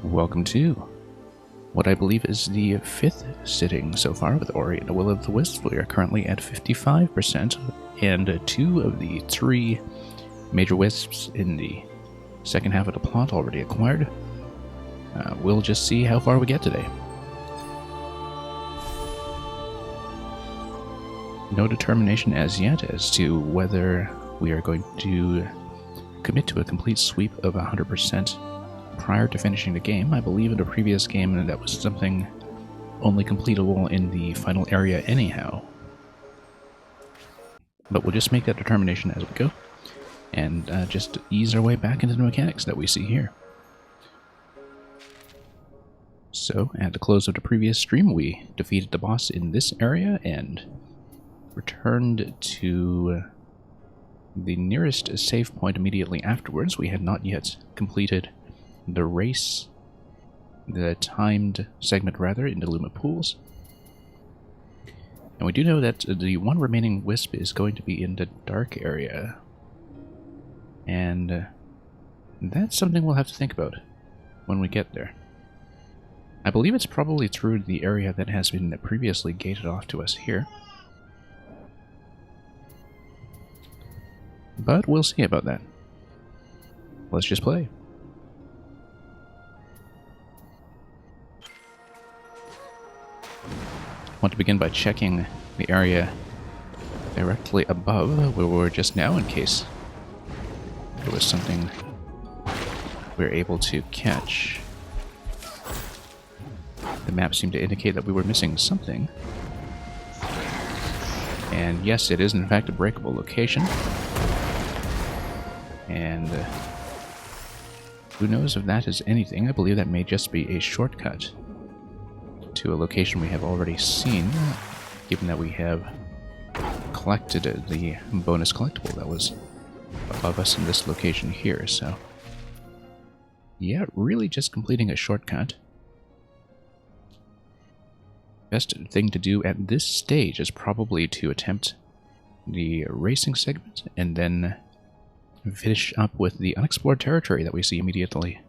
Welcome to what I believe is the 5th sitting so far with Ori and the Will of the Wisps. We are currently at 55%, and 2 of the 3 major wisps in the second half of the plot already acquired. We'll just see how far we get today. No determination as yet as to whether we are going to commit to a complete sweep of 100% prior to finishing the game. I believe in a previous game that was something only completable in the final area anyhow. But we'll just make that determination as we go, and just ease our way back into the mechanics that we see here. So, at the close of the previous stream, we defeated the boss in this area and returned to the nearest save point immediately afterwards. We had not yet completed the race, the timed segment rather, in the Luma pools. And we do know that the one remaining wisp is going to be in the dark area. And that's something we'll have to think about when we get there. I believe it's probably through the area that has been previously gated off to us here. But we'll see about that. Let's just play. I want to begin by checking the area directly above where we were just now, in case there was something we were able to catch. The map seemed to indicate that we were missing something. And yes, it is in fact a breakable location. And who knows if that is anything. I believe that may just be a shortcut to a location we have already seen, given that we have collected the bonus collectible that was above us in this location here. So yeah, really just completing a shortcut. Best thing to do at this stage is probably to attempt the racing segment and then finish up with the unexplored territory that we see immediately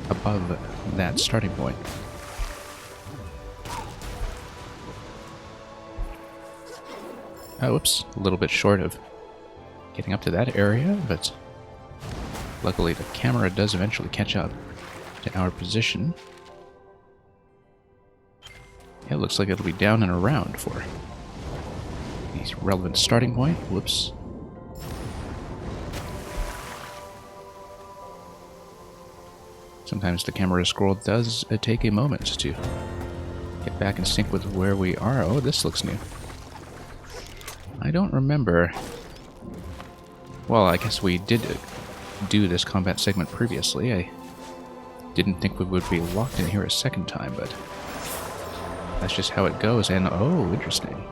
above that starting point. Oh, whoops, a little bit short of getting up to that area, but luckily the camera does eventually catch up to our position. Yeah, it looks like it'll be down and around for the relevant starting point. Whoops. Sometimes the camera scroll does take a moment to get back in sync with where we are. Oh, this looks new. I don't remember. Well, I guess we did do this combat segment previously. I didn't think we would be locked in here a second time, but that's just how it goes. And oh, interesting.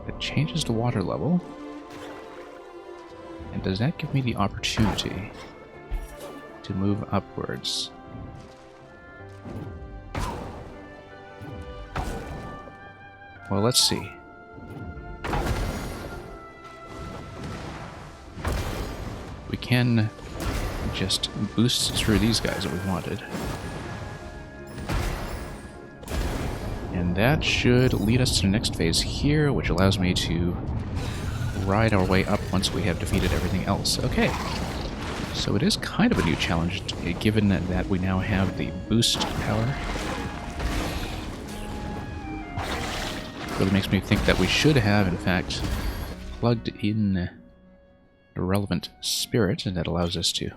It changes the water level. And does that give me the opportunity to move upwards? Well, let's see. We can just boost through these guys that we wanted. And that should lead us to the next phase here, which allows me to ride our way up once we have defeated everything else. Okay. So it is kind of a new challenge, given that we now have the boost power. Really makes me think that we should have, in fact, plugged in the relevant spirit, and that allows us to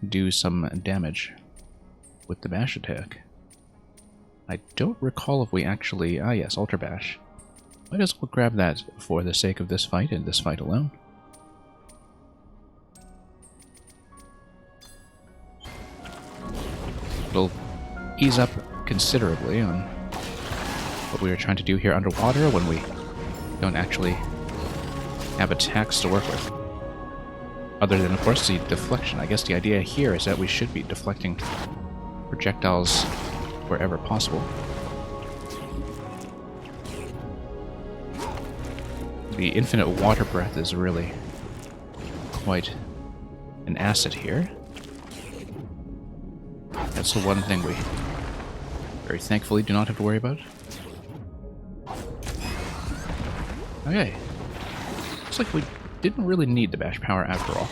do some damage with the bash attack. I don't recall if we actually... Ah yes, Ultra Bash. Might as well grab that for the sake of this fight, and this fight alone. It'll ease up considerably on what we were trying to do here underwater when we don't actually have attacks to work with. Other than, of course, the deflection. I guess the idea here is that we should be deflecting projectiles wherever possible. The infinite water breath is really quite an asset here. That's the one thing we very thankfully do not have to worry about. Okay. Looks like we didn't really need the bash power after all.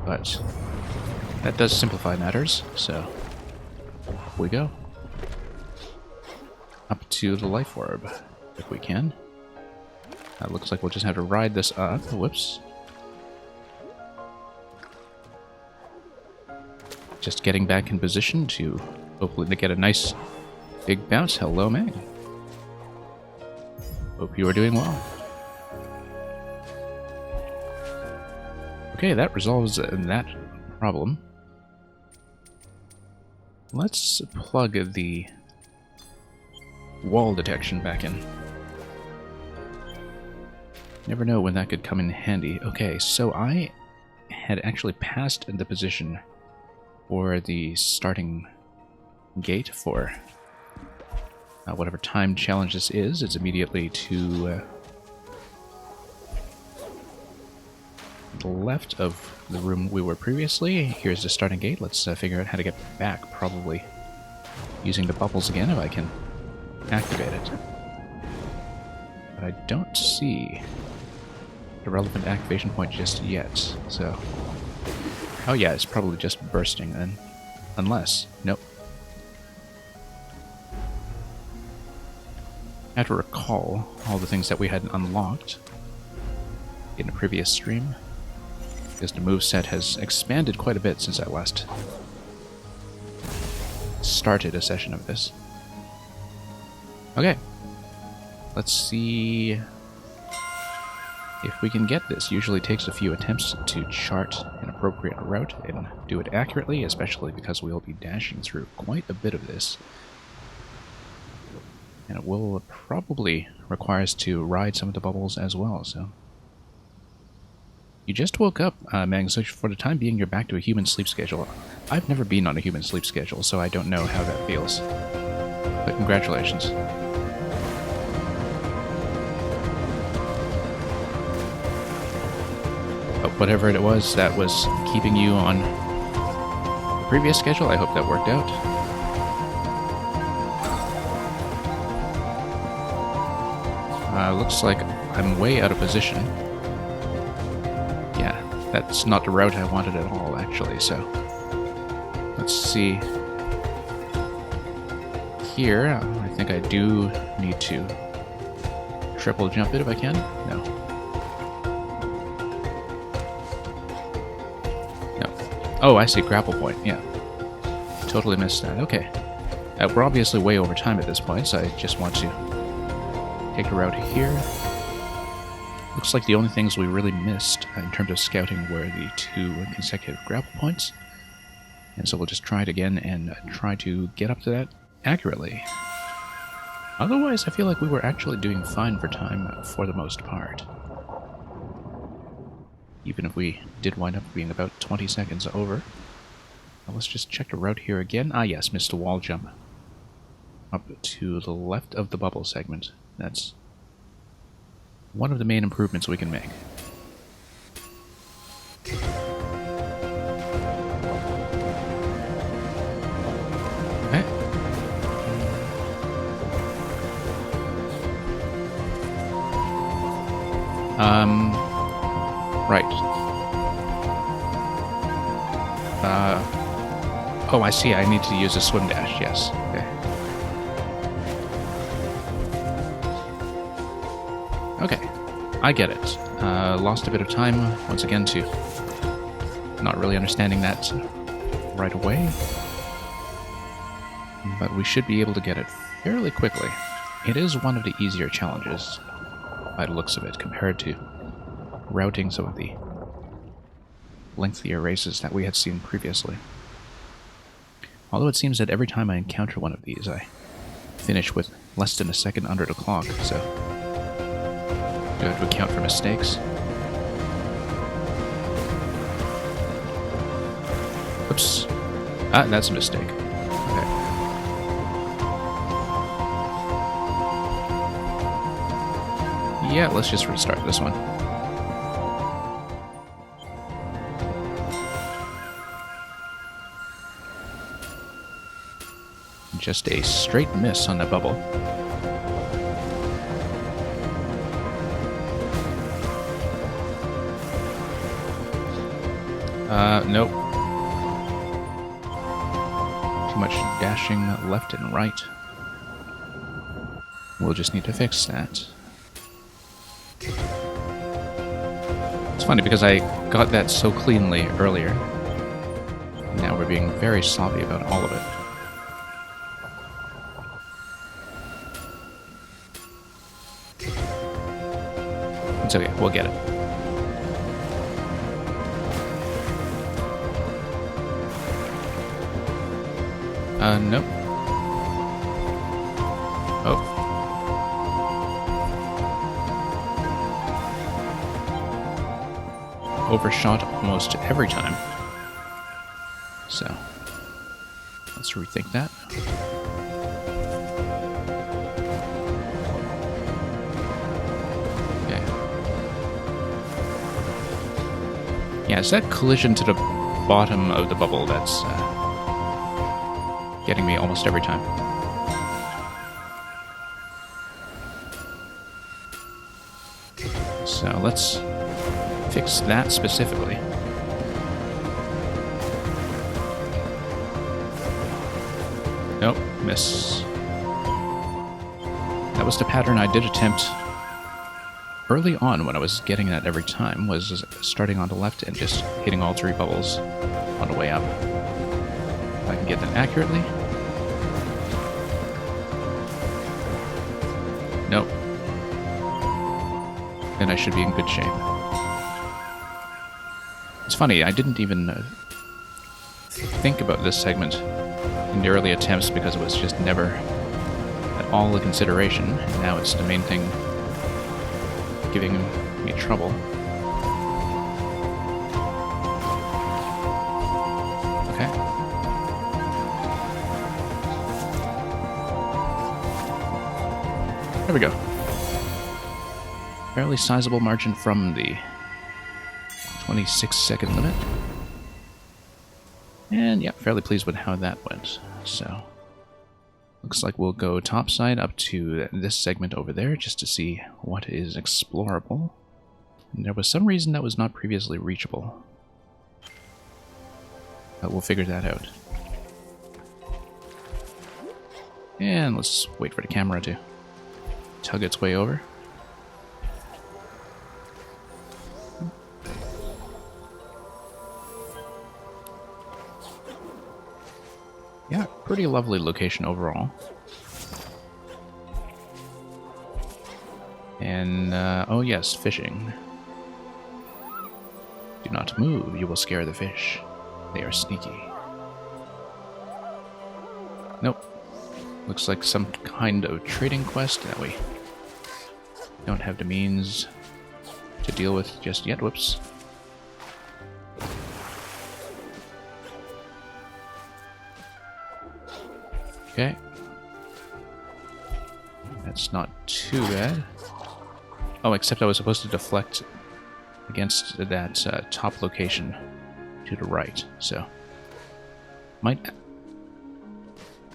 But that does simplify matters, so up we go. Up to the life orb, if we can. Looks like we'll just have to ride this up. Whoops. Just getting back in position to hopefully get a nice big bounce. Hello, Meg. Hope you are doing well. Okay, that resolves that problem. Let's plug the wall detection back in. Never know when that could come in handy. Okay, so I had actually passed the position for the starting gate for whatever time challenge this is. It's immediately to the left of the room we were previously. Here's the starting gate. Let's figure out how to get back, probably using the bubbles again if I can activate it. But I don't see the relevant activation point just yet, so... Oh yeah, it's probably just bursting then. Unless... Nope. I have to recall all the things that we had unlocked in a previous stream, because the moveset has expanded quite a bit since I last started a session of this. Okay. Let's see if we can get this. Usually takes a few attempts to chart an appropriate route and do it accurately, especially because we'll be dashing through quite a bit of this. And it will probably require us to ride some of the bubbles as well, so... You just woke up, Meg, so for the time being you're back to a human sleep schedule. I've never been on a human sleep schedule, so I don't know how that feels. But congratulations. But whatever it was that was keeping you on the previous schedule, I hope that worked out. Looks like I'm way out of position. Yeah, that's not the route I wanted at all, actually, so... Let's see. Here, I think I do need to triple jump it if I can. No. No. Oh, I see, grapple point, yeah. Totally missed that, okay. We're obviously way over time at this point, so I just want to take a route here. Looks like the only things we really missed in terms of scouting were the 2 consecutive grapple points. And so we'll just try it again and try to get up to that accurately. Otherwise, I feel like we were actually doing fine for time for the most part. Even if we did wind up being about 20 seconds over. Now let's just check the route here again. Ah yes, missed a wall jump. Up to the left of the bubble segment. That's one of the main improvements we can make. Okay. Right. Oh, I see. I need to use a swim dash. Yes. Okay. Okay. I get it. Lost a bit of time, once again, to not really understanding that right away. But we should be able to get it fairly quickly. It is one of the easier challenges, by the looks of it, compared to routing some of the lengthier races that we had seen previously. Although it seems that every time I encounter one of these, I finish with less than a second under the clock, so do I have to account for mistakes? Oops. Ah, that's a mistake. Okay. Yeah, let's just restart this one. Just a straight miss on the bubble. Nope. Too much dashing left and right. We'll just need to fix that. It's funny because I got that so cleanly earlier. Now we're being very sloppy about all of it. It's okay, we'll get it. Nope. Oh. Overshot almost every time. So, let's rethink that. Okay. Yeah, it's that collision to the bottom of the bubble that's getting me almost every time. So let's fix that specifically. Nope, miss. That was the pattern I did attempt early on when I was getting that every time, was starting on the left and just hitting all three bubbles on the way up. If I can get that accurately. Nope. Then I should be in good shape. It's funny, I didn't even think about this segment in the early attempts because it was just never at all a consideration, and now it's the main thing giving me trouble. Okay. There we go. Fairly sizable margin from the 26-second limit. And yeah, fairly pleased with how that went. So, looks like we'll go topside up to this segment over there just to see what is explorable. And there was some reason that was not previously reachable. But we'll figure that out. And let's wait for the camera to tug its way over. Yeah, pretty lovely location overall. And, oh yes, fishing. Do not move, you will scare the fish. They are sneaky. Nope. Looks like some kind of trading quest that we don't have the means to deal with just yet. Whoops. Okay. That's not too bad. Oh, except I was supposed to deflect against that top location to the right, so might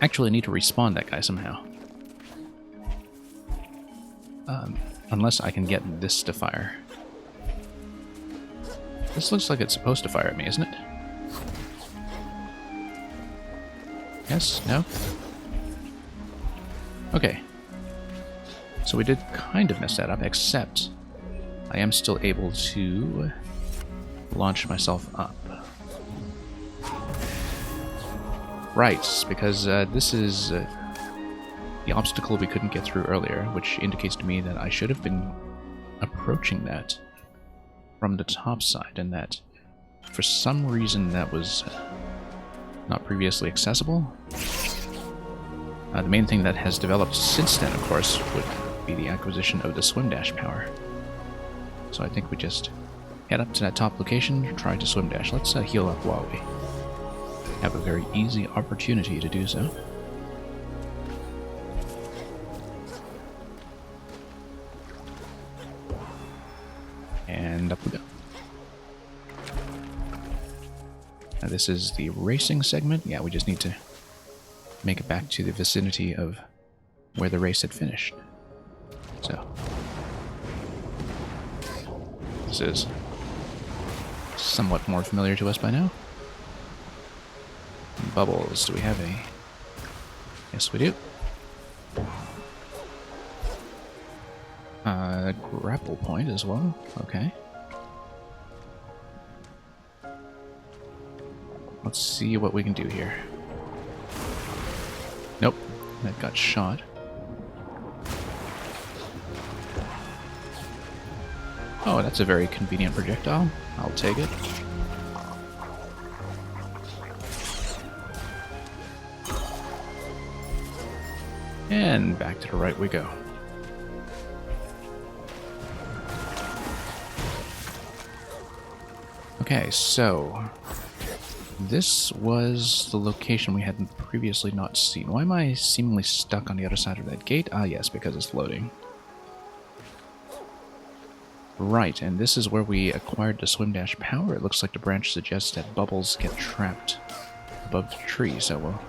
actually need to respawn that guy somehow. Unless I can get this to fire. This looks like it's supposed to fire at me, isn't it? Yes? No? Okay. So we did kind of mess that up, except I am still able to launch myself up. Right, because this is the obstacle we couldn't get through earlier, which indicates to me that I should have been approaching that from the top side, and that for some reason that was not previously accessible. The main thing that has developed since then, of course, would be the acquisition of the swim dash power. So I think we just head up to that top location, try to swim dash. Let's heal up while we have a very easy opportunity to do so. And up we go. Now this is the racing segment. Yeah, we just need to make it back to the vicinity of where the race had finished. So, this is somewhat more familiar to us by now. Bubbles, do we have any? Yes, we do. Grapple point as well. Okay. Let's see what we can do here. Nope, that got shot. Oh, that's a very convenient projectile. I'll take it. And back to the right we go. Okay, so this was the location we had previously not seen. Why am I seemingly stuck on the other side of that gate? Ah, yes, because it's loading. Right, and this is where we acquired the swim dash power. It looks like the branch suggests that bubbles get trapped above the tree, so we'll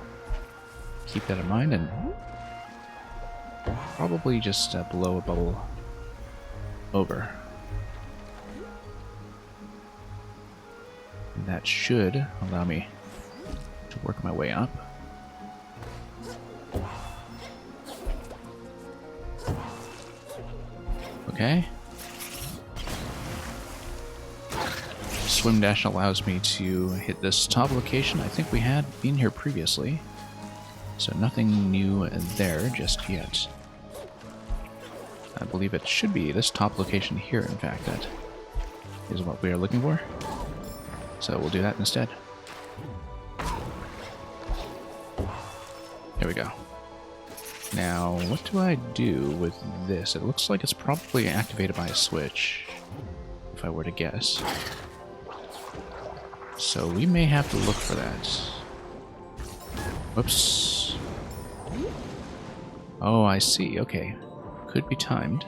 keep that in mind and probably just blow a bubble over. That should allow me to work my way up. Okay. Swim dash allows me to hit this top location. I think we had been here previously, so nothing new there just yet. I believe it should be this top location here, in fact, that is what we are looking for. So we'll do that instead. There we go. Now, what do I do with this? It looks like it's probably activated by a switch, if I were to guess. So we may have to look for that. Whoops. Oh, I see. Okay. Could be timed.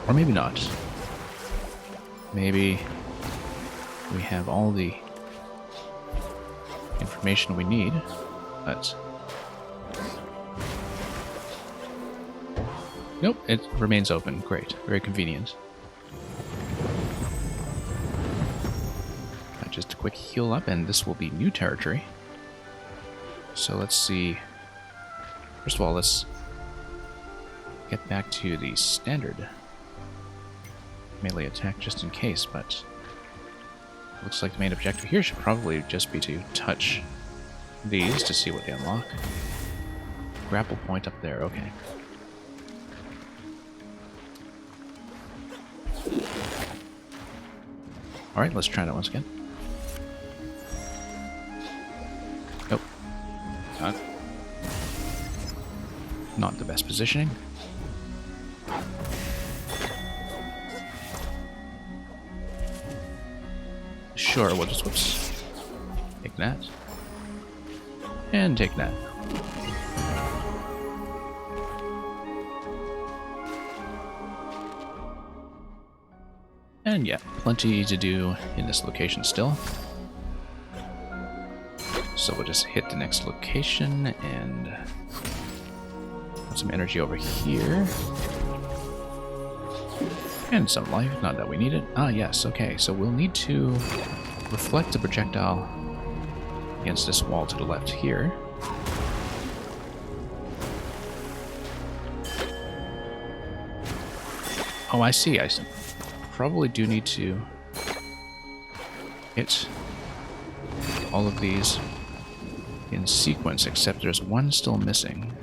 Or maybe not. Maybe we have all the information we need, but... Nope, it remains open. Great. Very convenient. Just a quick heal up, and this will be new territory. So let's see. First of all, let's get back to the standard melee attack just in case, but looks like the main objective here should probably just be to touch these to see what they unlock. Grapple point up there, okay. Alright, let's try that once again. Nope. Not the best positioning. Sure, we'll just, whoops. Take that. And take that. And yeah, plenty to do in this location still. So we'll just hit the next location and put some energy over here. And some life, not that we need it. Ah, yes, okay, so we'll need to reflect the projectile against this wall to the left here. Oh, I see, I see. Probably do need to hit all of these in sequence, except there's one still missing.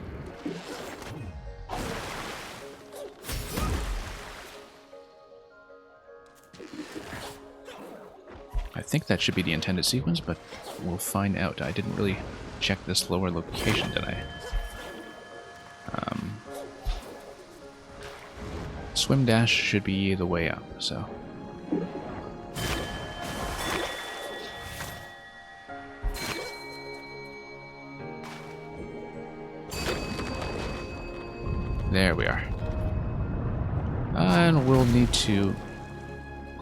I think that should be the intended sequence, but we'll find out. I didn't really check this lower location, did I? Swim dash should be the way up, so... There we are. And we'll need to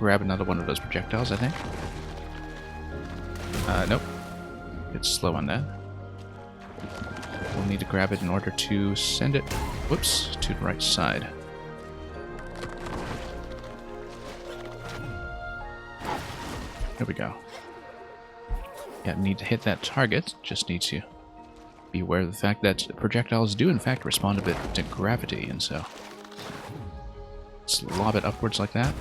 grab another one of those projectiles, I think. Nope. It's slow on that. We'll need to grab it in order to send it, whoops, to the right side. There we go. Yeah, need to hit that target. Just need to be aware of the fact that projectiles do in fact respond a bit to gravity, and so let's lob it upwards like that.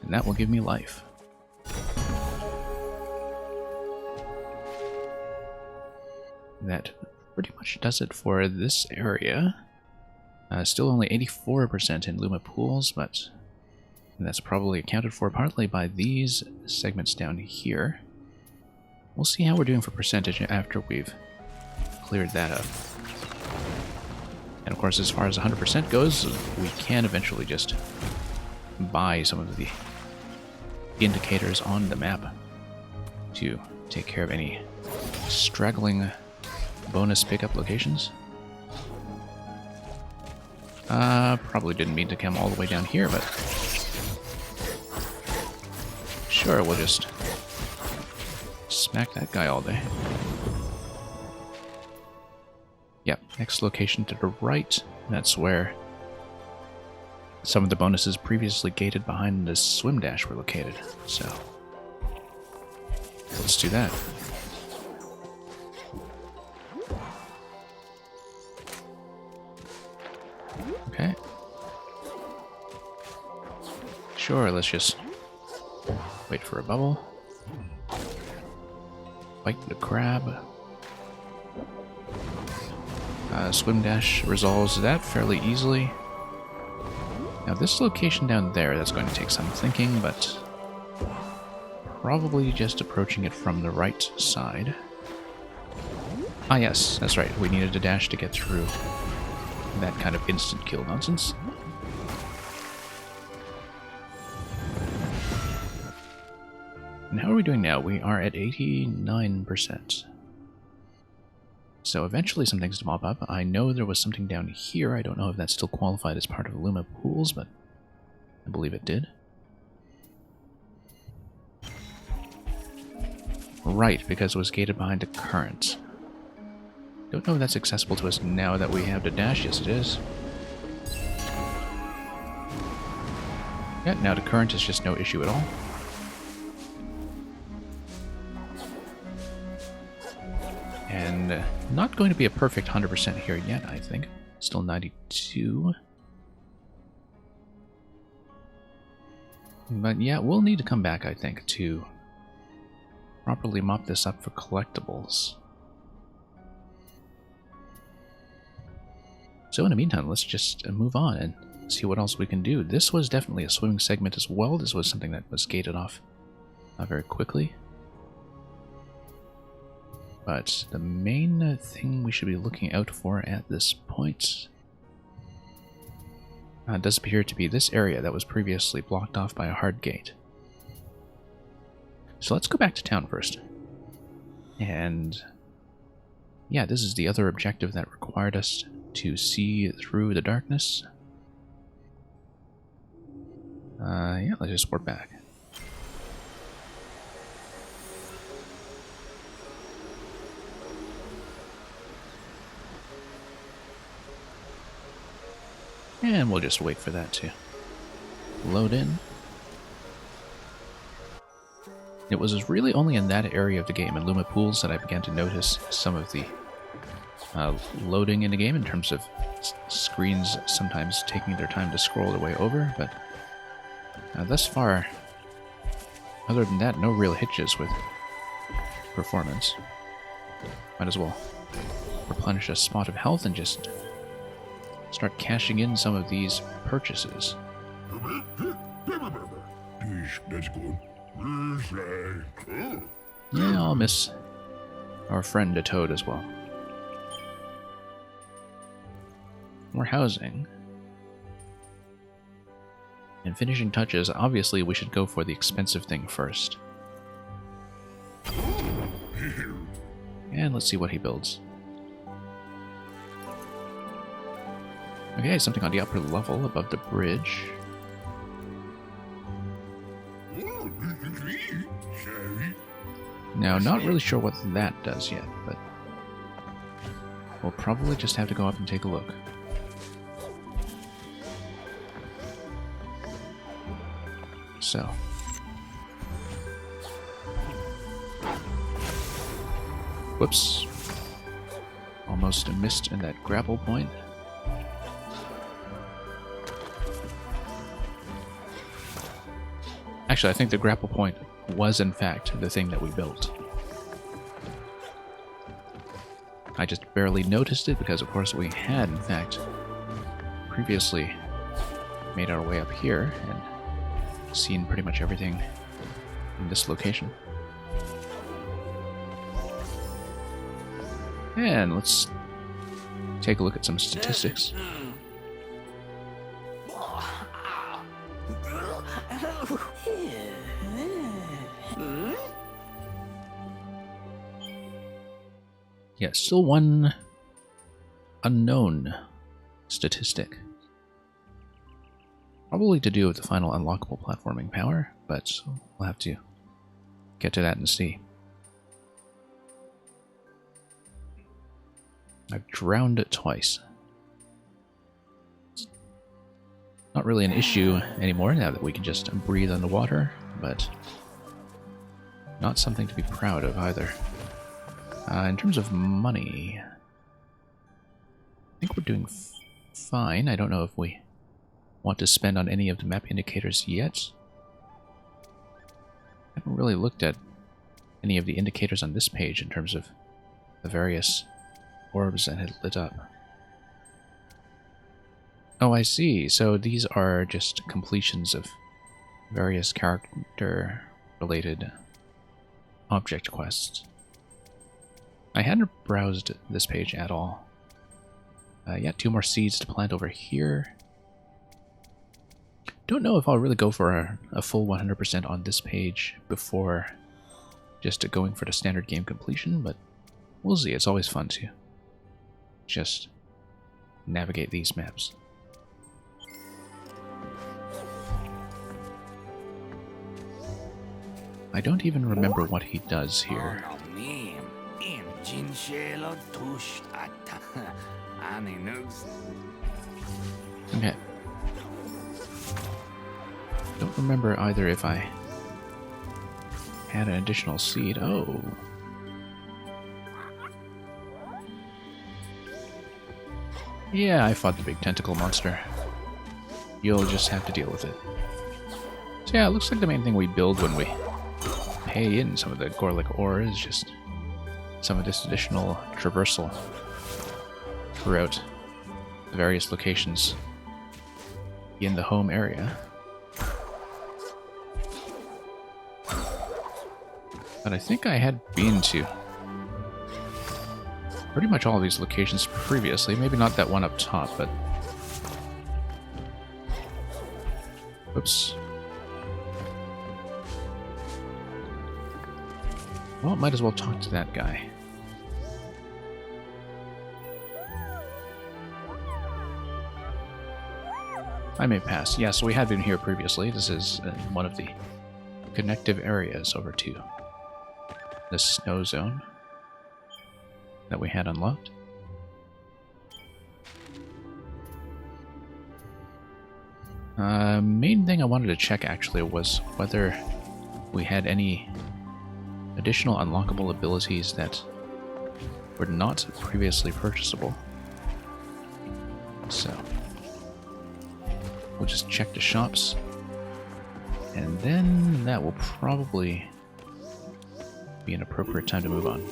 And that will give me life. That pretty much does it for this area. Still only 84% in Luma pools, but that's probably accounted for partly by these segments down here. We'll see how we're doing for percentage after we've cleared that up. And of course, as far as 100% goes, we can eventually just buy some of the indicators on the map to take care of any straggling bonus pickup locations. Probably didn't mean to come all the way down here, but sure, we'll just smack that guy all day. Yep, next location to the right. That's where some of the bonuses previously gated behind the swim dash were located. So let's do that. Okay. Sure, let's just wait for a bubble. Fight the crab. Swim dash resolves that fairly easily. Now this location down there, that's going to take some thinking, but probably just approaching it from the right side. Ah yes, that's right, we needed a dash to get through that kind of instant kill nonsense. And how are we doing now? We are at 89%. So eventually some things to mop up. I know there was something down here. I don't know if that's still qualified as part of Luma pools, but I believe it did. Right, because it was gated behind a current. Don't know if that's accessible to us now that we have the dash. Yes, it is. Yeah, now the current is just no issue at all. And not going to be a perfect 100% here yet, I think. Still 92. But yeah, we'll need to come back, I think, to properly mop this up for collectibles. So in the meantime, let's just move on and see what else we can do. This was definitely a swimming segment as well. This was something that was gated off very quickly. But the main thing we should be looking out for at this point does appear to be this area that was previously blocked off by a hard gate. So let's go back to town first. And yeah, this is the other objective that required us to see through the darkness. Yeah, let's just warp back. And we'll just wait for that to load in. It was really only in that area of the game, in Luma Pools, that I began to notice some of the loading in the game in terms of screens sometimes taking their time to scroll their way over, but thus far, other than that, no real hitches with performance. Might as well replenish a spot of health and just start cashing in some of these purchases. Yeah, I'll miss our friend a Toad as well. More housing. And finishing touches, obviously we should go for the expensive thing first. And let's see what he builds. Okay, something on the upper level above the bridge. Now, not really sure what that does yet, but we'll probably just have to go up and take a look. So. Whoops. Almost missed in that grapple point. Actually, I think the grapple point was in fact the thing that we built. I just barely noticed it because of course we had in fact previously made our way up here and seen pretty much everything in this location. And let's take a look at some statistics. Yeah, still one unknown statistic. Probably to do with the final unlockable platforming power, but we'll have to get to that and see. I've drowned it twice. It's not really an issue anymore now that we can just breathe underwater, but not something to be proud of either. In terms of money, I think we're doing fine. I don't know if we want to spend on any of the map indicators yet. I haven't really looked at any of the indicators on this page in terms of the various orbs that had lit up. Oh, I see. So these are just completions of various character-related object quests. I hadn't browsed this page at all. Yeah, 2 more seeds to plant over here. Don't know if I'll really go for a full 100% on this page before just going for the standard game completion, but we'll see. It's always fun to just navigate these maps. I don't even remember what he does here. Okay. Don't remember either if I had an additional seed. Oh. Yeah, I fought the big tentacle monster. You'll just have to deal with it. So yeah, it looks like the main thing we build when we pay in some of the Gorlick ore is just some of this additional traversal throughout the various locations in the home area. But I think I had been to pretty much all of these locations previously. Maybe not that one up top, but... Oops. Well, might as well talk to that guy. I may pass. Yeah, so we had been here previously. This is one of the connective areas over to the snow zone that we had unlocked. Main thing I wanted to check actually was whether we had any additional unlockable abilities that were not previously purchasable. So we'll just check the shops, and then that will probably be an appropriate time to move on.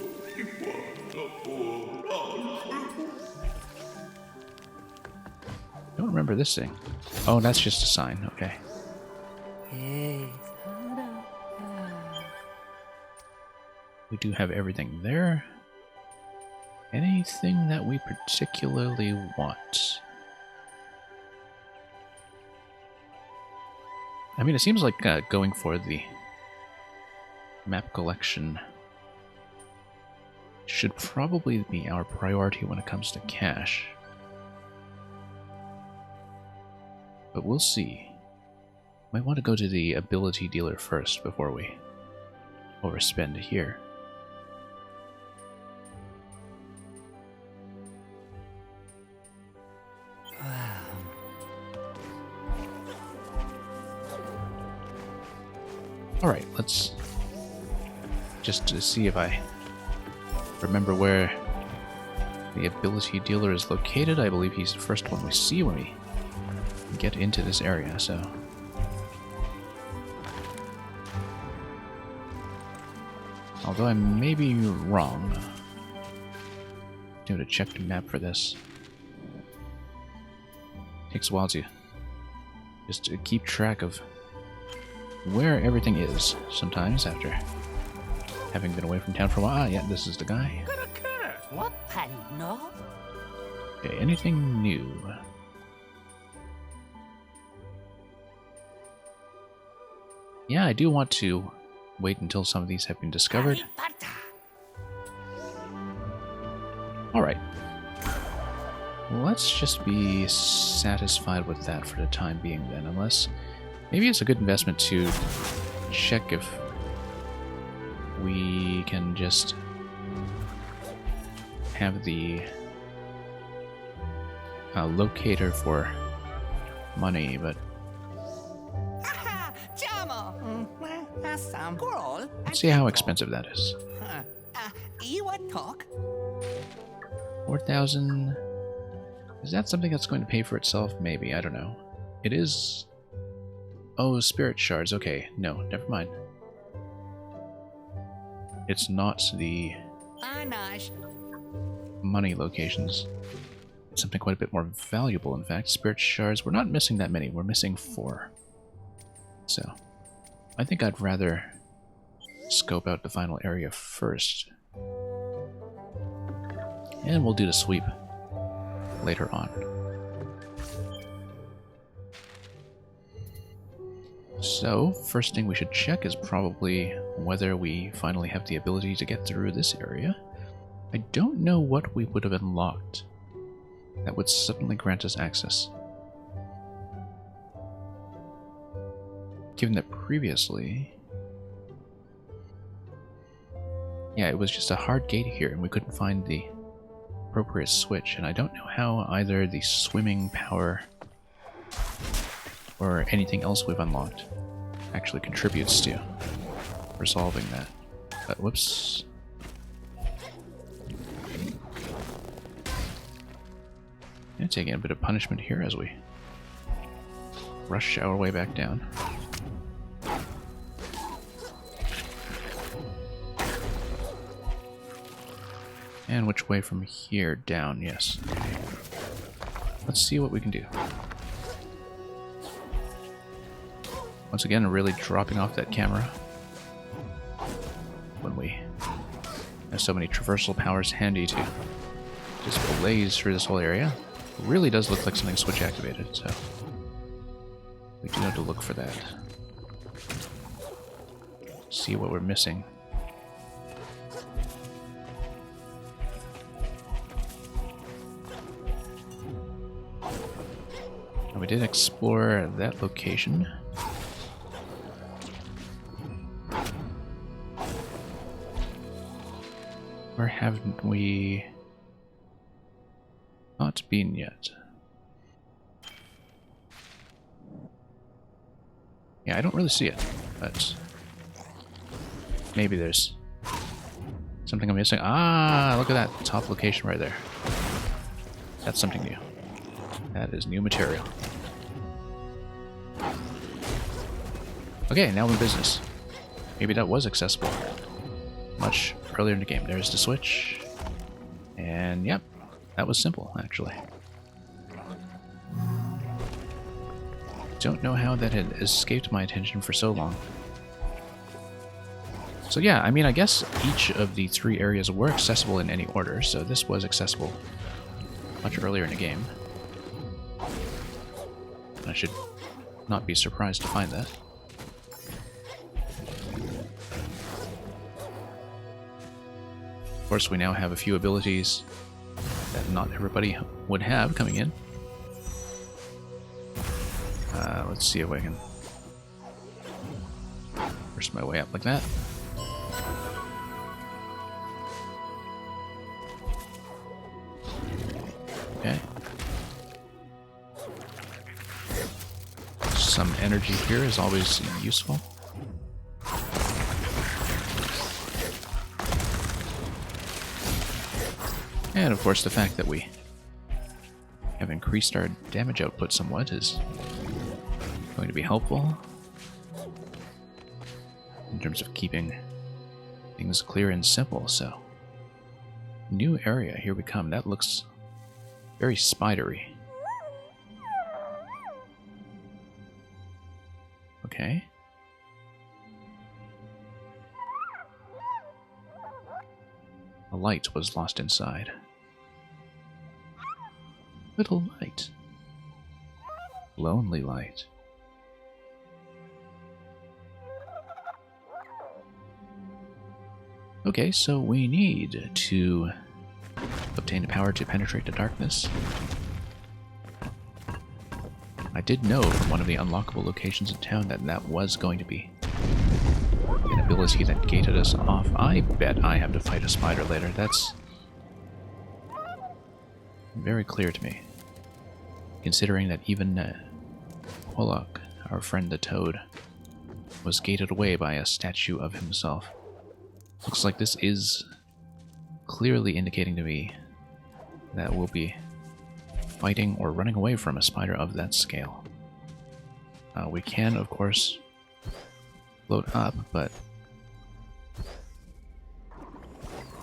Don't remember this thing. Oh, that's just a sign. Okay. We do have everything there. Anything that we particularly want? I mean, it seems like going for the map collection should probably be our priority when it comes to cash. But we'll see. Might want to go to the ability dealer first before we overspend here. Alright, let's just to see if I remember where the ability dealer is located. I believe he's the first one we see when we get into this area, so... Although I may be wrong. I'm going to check the map for this. Takes a while to just to keep track of where everything is sometimes after having been away from town for a while. Ah, yeah, this is the guy. Okay, anything new? Yeah, I do want to wait until some of these have been discovered. Alright. Let's just be satisfied with that for the time being then, unless... Maybe it's a good investment to check if we can just have the locator for money, but... Let's see how expensive that is. 4,000... Is that something that's going to pay for itself? Maybe, I don't know. It is... Oh, spirit shards. Okay, no, never mind. It's not the money locations. It's something quite a bit more valuable, in fact. Spirit shards. We're not missing that many. We're missing 4. So, I think I'd rather scope out the final area first. And we'll do the sweep later on. So, first thing we should check is probably whether we finally have the ability to get through this area. I don't know what we would have unlocked that would suddenly grant us access. Given that previously... Yeah, it was just a hard gate here and we couldn't find the appropriate switch, and I don't know how either the swimming power or anything else we've unlocked actually contributes to resolving that. But whoops. And taking a bit of punishment here as we rush our way back down. And which way from here? Down, yes. Let's see what we can do. Once again, really dropping off that camera when we have so many traversal powers handy to just blaze through this whole area. It really does look like something switch activated, so we do have to look for that. See what we're missing. And we did explore that location. Where haven't we not been yet? Yeah, I don't really see it, but maybe there's something I'm missing. Ah, look at that top location right there. That's something new. That is new material. Okay, now we're in business. Maybe that was accessible much earlier in the game. There's the switch. And yep, that was simple, actually. Don't know how that had escaped my attention for so long. So yeah, I mean, I guess each of the 3 areas were accessible in any order, so this was accessible much earlier in the game. I should not be surprised to find that. Of course, we now have a few abilities that not everybody would have coming in. Let's see if I can force my way up like that. Okay. Some energy here is always useful. And of course the fact that we have increased our damage output somewhat is going to be helpful in terms of keeping things clear and simple. So, new area, here we come. That looks very spidery. Okay. A light was lost inside. Little light. Lonely light. Okay, so we need to obtain the power to penetrate the darkness. I did know from one of the unlockable locations in town that that was going to be an ability that gated us off. I bet I have to fight a spider later. That's very clear to me. Considering that even Pollock, our friend the Toad, was gated away by a statue of himself. Looks like this is clearly indicating to me that we'll be fighting or running away from a spider of that scale. We can, of course, float up, but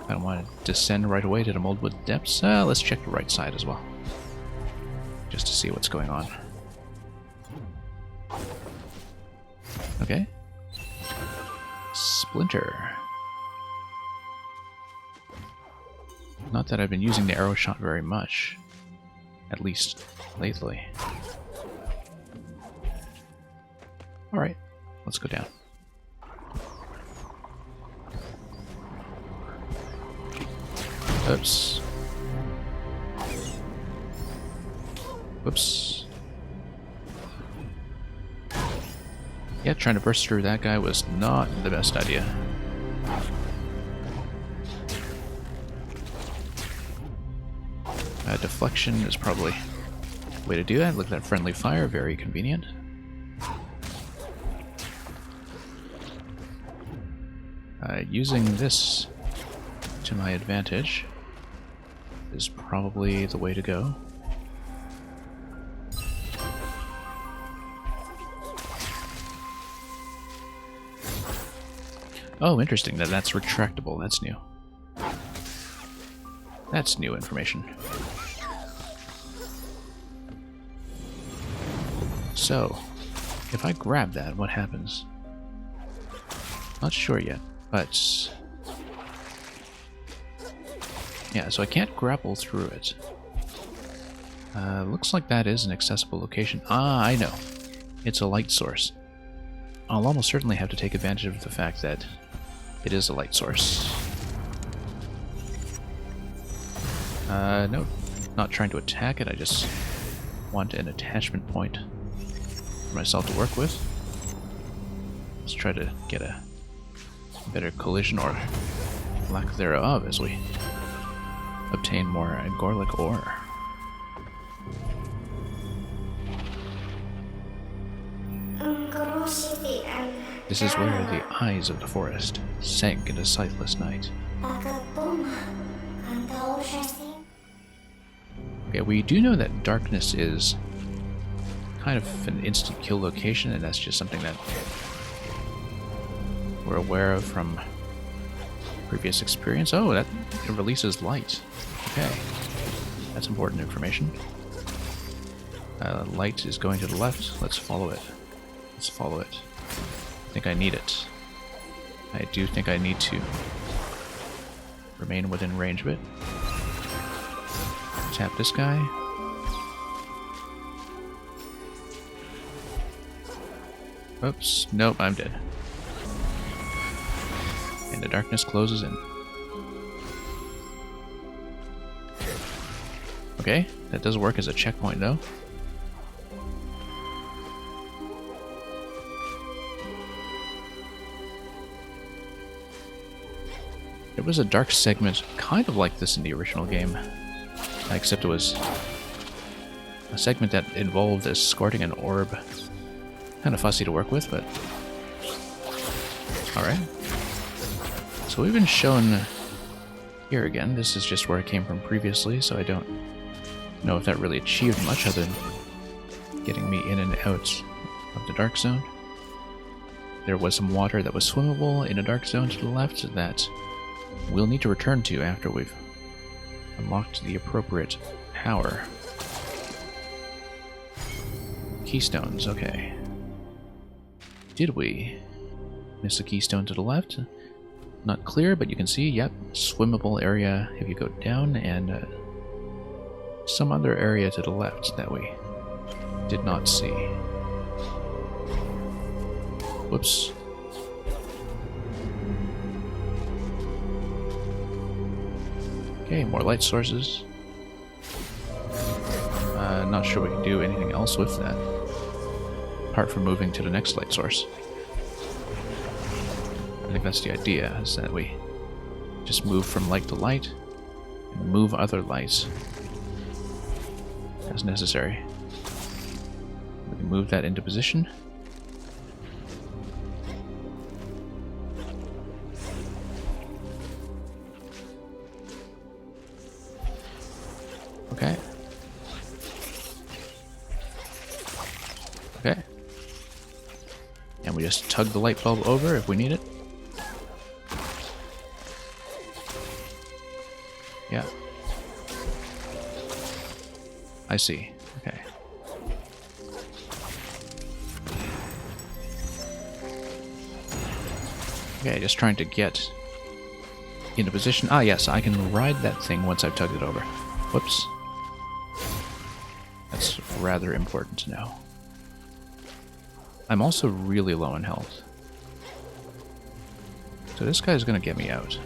I don't want to descend right away to the Moldwood depths. Let's check the right side as well, just to see what's going on. Okay. Splinter. Not that I've been using the arrow shot very much, at least lately. Alright, let's go down. Oops. Whoops. Yeah, trying to burst through that guy was not the best idea. Deflection is probably the way to do that. Look at that friendly fire, very convenient. Using this to my advantage is probably the way to go. Oh, interesting that that's retractable. That's new. That's new information. So, if I grab that, what happens? Not sure yet, but... yeah, so I can't grapple through it. Looks like that is an accessible location. Ah, I know. It's a light source. I'll almost certainly have to take advantage of the fact that it is a light source. No, not trying to attack it, I just want an attachment point for myself to work with. Let's try to get a better collision or lack thereof as we obtain more Gorlick ore. This is where the eyes of the forest sank into sightless night. Okay, we do know that darkness is kind of an instant kill location, and that's just something that we're aware of from previous experience. Oh, that it releases light. Okay, that's important information. Light is going to the left. Let's follow it. Let's follow it. I think I need it. I do think I need to remain within range of it. Tap this guy. Oops. Nope, I'm dead. And the darkness closes in. Okay, that does work as a checkpoint though. There was a dark segment kind of like this in the original game, except it was a segment that involved escorting an orb. Kind of fussy to work with, but alright. So we've been shown Here again, this is just where I came from previously, so I don't know if that really achieved much other than getting me in and out of the dark zone. There was some water that was swimmable in a dark zone to the left that we'll need to return to after we've unlocked the appropriate power. Keystones, okay. Did we miss a keystone to the left? Not clear, but you can see, yep, swimmable area if you go down, and some other area to the left that we did not see. Whoops. Okay, more light sources. Not sure we can do anything else with that, apart from moving to the next light source. I think that's the idea, is that we just move from light to light, and move other lights as necessary. We can move that into position. Okay. Okay. And we just tug the light bulb over if we need it. Yeah. I see. Okay. Okay, just trying to get into position. Ah, yes, I can ride that thing once I've tugged it over. Whoops. That's rather important to know. I'm also really low in health. So this guy's gonna get me out.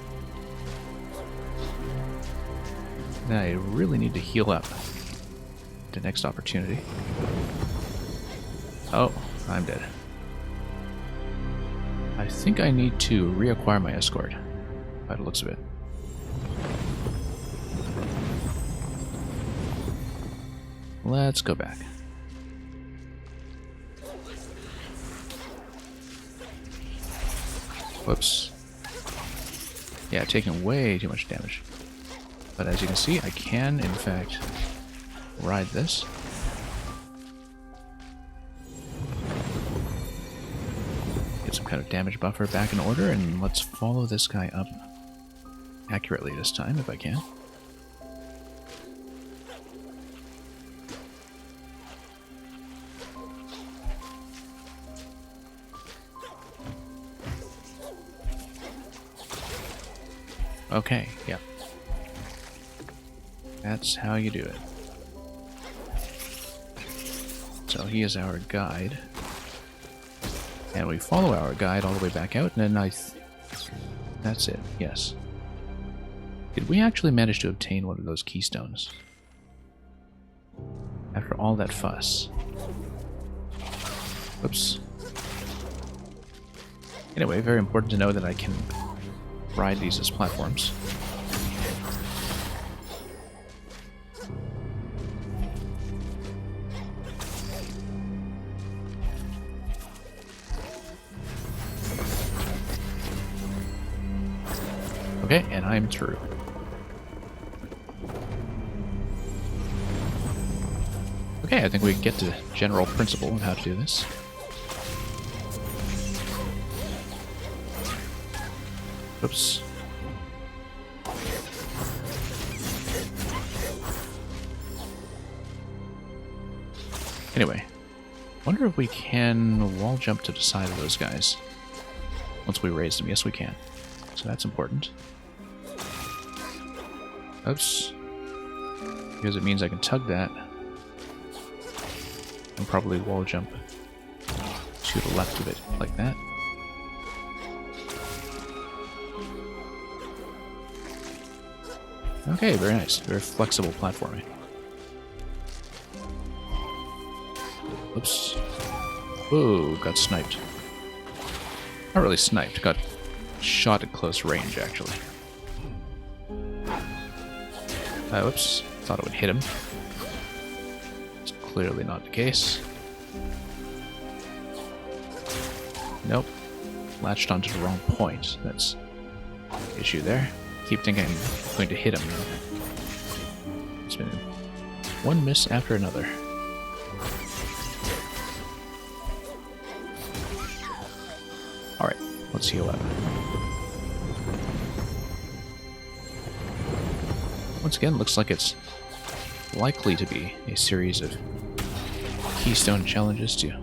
Now I really need to heal up. The next opportunity. Oh, I'm dead. I think I need to reacquire my escort, by the looks of it. Let's go back. Whoops. Yeah, taking way too much damage. But as you can see, I can, in fact, ride this. Get some kind of damage buffer back in order, and let's follow this guy up accurately this time, if I can. Okay, yeah. That's how you do it. So he is our guide. And we follow our guide all the way back out, and then that's it, yes. Did we actually manage to obtain one of those keystones? After all that fuss. Whoops. Anyway, very important to know that I can ride these as platforms. Okay, and I'm through. Okay, I think we get the general principle of how to do this. Oops. Anyway, wonder if we can wall jump to the side of those guys once we raise them. Yes, we can. So that's important. Oops. Because it means I can tug that and probably wall jump to the left of it, like that. Okay, very nice. Very flexible platforming. Oops. Ooh, got sniped. Not really sniped, got shot at close range, actually. Whoops. Thought it would hit him. It's clearly not the case. Nope. Latched onto the wrong point. That's the issue there. keep thinking I'm going to hit him. It's been one miss after another. Alright, let's heal up. Once again, looks like it's likely to be a series of keystone challenges to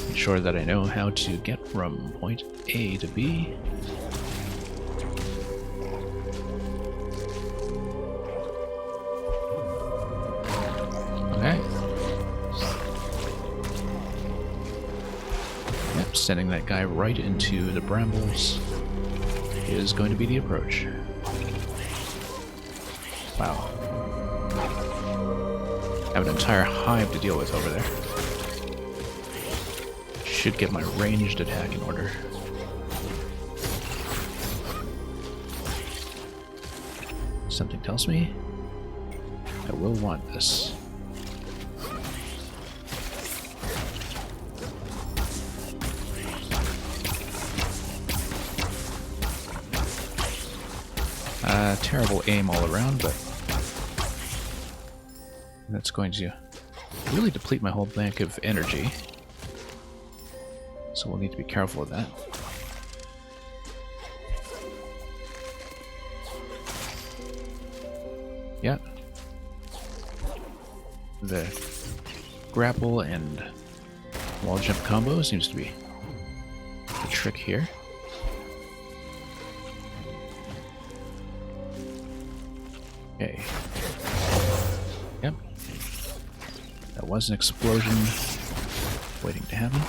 ensure that I know how to get from point A to B. Okay. Yep, sending that guy right into the brambles is going to be the approach. Wow. I have an entire hive to deal with over there. Should get my ranged attack in order. Something tells me I will want this. Terrible aim all around, but that's going to really deplete my whole bank of energy. So we'll need to be careful of that. Yeah. The grapple and wall jump combo seems to be the trick here. Okay. Yep. That was an explosion waiting to happen.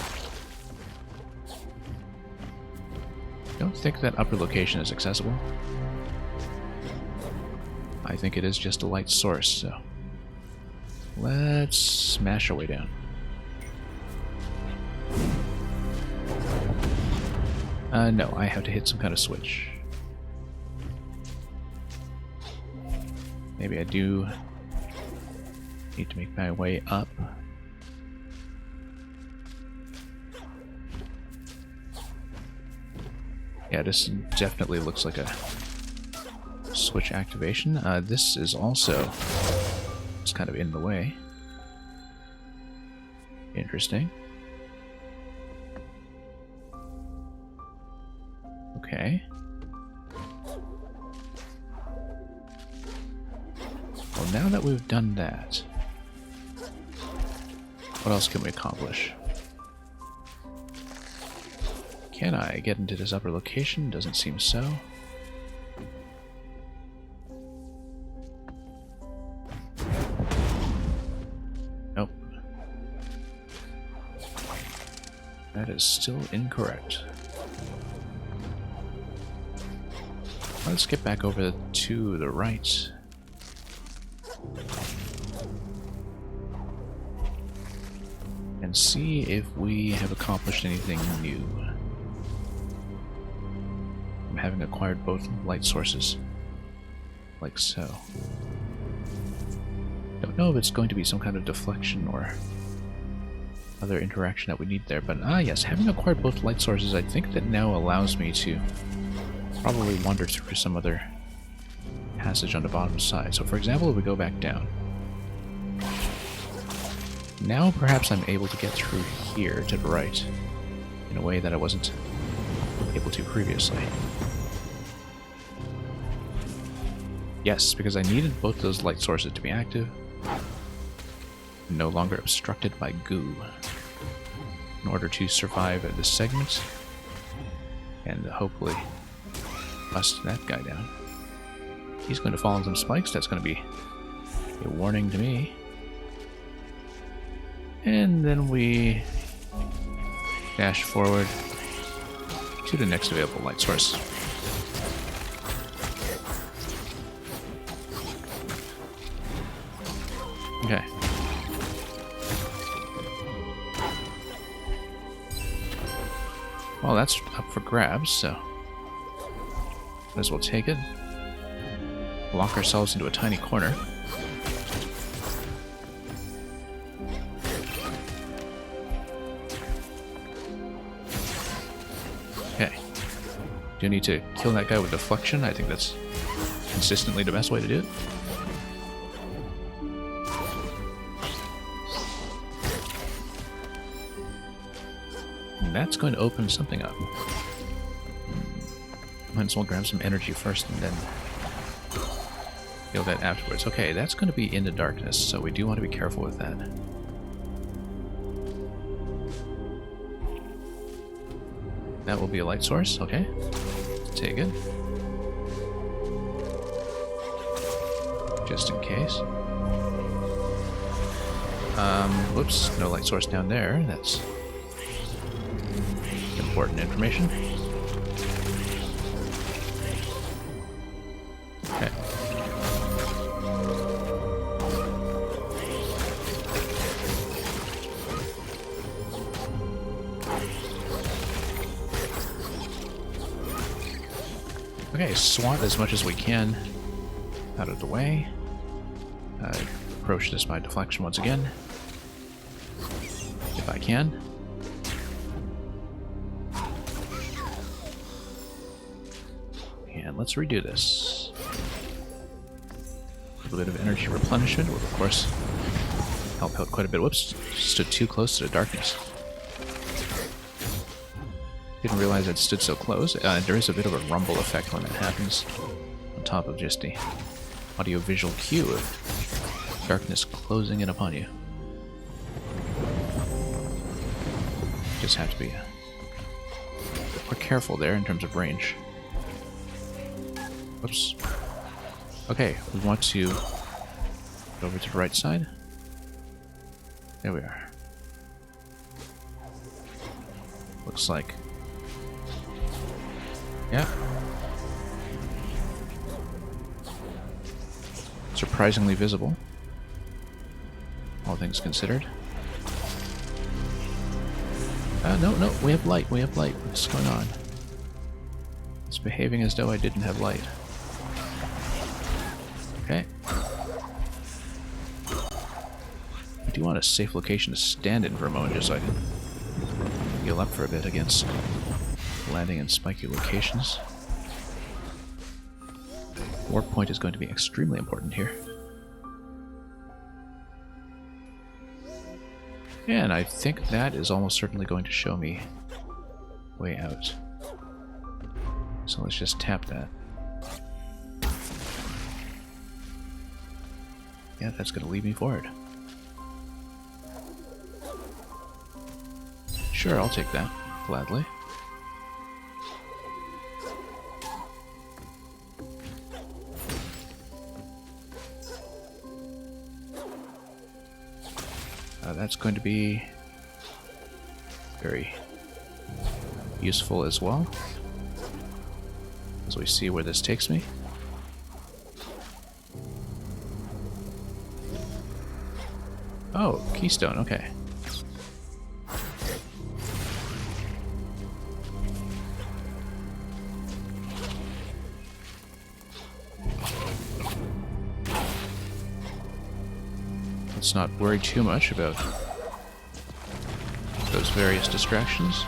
Don't think that upper location is accessible. I think it is just a light source, so let's smash our way down. No, I have to hit some kind of switch. Maybe I do need to make my way up. Yeah, this definitely looks like a switch activation. This is also just kind of in the way. Interesting. Okay. Well, now that we've done that, what else can we accomplish? Can I get into this upper location? Doesn't seem so. Nope. That is still incorrect. Let's get back over to the right. And see if we have accomplished anything new. I'm having acquired both light sources. Like so. Don't know if it's going to be some kind of deflection or other interaction that we need there, but yes, having acquired both light sources, I think that now allows me to probably wander through some other passage on the bottom side. So for example, if we go back down, now perhaps I'm able to get through here to the right in a way that I wasn't able to previously. Yes, because I needed both those light sources to be active, no longer obstructed by goo, in order to survive at this segment and hopefully bust that guy down. He's going to fall on some spikes. That's going to be a warning to me. And then we dash forward to the next available light source. Okay. Well, that's up for grabs, so might as well take it. Lock ourselves into a tiny corner. do need to kill that guy with deflection. I think that's consistently the best way to do it. And that's going to open something up. Might as well grab some energy first and then heal that afterwards. Okay, that's going to be in the darkness, so we do want to be careful with that. That will be a light source, okay. Take it. Just in case. Whoops, no light source down there. That's important information. Okay. Okay, swat as much as we can out of the way. Approach this by deflection once again, if I can. And let's redo this. A little bit of energy replenishment will, of course, help out quite a bit. Whoops, stood too close to the darkness. Didn't realize I'd stood so close. There is a bit of a rumble effect when that happens, on top of just the audio-visual cue of darkness closing in upon you. Just have to be more careful there in terms of range. Whoops. Okay, we want to go over to the right side. There we are. Looks like... yeah. Surprisingly visible, all things considered. No, we have light, What's going on? It's behaving as though I didn't have light. Okay. I do want a safe location to stand in for a moment, just so I can heal up for a bit against landing in spiky locations. Warp point is going to be extremely important here. And I think that is almost certainly going to show me way out. So let's just tap that. Yeah, that's going to lead me forward. Sure, I'll take that, gladly. That's going to be very useful as well, as we see where this takes me. Oh, keystone, okay. Let's not worry too much about those various distractions.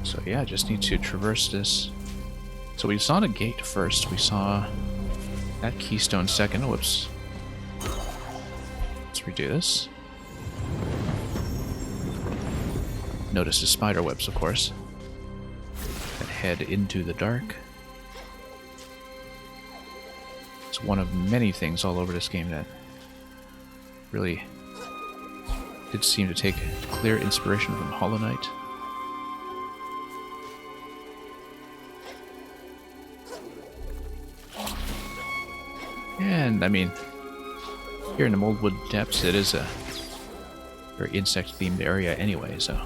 So yeah, just need to traverse this. So we saw the gate first, we saw that keystone second. Whoops. Let's redo this. Notice the spider webs, of course, that head into the dark. It's one of many things all over this game that really did seem to take clear inspiration from Hollow Knight. And, I mean, here in the Moldwood Depths, it is a very insect-themed area anyway, so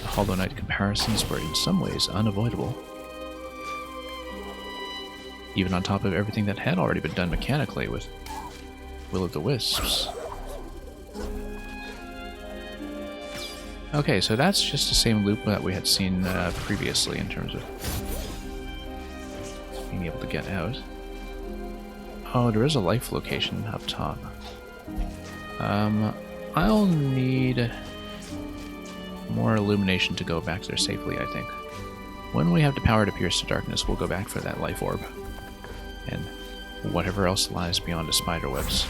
the Hollow Knight comparisons were in some ways unavoidable. Even on top of everything that had already been done mechanically with Will of the Wisps. Okay, so that's just the same loop that we had seen previously in terms of being able to get out. Oh, there is a life location up top. I'll need more illumination to go back there safely, I think. When we have the power to pierce the darkness, we'll go back for that life orb. And whatever else lies beyond the spider webs.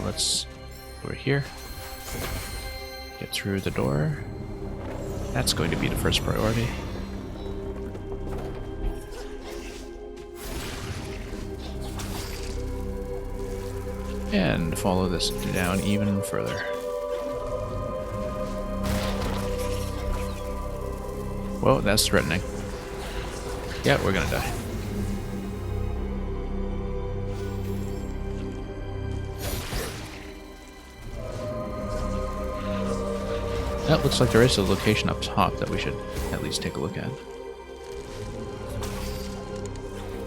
Let's go over here. Get through the door. That's going to be the first priority. And follow this down even further. Whoa, that's threatening. Yeah, we're gonna die. That looks like there is a location up top that we should at least take a look at.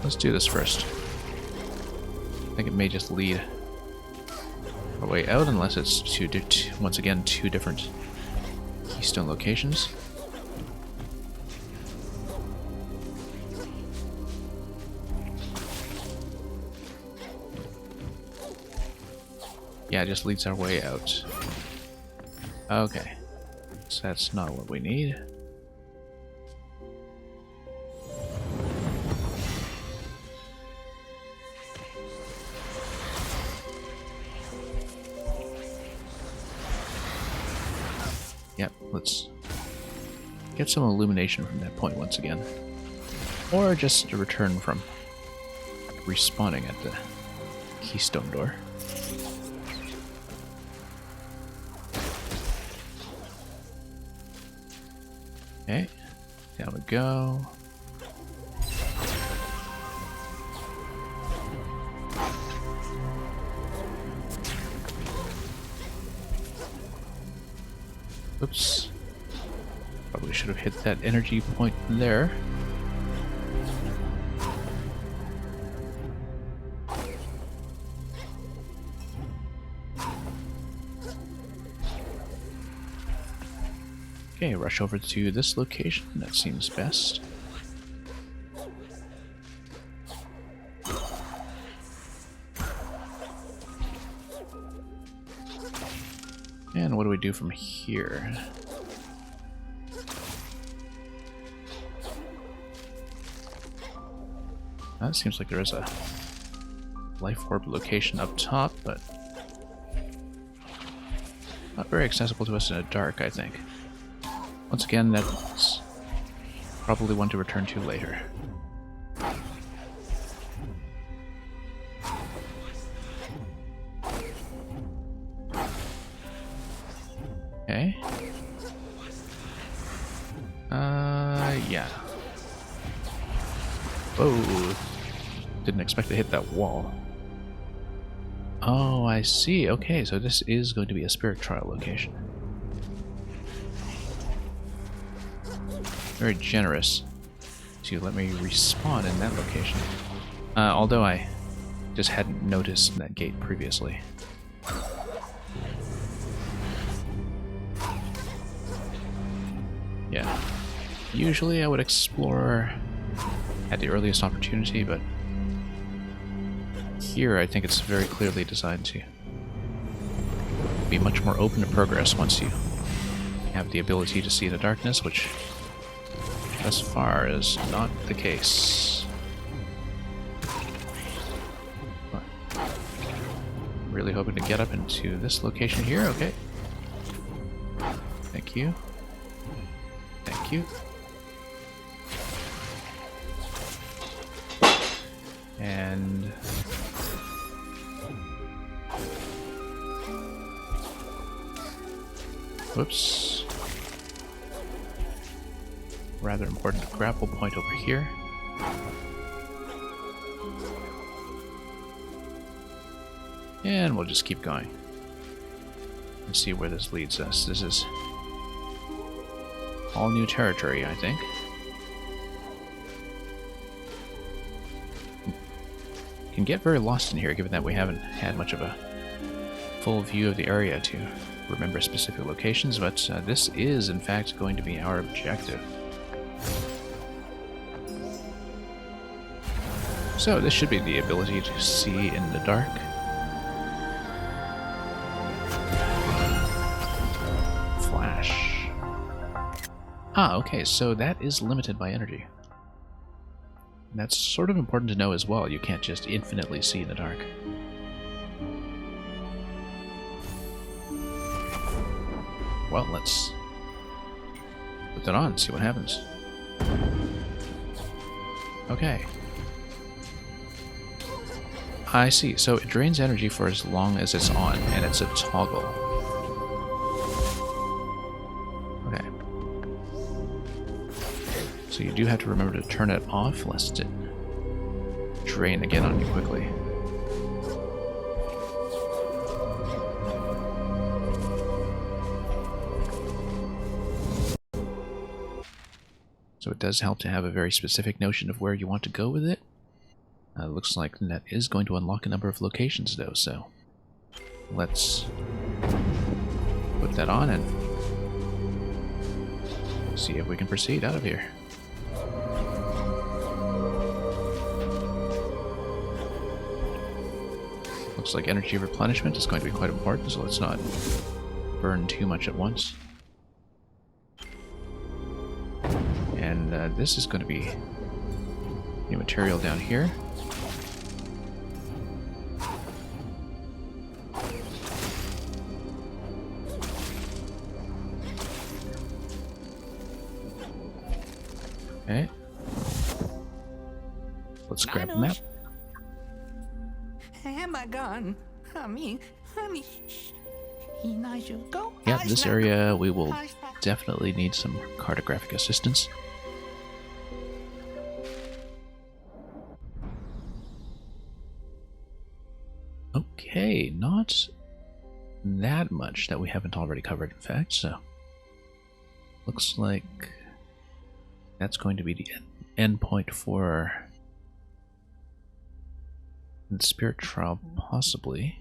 Let's do this first. I think it may just lead our way out, unless it's once again two different keystone locations. Yeah, it just leads our way out. Okay. So that's not what we need. Yep, let's get some illumination from that point once again. Or just a return from respawning at the keystone door. Okay, down we go. Oops. Probably should have hit that energy point there. Okay, rush over to this location. That seems best. And what do we do from here? That seems like there is a life orb location up top, but not very accessible to us in the dark, I think. Once again, that's probably one to return to later. Okay. Yeah. Whoa. Didn't expect to hit that wall. Oh, I see. Okay, so this is going to be a spirit trial location. Very generous to let me respawn in that location. Although I just hadn't noticed that gate previously. Yeah. Usually I would explore at the earliest opportunity, but here I think it's very clearly designed to be much more open to progress once you have the ability to see the darkness, which thus far is not the case. But really hoping to get up into this location here. Okay. Thank you. Thank you. And whoops. Rather important grapple point over here. And we'll just keep going and see where this leads us. This is all new territory, I think. Can get very lost in here, given that we haven't had much of a full view of the area to remember specific locations, but this is in fact going to be our objective. So this should be the ability to see in the dark. flash. Ah, okay, so that is limited by energy. And that's sort of important to know as well. You can't just infinitely see in the dark. Well, let's put that on and see what happens. Okay. I see. So it drains energy for as long as it's on, and it's a toggle. Okay. So you do have to remember to turn it off, lest it drain again on you quickly. So it does help to have a very specific notion of where you want to go with it. Looks like that is going to unlock a number of locations though, so let's put that on and see if we can proceed out of here. Looks like energy replenishment is going to be quite important, so let's not burn too much at once. And this is going to be new material down here. Okay. Let's grab the map. Yeah, this area we will definitely need some cartographic assistance. Okay, not that much that we haven't already covered, in fact, so looks like that's going to be the end point for the spirit trial, possibly.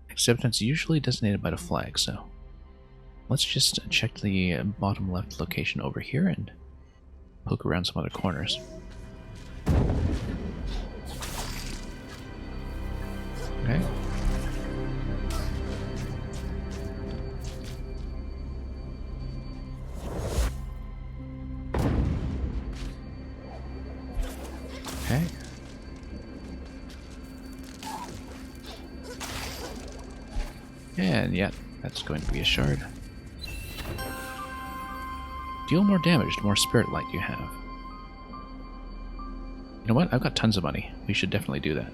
Acceptance usually designated by the flag, so let's just check the bottom left location over here and poke around some other corners. Okay. Okay. And yeah, that's going to be a shard. Deal more damage the more spirit light you have. You know what? I've got tons of money. We should definitely do that.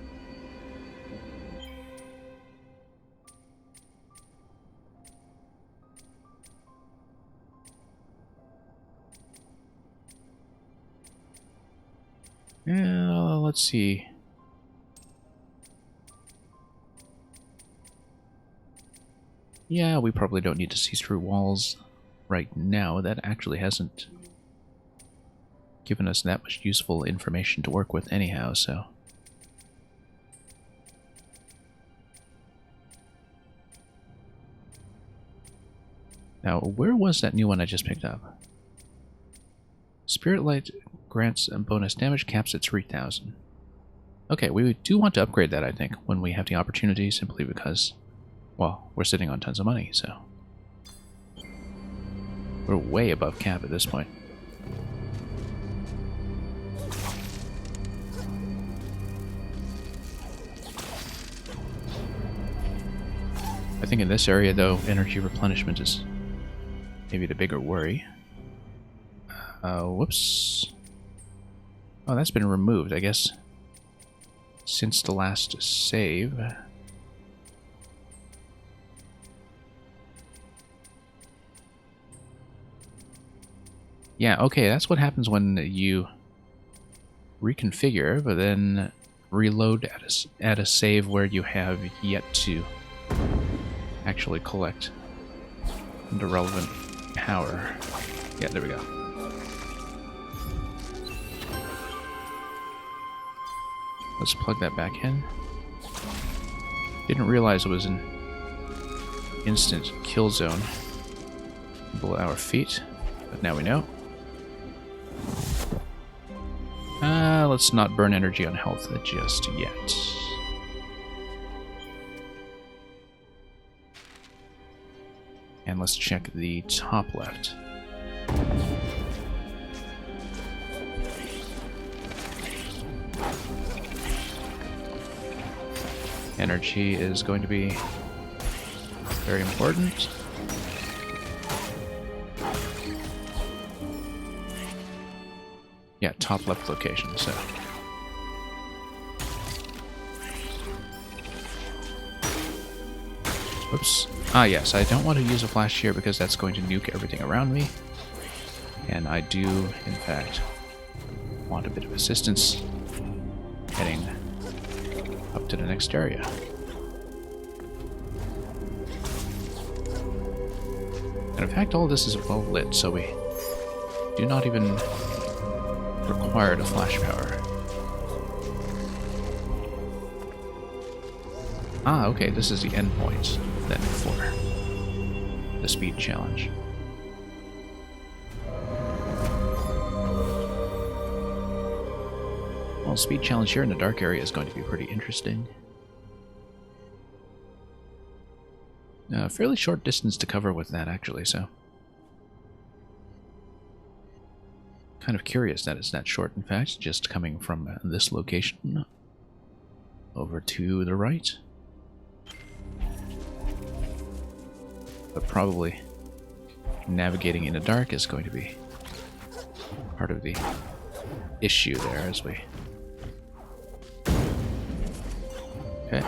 Yeah, let's see. Yeah, we probably don't need to see through walls right now. That actually hasn't given us that much useful information to work with anyhow, so... Now, where was that new one I just picked up? Spirit Light grants a bonus damage, caps at 3,000. Okay, we do want to upgrade that, I think, when we have the opportunity, simply because, well, we're sitting on tons of money, so... We're way above cap at this point. I think in this area, though, energy replenishment is maybe the bigger worry. Whoops. Oh, that's been removed, I guess, since the last save. Yeah, okay, that's what happens when you reconfigure, but then reload at a save where you have yet to actually collect the relevant power. Yeah, there we go. Let's plug that back in. Didn't realize it was an instant kill zone below our feet, but now we know. Let's not burn energy on health just yet. And let's check the top left. Energy is going to be very important. Yeah, top left location, so. Whoops. Ah, yes, I don't want to use a flash here because that's going to nuke everything around me. And I do, in fact, want a bit of assistance heading up to the next area. And in fact, all this is well lit, so we do not even require the flash power. Ah, okay, this is the end point then for the speed challenge. Well, speed challenge here in the dark area is going to be pretty interesting. A fairly short distance to cover with that, actually, so. Kind of curious that it's that short, in fact, just coming from this location over to the right. But probably navigating in the dark is going to be part of the issue there as we... Okay.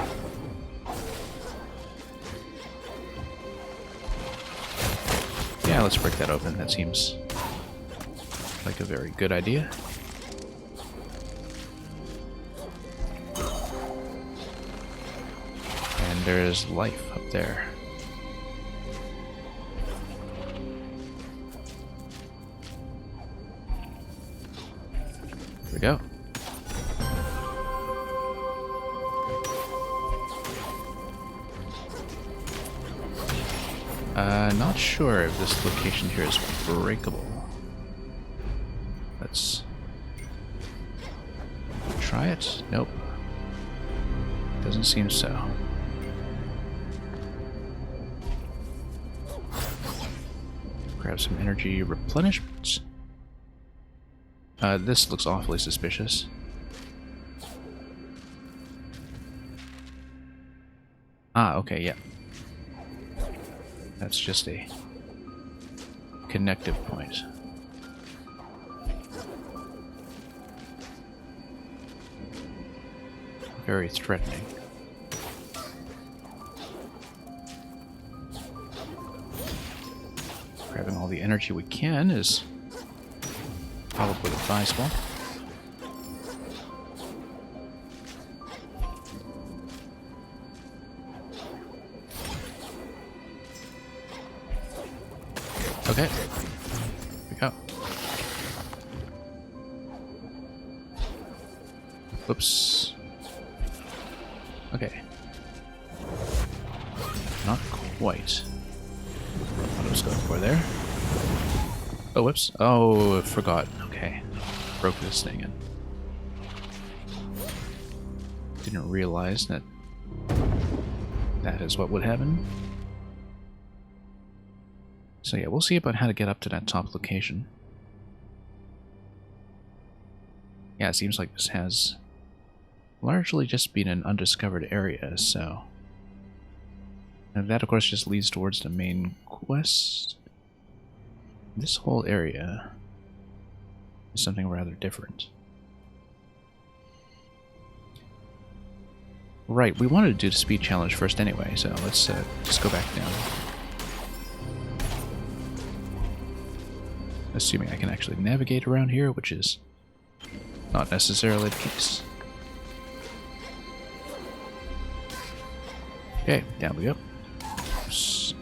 Yeah, let's break that open. That seems like a very good idea. And there's life up there. Here we go. Not sure if this location here is breakable. Let's try it. Nope. Doesn't seem so. Grab some energy replenishment. This looks awfully suspicious. Ah, okay, yeah. That's just a connective point. Very threatening. Grabbing all the energy we can is probably advisable. Okay, here we go. Whoops. Okay. Not quite what I was going for there. Oh, whoops. Oh, I forgot. Okay. Broke this thing in. Didn't realize that that is what would happen. So yeah, we'll see about how to get up to that top location. Yeah, it seems like this has largely just been an undiscovered area, so... And that, of course, just leads towards the main quest. This whole area is something rather different. Right, we wanted to do the speed challenge first anyway, so let's just go back down. Assuming I can actually navigate around here, which is not necessarily the case. Okay, down we go. Oops.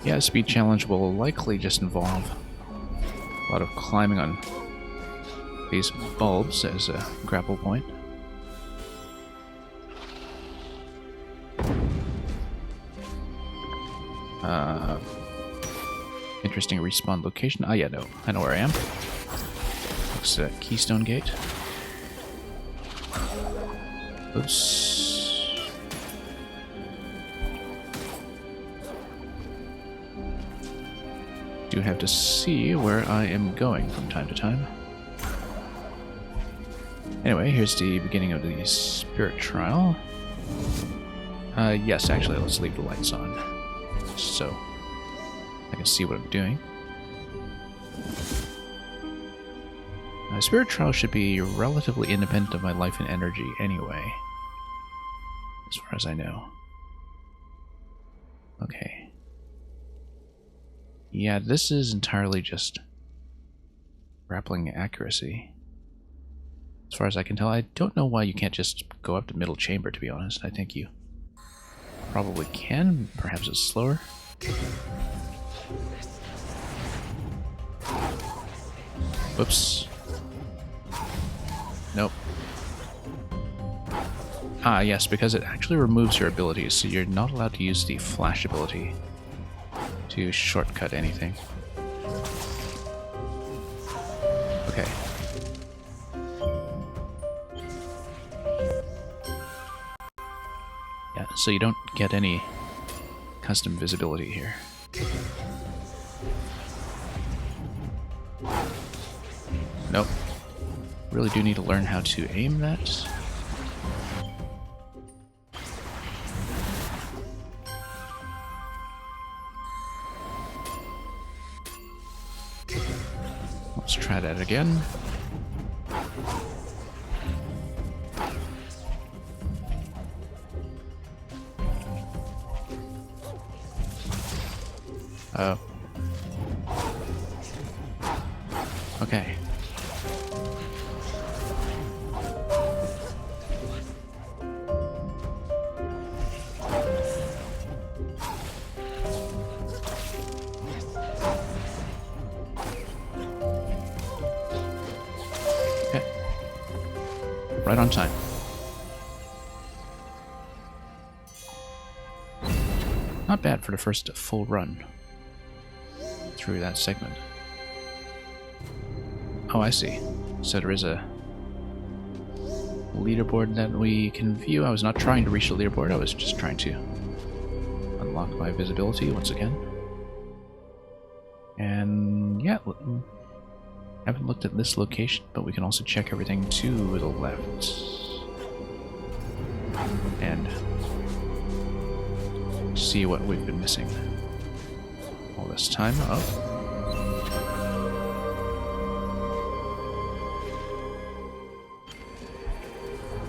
Yeah, the speed challenge will likely just involve a lot of climbing on these bulbs as a grapple point. Interesting respawn location. Ah, yeah, no. I know where I am. Looks Keystone Gate. Oops. Do have to see where I am going from time to time. Anyway, here's the beginning of the spirit trial. Yes, actually, let's leave the lights on, so I can see what I'm doing. Spirit trial should be relatively independent of my life and energy anyway, as far as I know. Okay. Yeah, this is entirely just grappling accuracy. As far as I can tell, I don't know why you can't just go up to middle chamber, to be honest. I think you probably can. Perhaps it's slower. Whoops. Nope. Ah, yes, because it actually removes your abilities, so you're not allowed to use the flash ability to shortcut anything. Okay. Yeah, so you don't get any custom visibility here. Nope. Really do need to learn how to aim that. Let's try that again. Oh. Okay. Right on time. Not bad for the first full run through that segment. Oh, I see. So there is a leaderboard that we can view. I was not trying to reach the leaderboard, I was just trying to unlock my visibility once again. And yeah, haven't looked at this location, but we can also check everything to the left. And see what we've been missing all this time. Oh.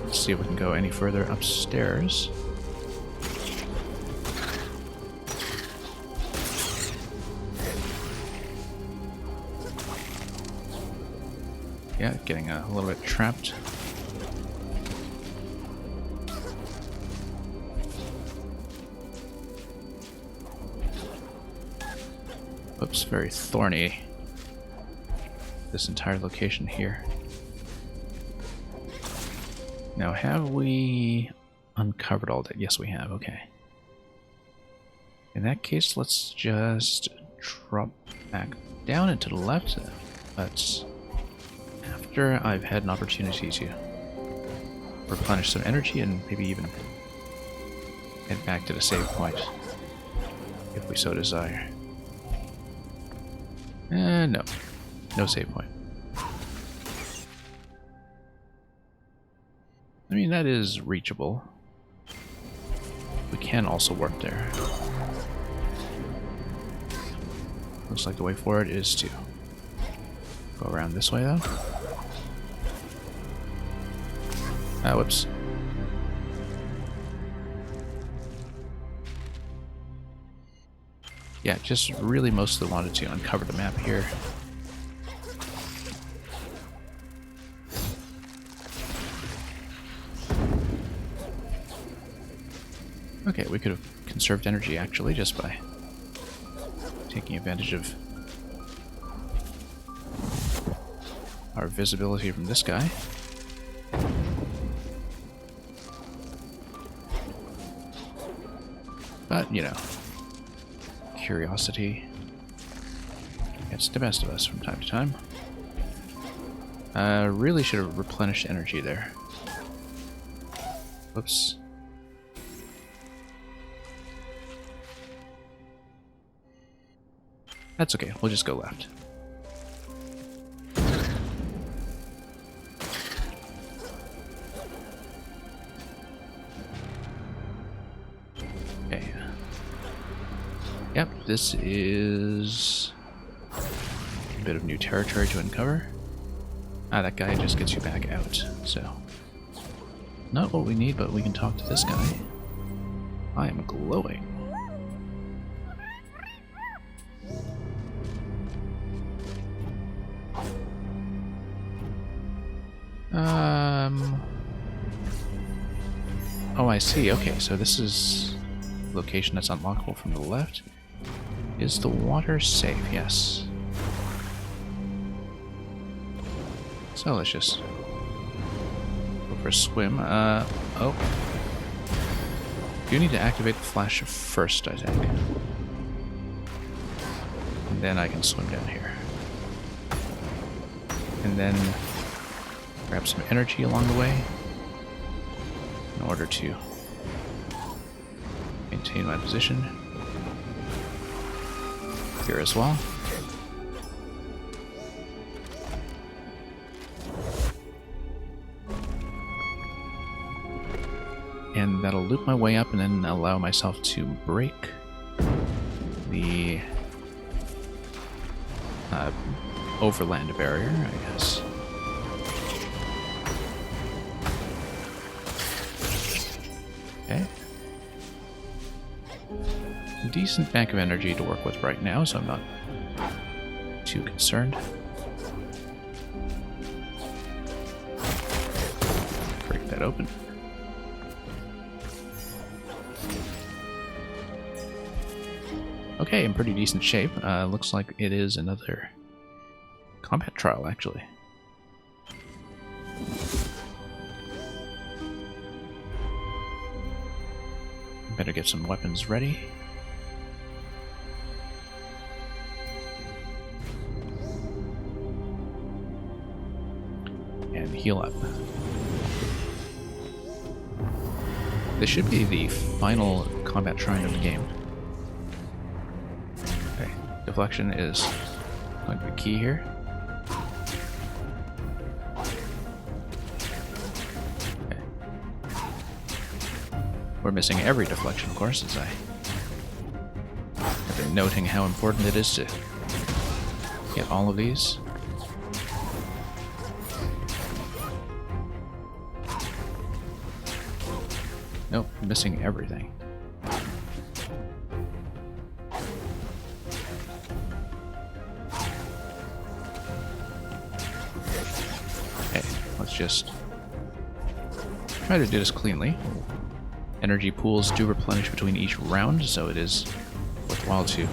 Let's see if we can go any further upstairs. Yeah, getting a little bit trapped. Oops, very thorny. This entire location here. Now, have we uncovered all that? Yes, we have. Okay. In that case, let's just drop back down and to the left. But after I've had an opportunity to replenish some energy and maybe even head back to the save point, if we so desire. No. No save point. I mean, that is reachable. We can also warp there. Looks like the way forward is to go around this way, though. Ah, whoops. Yeah, just really mostly wanted to uncover the map here. Okay, we could have conserved energy actually just by taking advantage of our visibility from this guy. But, you know, curiosity gets the best of us from time to time. Really should have replenished energy there. Whoops. That's okay, we'll just go left. Okay. Yep, this is a bit of new territory to uncover. Ah, that guy just gets you back out, so... Not what we need, but we can talk to this guy. I am glowing. Oh, I see. Okay, so this is a location that's unlockable from the left. Is the water safe? Yes. So let's just go for a swim. Oh. You need to activate the flash first, I think. And then I can swim down here. And then grab some energy along the way in order to maintain my position here as well. And that'll loop my way up and then allow myself to break the overland barrier, I guess. Okay. Decent bank of energy to work with right now, so I'm not too concerned. Break that open. Okay, in pretty decent shape. Looks like it is another combat trial, actually. Better get some weapons ready. And heal up. This should be the final combat shrine of the game. Okay, deflection is going to be key here. Okay. We're missing every deflection, of course, as I have been noting how important it is to get all of these. Nope, missing everything. Okay, let's just try to do this cleanly. Energy pools do replenish between each round, so it is worthwhile to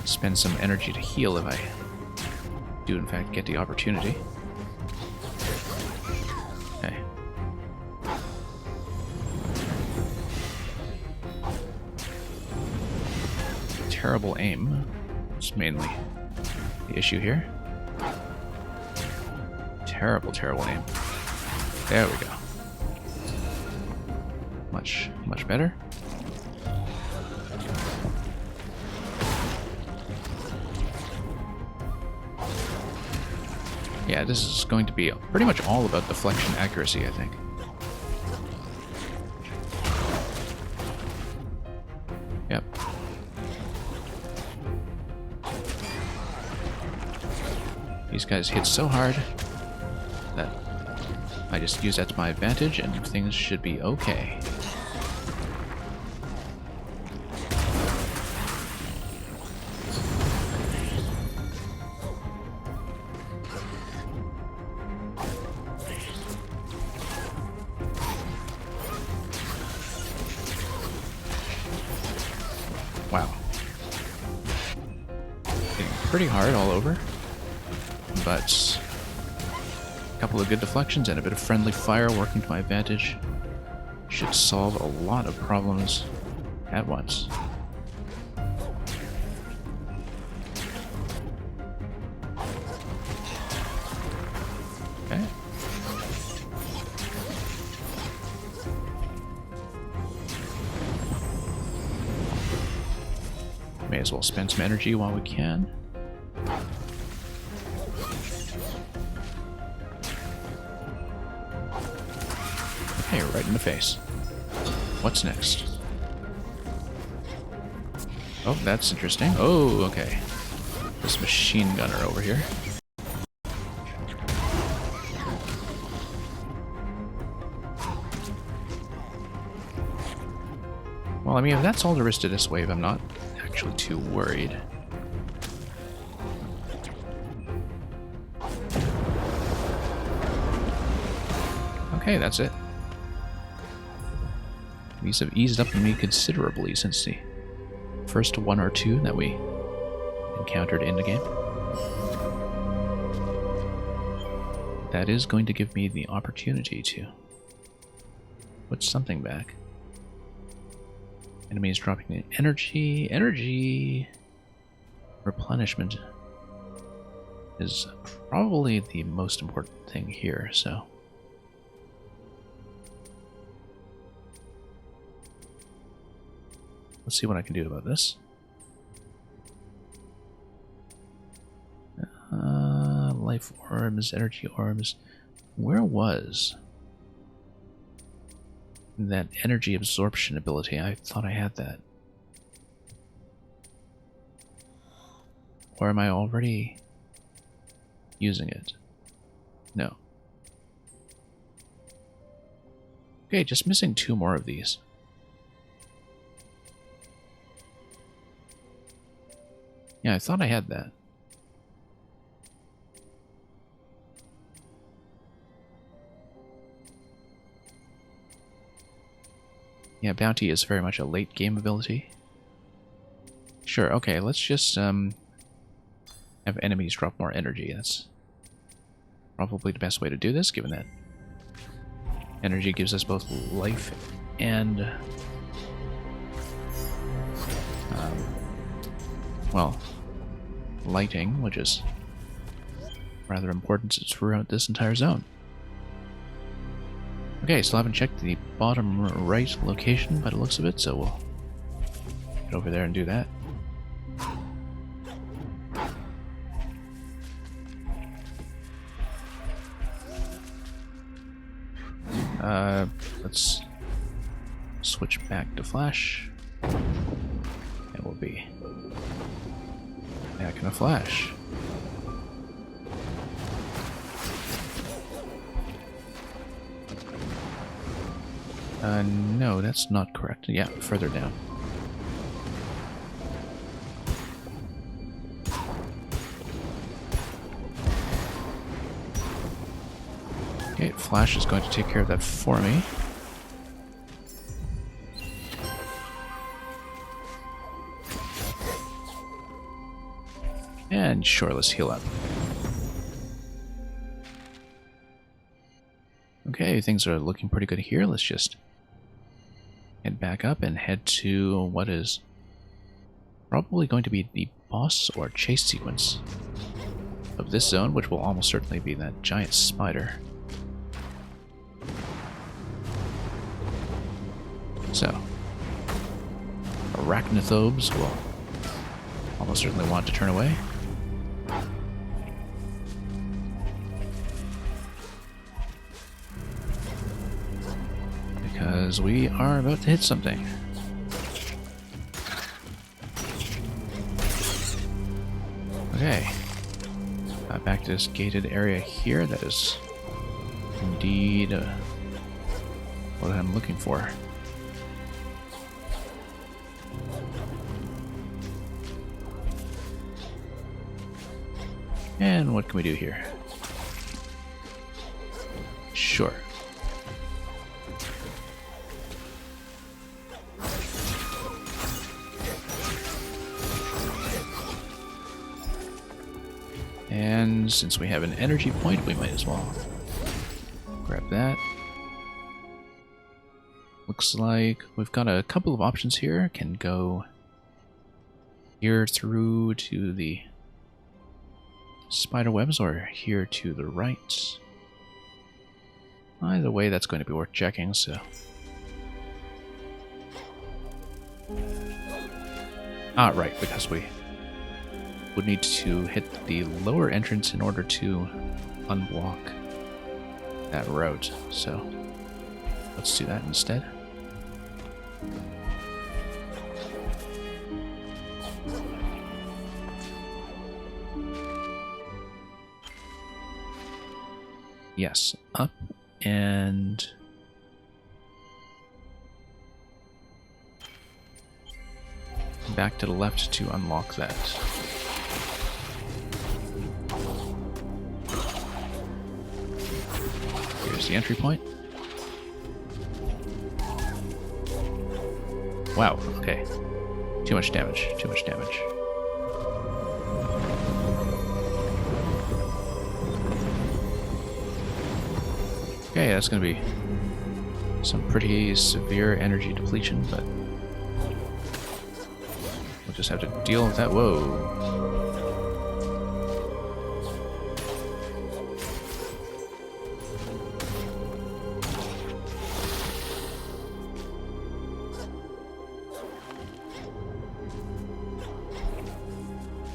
spend some energy to heal if I do in fact get the opportunity. Okay. Terrible aim is mainly the issue here. Terrible, terrible aim. There we go. Much better. Yeah, this is going to be pretty much all about deflection accuracy, I think. Yep. These guys hit so hard that I just use that to my advantage and things should be okay. Wow. Getting pretty hard all over, but a couple of good deflections and a bit of friendly fire working to my advantage should solve a lot of problems at once. Okay. as well spend some energy while we can. Okay, right in the face. What's next? Oh, that's interesting. Oh, okay. This machine gunner over here. Well, I mean, if that's all there is to this wave, I'm not actually too worried. Okay, that's it. These have eased up on me considerably since the first one or two that we encountered in the game. That is going to give me the opportunity to put something back. Enemies dropping in energy. Energy replenishment is probably the most important thing here, so. Let's see what I can do about this. Life orbs, energy orbs. Where was that energy absorption ability? I thought I had that. Or am I already using it? No. Okay, just missing 2 more of these. Yeah, I thought I had that. Yeah, bounty is very much a late game ability. Sure, okay, let's just have enemies drop more energy. That's probably the best way to do this, given that energy gives us both life and well, lighting, which is rather important throughout this entire zone. Okay, still haven't checked the bottom right location by the looks of it, so we'll get over there and do that. Let's switch back to flash. And we'll be back in a flash. No, that's not correct. Yeah, further down. Okay, Flash is going to take care of that for me. And sure, let's heal up. Okay, things are looking pretty good here. Let's just head back up and head to what is probably going to be the boss or chase sequence of this zone, which will almost certainly be that giant spider. So, arachnophobes will almost certainly want to turn away. Because we are about to hit something. Okay. Back to this gated area here. That is indeed what I'm looking for. And what can we do here? Sure. And since we have an energy point, we might as well grab that. Looks like we've got a couple of options here. Can go here through to the spider webs or here to the right. Either way, that's going to be worth checking, so. Ah, right, because we would need to hit the lower entrance in order to unblock that road. So let's do that instead. Yes, up and back to the left to unlock that. Here's the entry point. Wow, okay. Too much damage, too much damage. Okay, that's gonna be some pretty severe energy depletion, but we'll just have to deal with that. Whoa.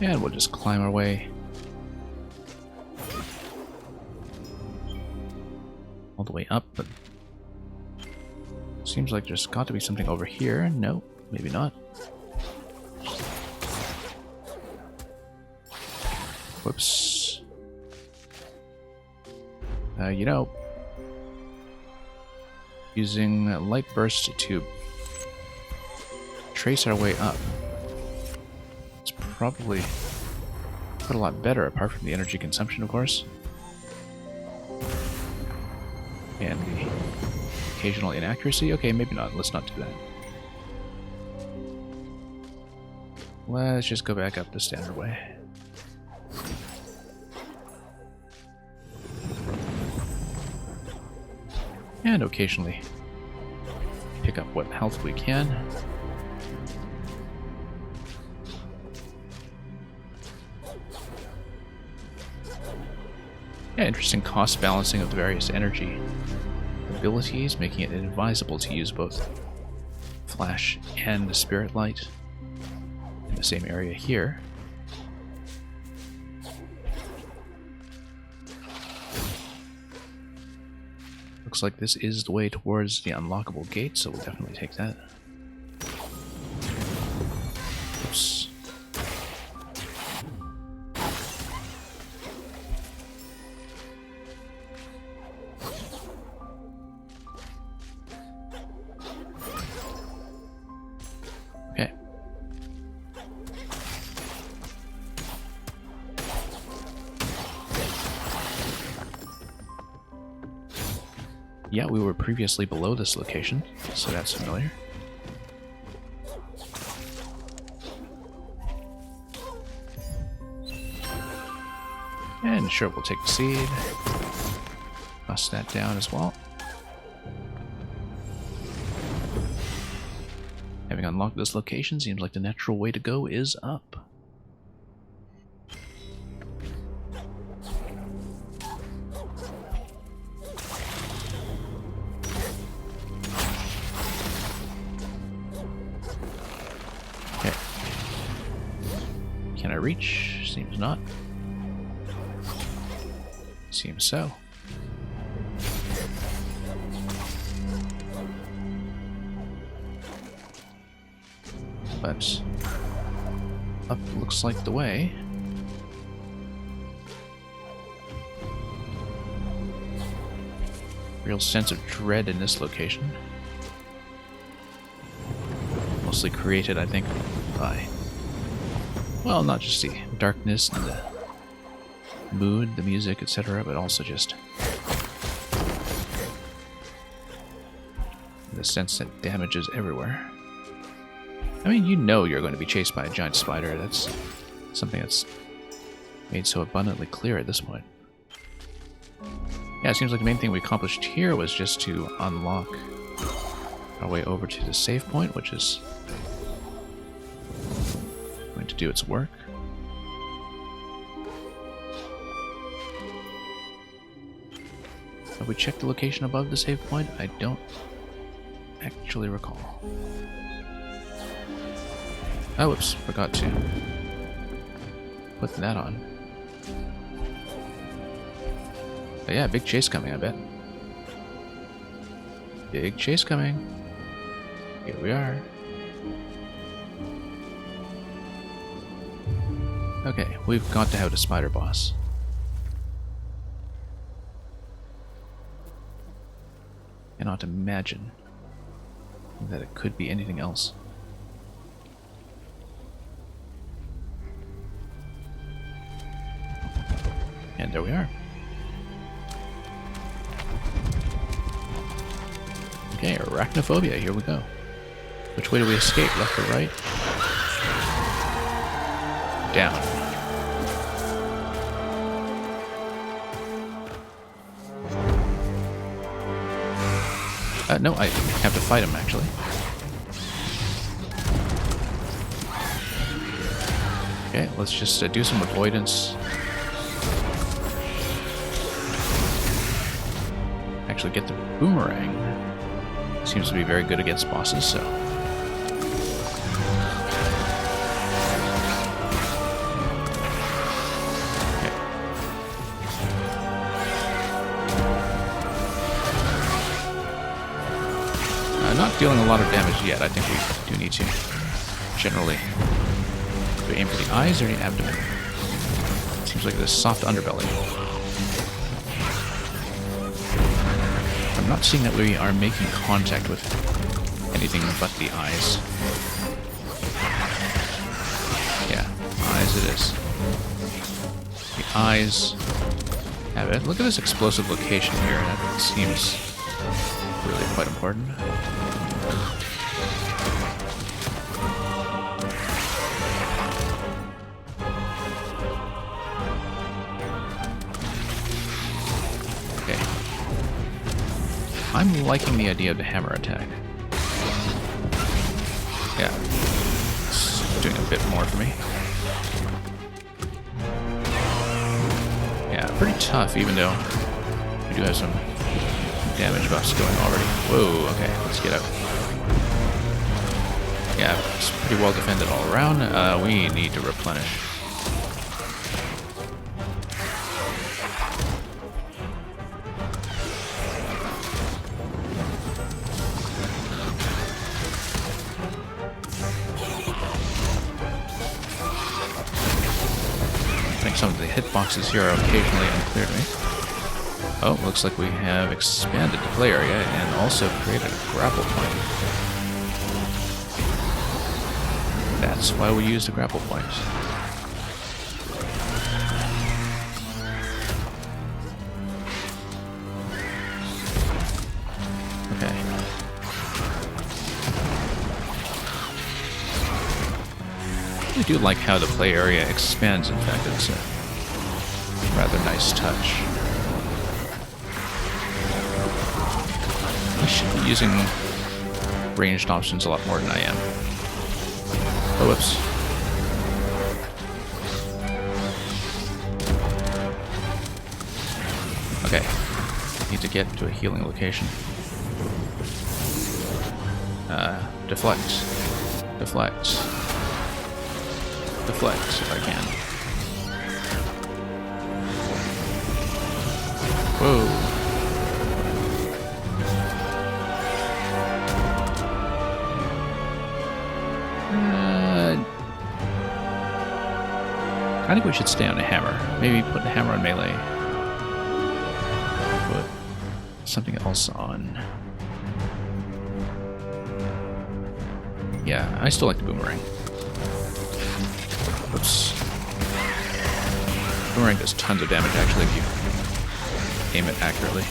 And we'll just climb our way all the way up, but seems like there's got to be something over here. No, maybe not. Whoops. You know, using light burst to trace our way up, it's probably quite a lot better, apart from the energy consumption, of course, and the occasional inaccuracy. Okay, maybe not. Let's not do that. Let's just go back up the standard way. And occasionally pick up what health we can. Yeah, interesting cost balancing of the various energy abilities, making it advisable to use both Flash and the Spirit Light in the same area here. Looks like this is the way towards the unlockable gate, so we'll definitely take that. Oops. Okay. Yeah, we were previously below this location, so that's familiar. And sure, we'll take the seed. Toss that down as well. Having unlocked this location, seems like the natural way to go is up. Okay. Can I reach? Seems not. Seems so. But up looks like the way. Real sense of dread in this location. Mostly created, I think, by, well, not just the darkness and the mood, the music, etc., but also just the sense that damage is everywhere. I mean, you know you're going to be chased by a giant spider. That's something that's made so abundantly clear at this point. Yeah, it seems like the main thing we accomplished here was just to unlock our way over to the save point, which is going to do its work. Have we checked the location above the save point? I don't actually recall. Oh, whoops, forgot to put that on. But yeah, big chase coming, I bet. Big chase coming. Here we are. Okay, we've got to have the spider boss. Cannot imagine that it could be anything else. And there we are. Okay, arachnophobia, here we go. Which way do we escape, left or right? Down. No, I have to fight him, actually. Okay, let's just do some avoidance. Actually get the boomerang. Seems to be very good against bosses, so... Not dealing a lot of damage yet. I think we do need to. Generally. Do we aim for the eyes or the abdomen? Seems like this soft underbelly. I'm not seeing that we are making contact with anything but the eyes. Yeah, eyes it is. The eyes have it. Look at this explosive location here. That seems really quite important. I'm liking the idea of the hammer attack. Yeah, it's doing a bit more for me. Yeah, pretty tough, even though we do have some damage buffs going already. Whoa, okay, let's get out. Yeah, it's pretty well defended all around. We need to replenish. Some of the hitboxes here are occasionally unclear to me. Oh, looks like we have expanded the play area and also created a grapple point. That's why we use the grapple point. Okay. I do like how the play area expands, in fact. It's a rather nice touch. I should be using ranged options a lot more than I am. Oh, whoops. Okay. Need to get to a healing location. Deflect. Deflect. Deflect, if I can. Whoa. I think we should stay on a hammer. Maybe put the hammer on melee. Put something else on. Yeah, I still like the boomerang. Oops. Boomerang does tons of damage, actually, if you aim it accurately.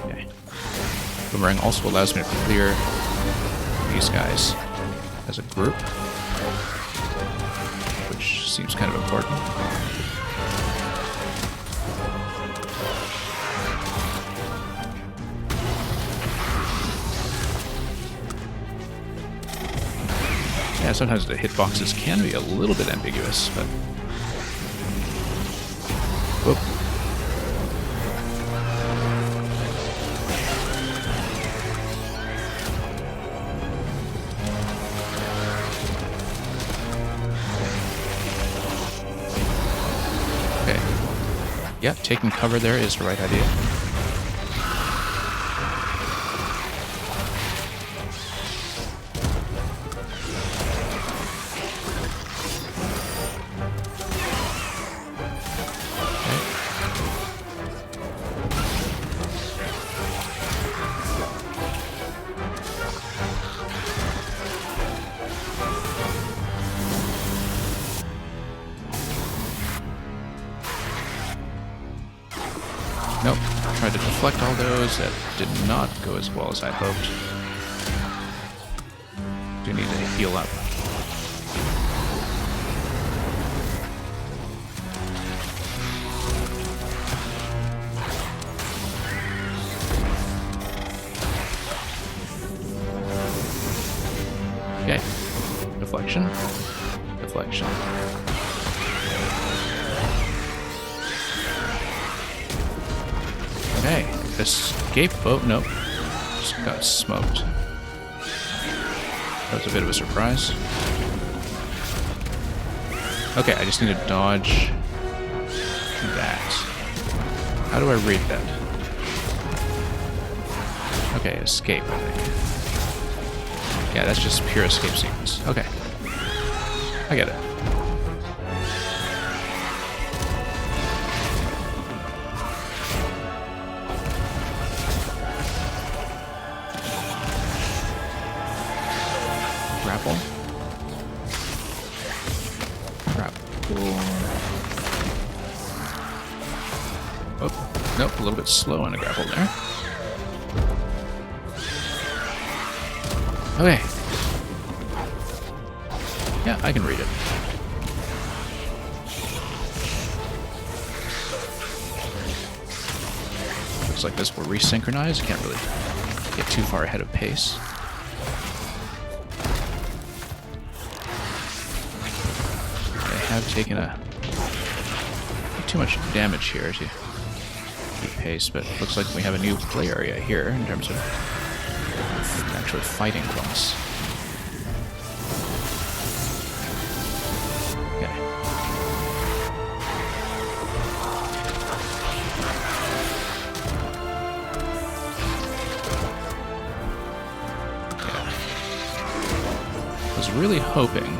Okay. Boomerang also allows me to clear these guys as a group, which seems kind of important. Yeah, sometimes the hitboxes can be a little bit ambiguous, but... Whoop. Yeah, taking cover there is the right idea. Nope. Tried to deflect all those. That did not go as well as I hoped. Do need to heal up. Okay. Deflection. Deflection. Okay, escape. Oh, nope. Just got smoked. That was a bit of a surprise. Okay, I just need to dodge that. How do I read that? Okay, escape, I think. Yeah, that's just pure escape sequence. Okay. I get it. Grapple. Grapple. Oh, nope, a little bit slow on the grapple there. Okay. Yeah, I can read it. Looks like this will resynchronize. Can't really get too far ahead of pace. Have taken too much damage here to keep pace, but looks like we have a new play area here in terms of actually fighting class. Okay. Yeah. I was really hoping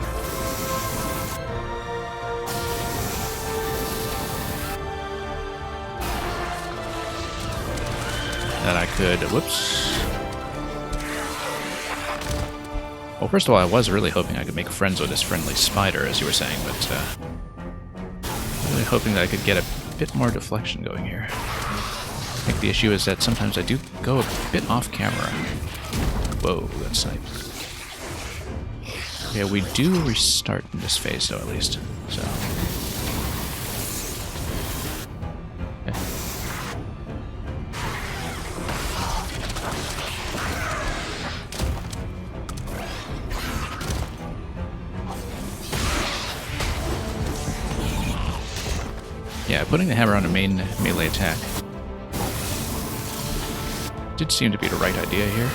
that I could, whoops. Well, first of all, I was really hoping I could make friends with this friendly spider, as you were saying, but really hoping that I could get a bit more deflection going here. I think the issue is that sometimes I do go a bit off camera. Whoa, that's nice. Yeah, we do restart in this phase, though, at least. So. Yeah, putting the hammer on a main melee attack did seem to be the right idea here.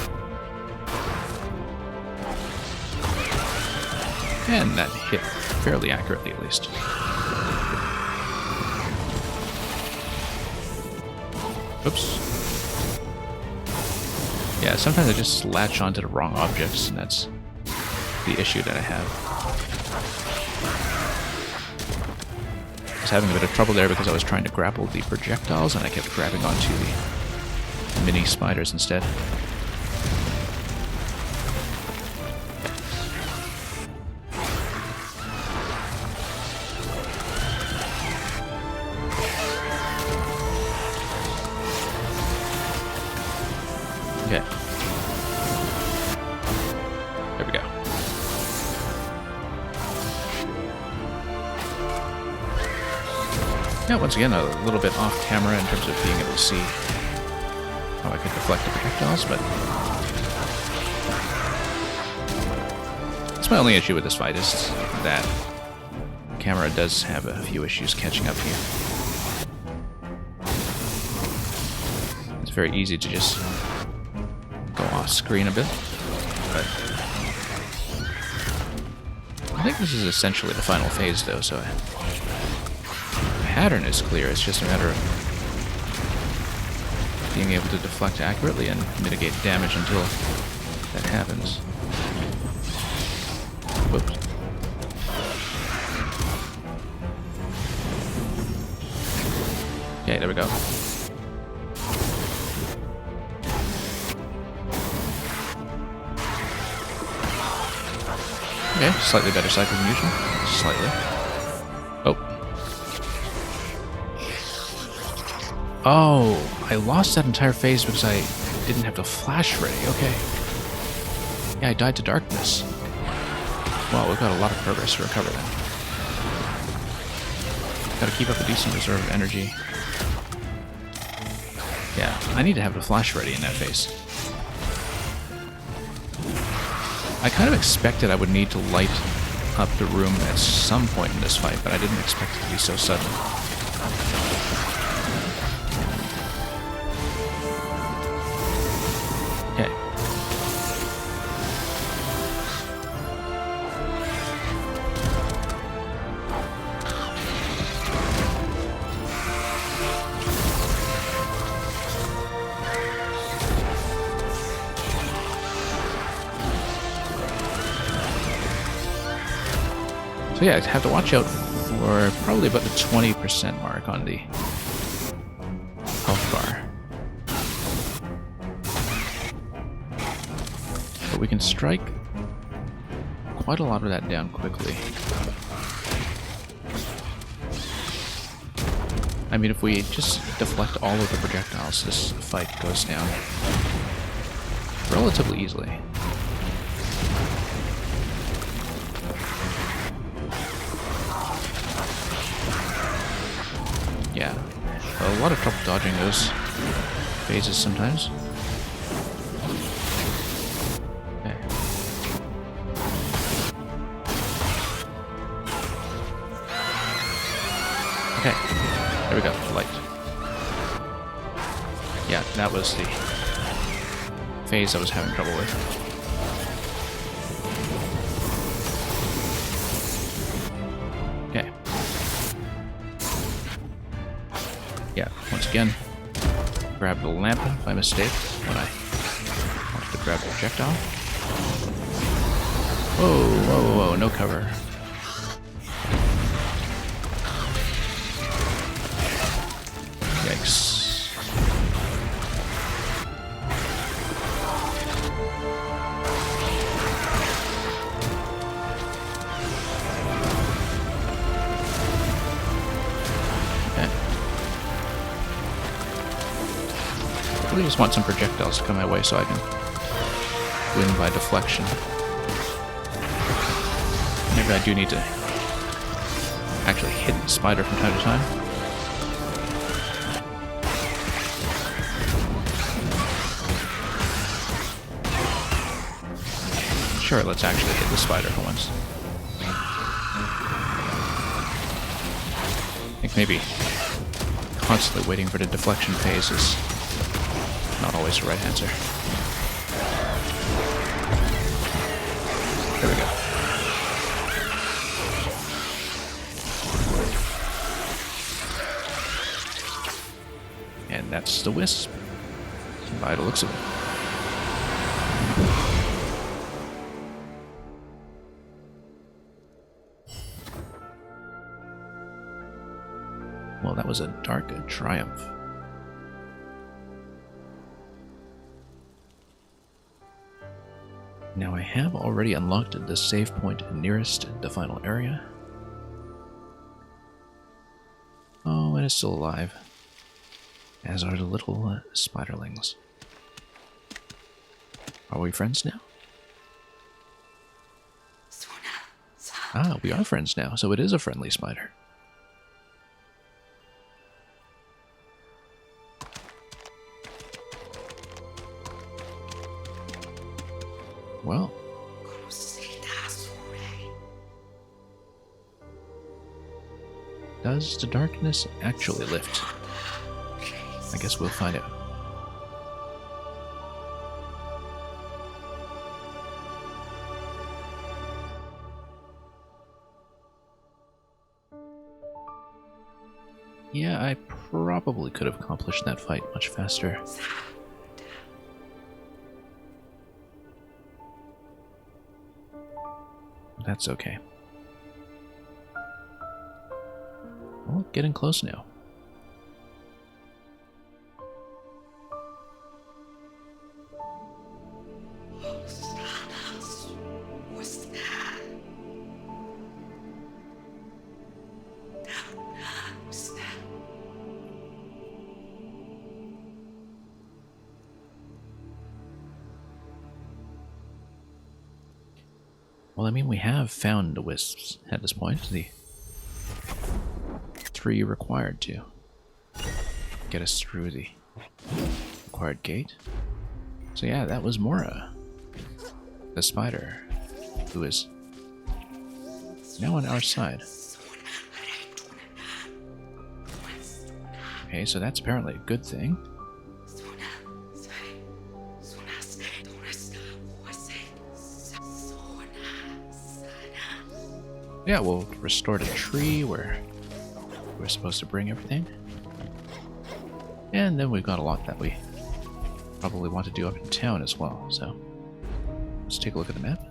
And that hit fairly accurately, at least. Oops. Yeah, sometimes I just latch onto the wrong objects, and that's the issue that I have. I was having a bit of trouble there because I was trying to grapple the projectiles, and I kept grabbing onto the mini spiders instead. Okay. There we go. Yeah, once again, a little bit off camera in terms of being able to see how I could deflect the projectiles, but that's my only issue with this fight, is that the camera does have a few issues catching up here. It's very easy to just go off screen a bit, but I think this is essentially the final phase, though, so I pattern is clear. It's just a matter of being able to deflect accurately and mitigate damage until that happens. Whoops. Okay, there we go. Okay, slightly better cycle than usual. Slightly. Oh. Oh, I lost that entire phase because I didn't have the flash ready. Okay. Yeah, I died to darkness. Wow, we've got a lot of progress to recover then. Gotta keep up a decent reserve of energy. Yeah, I need to have the flash ready in that phase. I kind of expected I would need to light up the room at some point in this fight, but I didn't expect it to be so sudden. Okay. So yeah, I have to watch out for probably about the 20% mark on the health bar. But we can strike quite a lot of that down quickly. I mean, if we just deflect all of the projectiles, this fight goes down relatively easily. Yeah, a lot of trouble dodging those phases sometimes. Okay. Okay, there we go, light. Yeah, that was the phase I was having trouble with. Okay. Yeah, once again, grab the lamp by mistake when I wanted to grab the projectile. Whoa, whoa, whoa, no cover. Yikes. I just want some projectiles to come my way so I can win by deflection. Maybe I do need to actually hit the spider from time to time. Sure, let's actually hit the spider for once. I think maybe constantly waiting for the deflection phase is not always the right answer. There we go. And that's the Wisp, by the looks of it. Well, that was a dark triumph. Now I have already unlocked the save point nearest the final area. Oh, and it's still alive. As are the little spiderlings. Are we friends now? Ah, we are friends now, so it is a friendly spider. Well. Does the darkness actually lift? I guess we'll find out. Yeah, I probably could have accomplished that fight much faster. That's okay. Well, getting close now. Well, I mean, we have found the Wisps at this point. The 3 required to get us through the required gate. So yeah, that was Mora, the spider, who is now on our side. Okay, so that's apparently a good thing. Yeah, we'll restore the tree where we're supposed to bring everything. And then we've got a lot that we probably want to do up in town as well, so let's take a look at the map.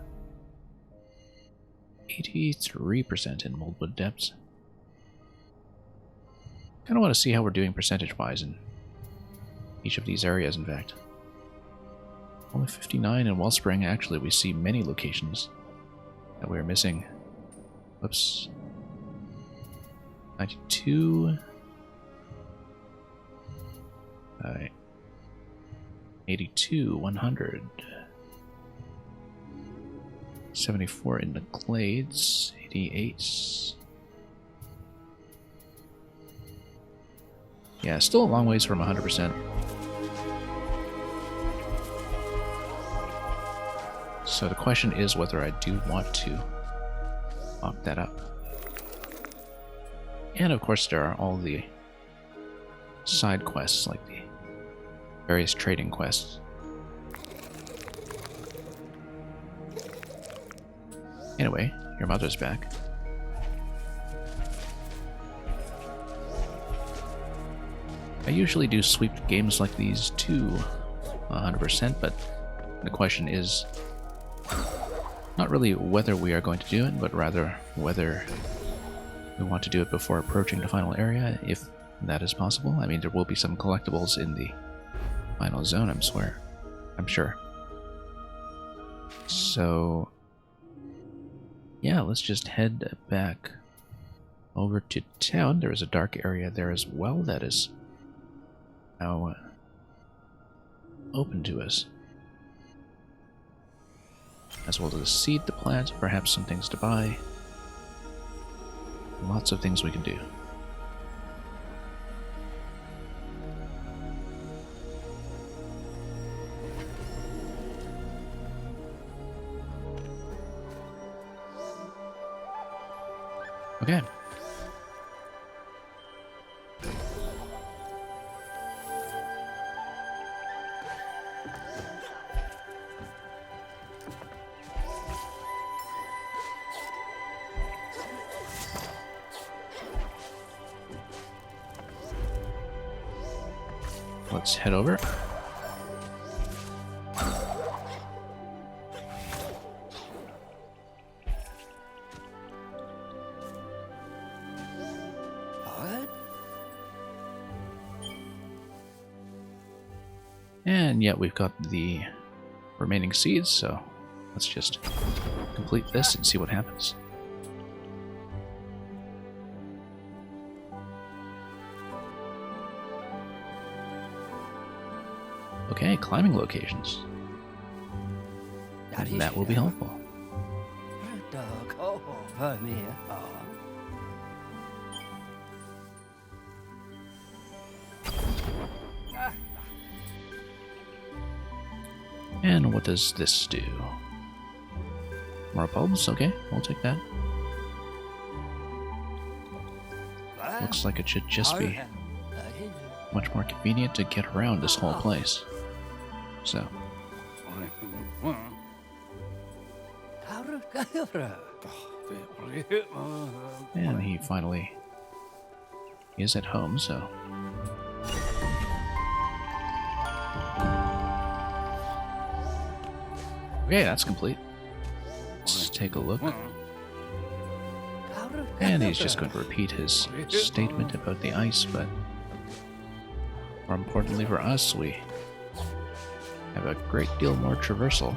83% in Moldwood Depths. Kind of want to see how we're doing percentage-wise in each of these areas, in fact. Only 59 in Wellspring. Actually, we see many locations that we're missing. Whoops. 92. 82, 100. 74 in the Glades. 88. Yeah, still a long ways from 100%. So the question is whether I do want to lock that up. And of course there are all the side quests, like the various trading quests. Anyway, your mother's back. I usually do sweep games like these to 100%, but the question is not really whether we are going to do it, but rather whether we want to do it before approaching the final area, if that is possible. I mean, there will be some collectibles in the final zone, I'm sure. So, yeah, let's just head back over to town. There is a dark area there as well that is now open to us, as well as a seed to plant, perhaps some things to buy. Lots of things we can do. Okay. Let's head over. And yet we've got the remaining seeds, so let's just complete this and see what happens. Okay, climbing locations. And that will be helpful. And what does this do? More bulbs? Okay, we'll take that. Looks like it should just be much more convenient to get around this whole place. So. And he finally He is at home, so... Okay, that's complete. Let's take a look. And he's just going to repeat his statement about the ice, but more importantly for us, we have a great deal more traversal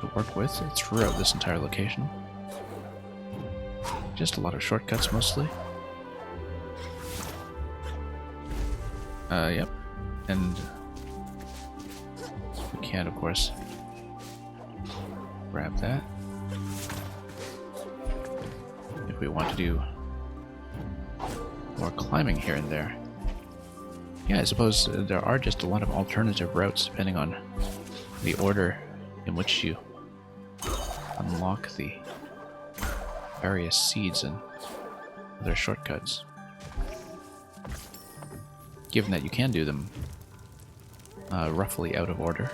to work with throughout this entire location. Just a lot of shortcuts mostly. Yep. And we can, of course, grab that. If we want to do more climbing here and there. Yeah, I suppose there are just a lot of alternative routes depending on the order in which you unlock the various seeds and other shortcuts. Given that you can do them roughly out of order.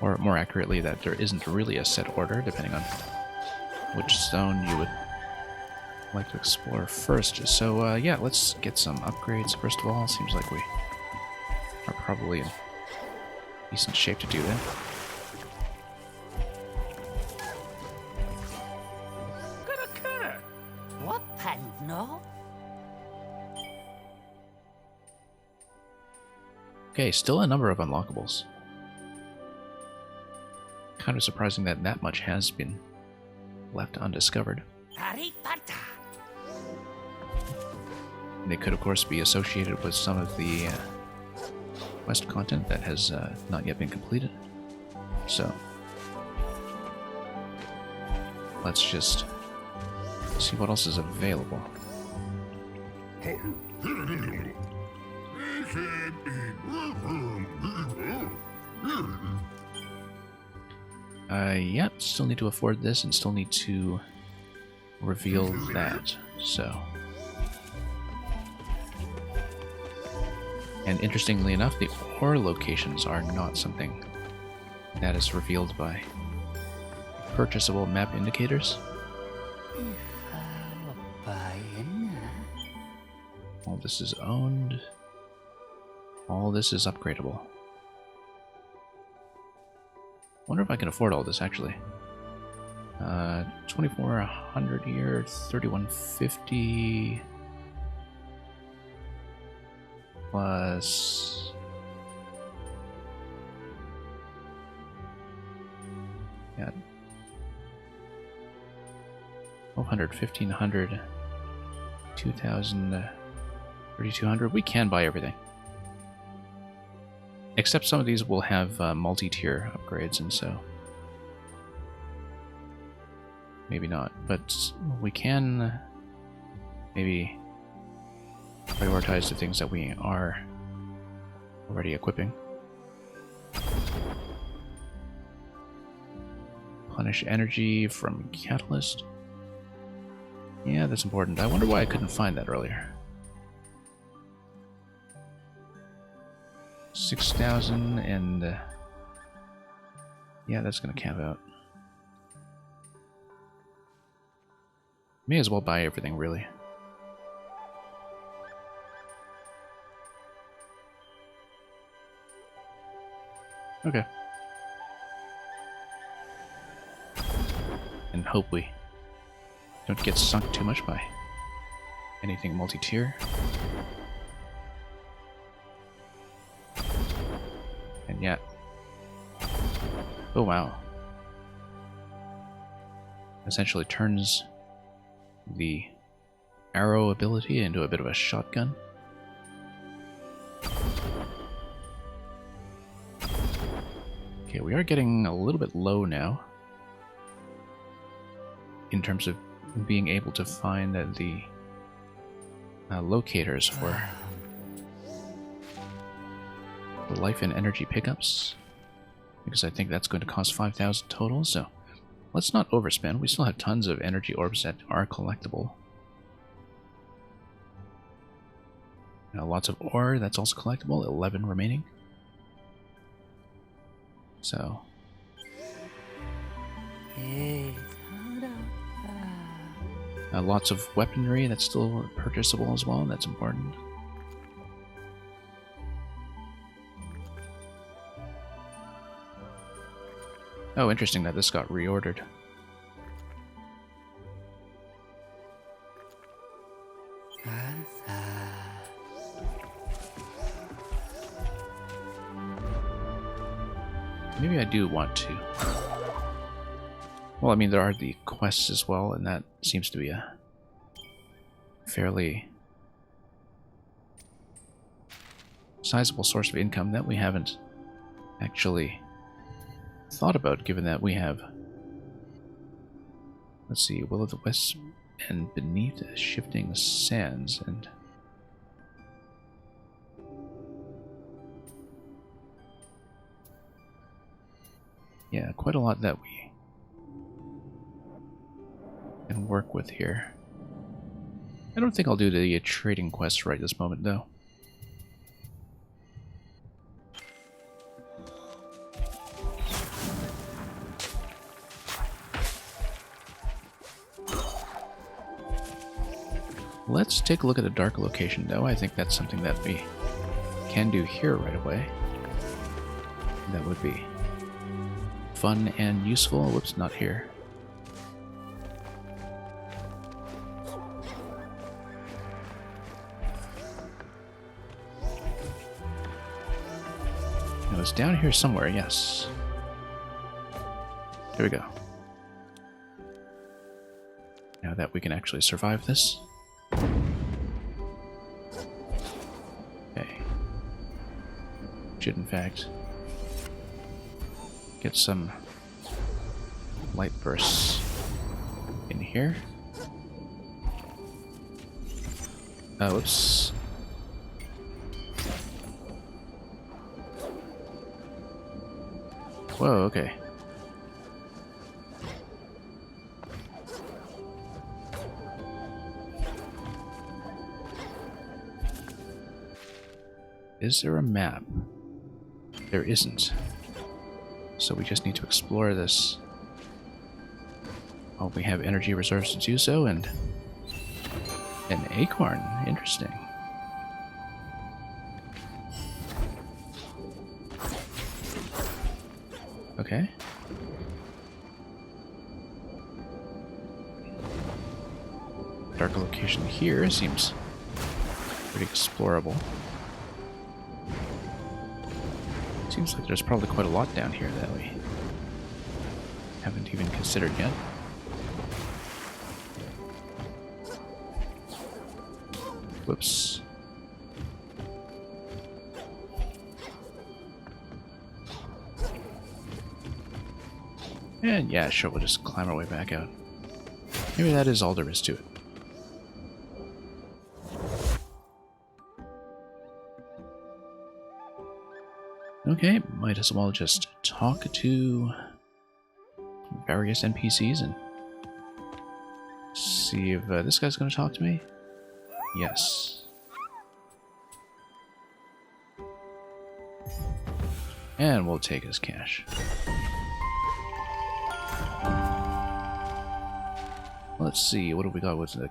Or more accurately, that there isn't really a set order, depending on which zone you would like to explore first. So, yeah, let's get some upgrades first of all. Seems like we are probably in decent shape to do that. Okay, still a number of unlockables. Kind of surprising that that much has been left undiscovered. They could, of course, be associated with some of the quest content that has not yet been completed. So, let's just see what else is available. Yep, still need to afford this and still need to reveal that, so. And interestingly enough, the ore locations are not something that is revealed by purchasable map indicators. All this is owned. All this is upgradable. Wonder if I can afford all this, actually. 2,400 a year, 3,150 plus. Yeah. 1,200, 1,500, 2,000, 3,200. We can buy everything. Except some of these will have multi-tier upgrades, and so maybe not. But we can maybe prioritize the things that we are already equipping. Punish energy from Catalyst. Yeah, that's important. I wonder why I couldn't find that earlier. 6,000 and yeah, that's gonna cap out. May as well buy everything, really. Okay. And hope we don't get sunk too much by anything multi-tier. And yet... oh wow. Essentially turns the arrow ability into a bit of a shotgun. Okay, we are getting a little bit low now in terms of being able to find the locators for the life and energy pickups, because I think that's going to cost 5,000 total, so let's not overspend. We still have tons of energy orbs that are collectible. Lots of ore, that's also collectible, 11 remaining. So... Lots of weaponry that's still purchasable as well, and that's important. Oh, interesting that this got reordered. Maybe I do want to. Well, I mean, there are the quests as well, and that seems to be a fairly sizable source of income that we haven't actually thought about, given that we have, let's see, Will of the Wisps and Beneath Shifting Sands, and yeah, quite a lot that we can work with here. I don't think I'll do the trading quest right this moment, though. Let's take a look at the dark location, though. I think that's something that we can do here right away. That would be fun and useful. Whoops, not here. It was down here somewhere, yes. Here we go. Now that we can actually survive this. Okay. Should in fact get some light bursts in here. Whoops. Whoa, okay. Is there a map? There isn't. So we just need to explore this. Oh, we have energy reserves to do so, and an acorn. Interesting. Okay. Darker location here seems pretty explorable. Seems like there's probably quite a lot down here that we haven't even considered yet. Whoops. And yeah, sure, we'll just climb our way back out. Maybe that is all there is to it. Okay, might as well just talk to various NPCs and see if this guy's going to talk to me. Yes. And we'll take his cash. Let's see, what do we got with the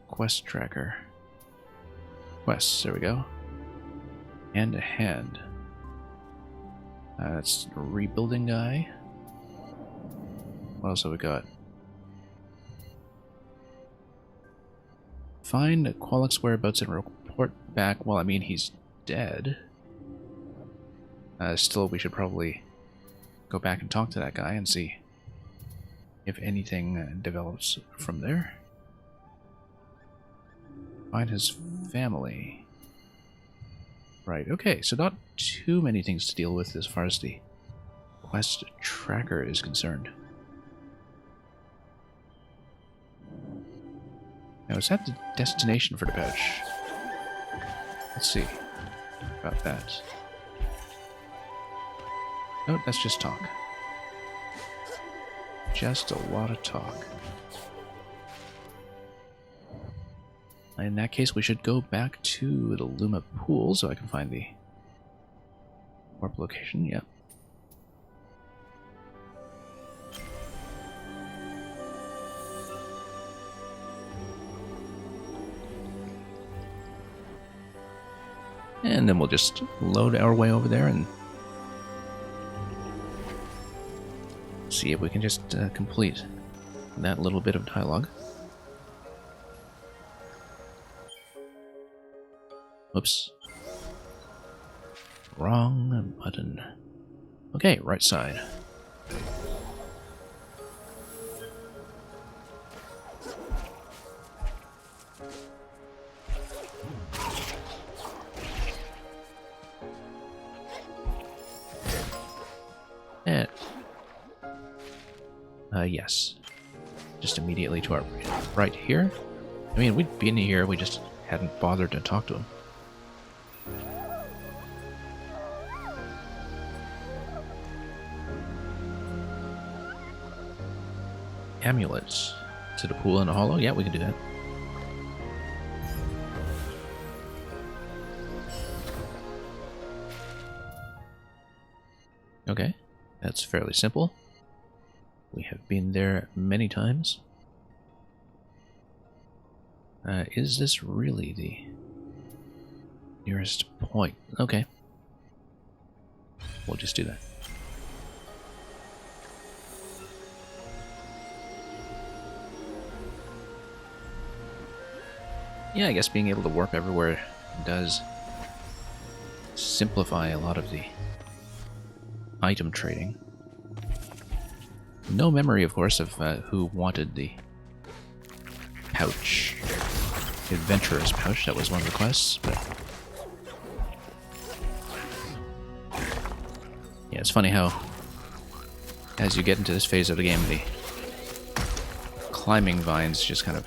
quest tracker? Quests, there we go. And a hand. That's a rebuilding guy. What else have we got? Find Qualix whereabouts and report back. Well, I mean, he's dead. Still, we should probably go back and talk to that guy and see if anything develops from there. Find his family. Right, okay, so not too many things to deal with as far as the quest tracker is concerned. Now, is that the destination for the pouch? Let's see about that. No, that's just talk. Just a lot of talk. In that case, we should go back to the Luma pool so I can find the warp location. Yep. And then we'll just load our way over there and see if we can just complete that little bit of dialogue. Oops. Wrong button. Okay, right side. And yes. Just immediately to our right here. I mean, we'd been here, we just hadn't bothered to talk to him. Amulets. To the pool in a hollow? Yeah, we can do that. Okay, that's fairly simple. We have been there many times. Is this really the nearest point? Okay. We'll just do that. Yeah, I guess being able to warp everywhere does simplify a lot of the item trading. No memory, of course, of who wanted the pouch. The adventurer's pouch, that was one of the quests, but... yeah, it's funny how, as you get into this phase of the game, the climbing vines just kind of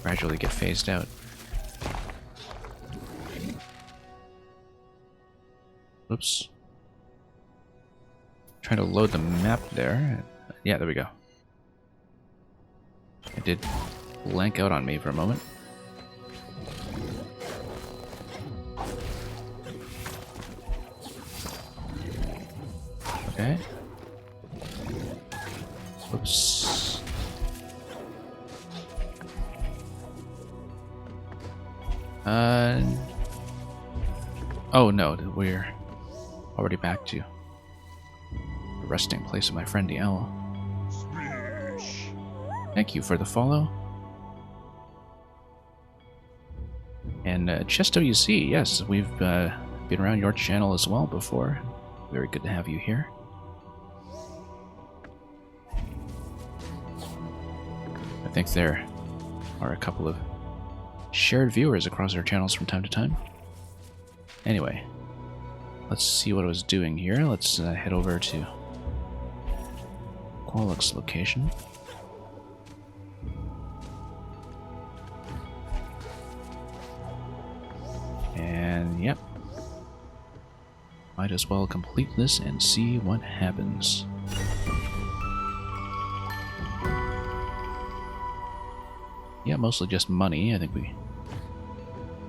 gradually get phased out. Oops. Trying to load the map there. Yeah, there we go. It did blank out on me for a moment. Okay. Oops. Oh no, we're already back to the resting place of my friend the owl. Thank you for the follow. And ChessWC, yes, we've been around your channel as well before. Very good to have you here. I think there are a couple of shared viewers across our channels from time to time. Anyway, let's see what I was doing here. Let's head over to Qualix's location. And yep, might as well complete this and see what happens. Yeah, mostly just money. I think we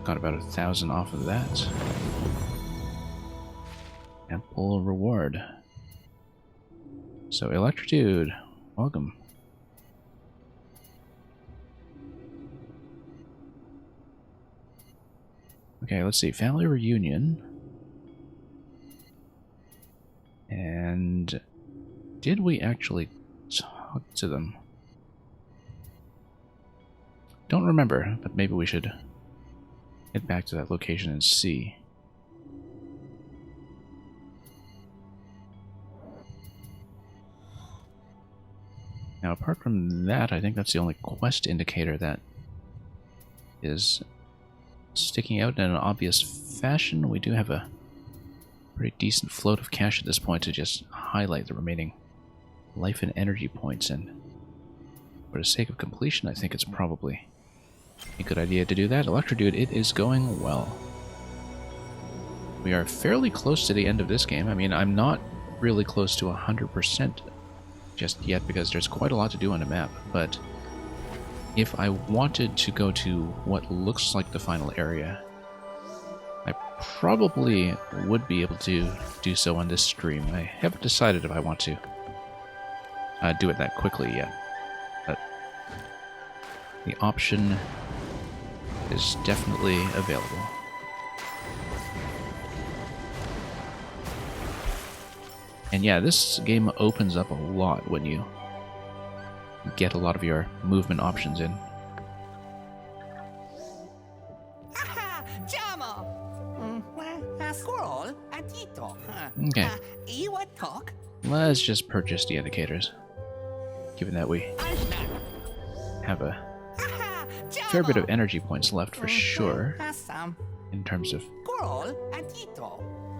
got about 1,000 off of that. Ample reward. So, Electritude, welcome. Okay, let's see. Family reunion. And did we actually talk to them? Don't remember, but maybe we should get back to that location and see. Now, apart from that, I think that's the only quest indicator that is sticking out in an obvious fashion. We do have a pretty decent float of cash at this point to just highlight the remaining life and energy points, and for the sake of completion, I think it's probably a good idea to do that. Electrodude, it is going well. We are fairly close to the end of this game. I mean, I'm not really close to 100% just yet because there's quite a lot to do on the map, but if I wanted to go to what looks like the final area, I probably would be able to do so on this stream. I haven't decided if I want to do it that quickly yet, but the option is definitely available. And yeah, this game opens up a lot when you get a lot of your movement options in. Okay. Let's just purchase the indicators. Given that we have a fair bit of energy points left for sure. In terms of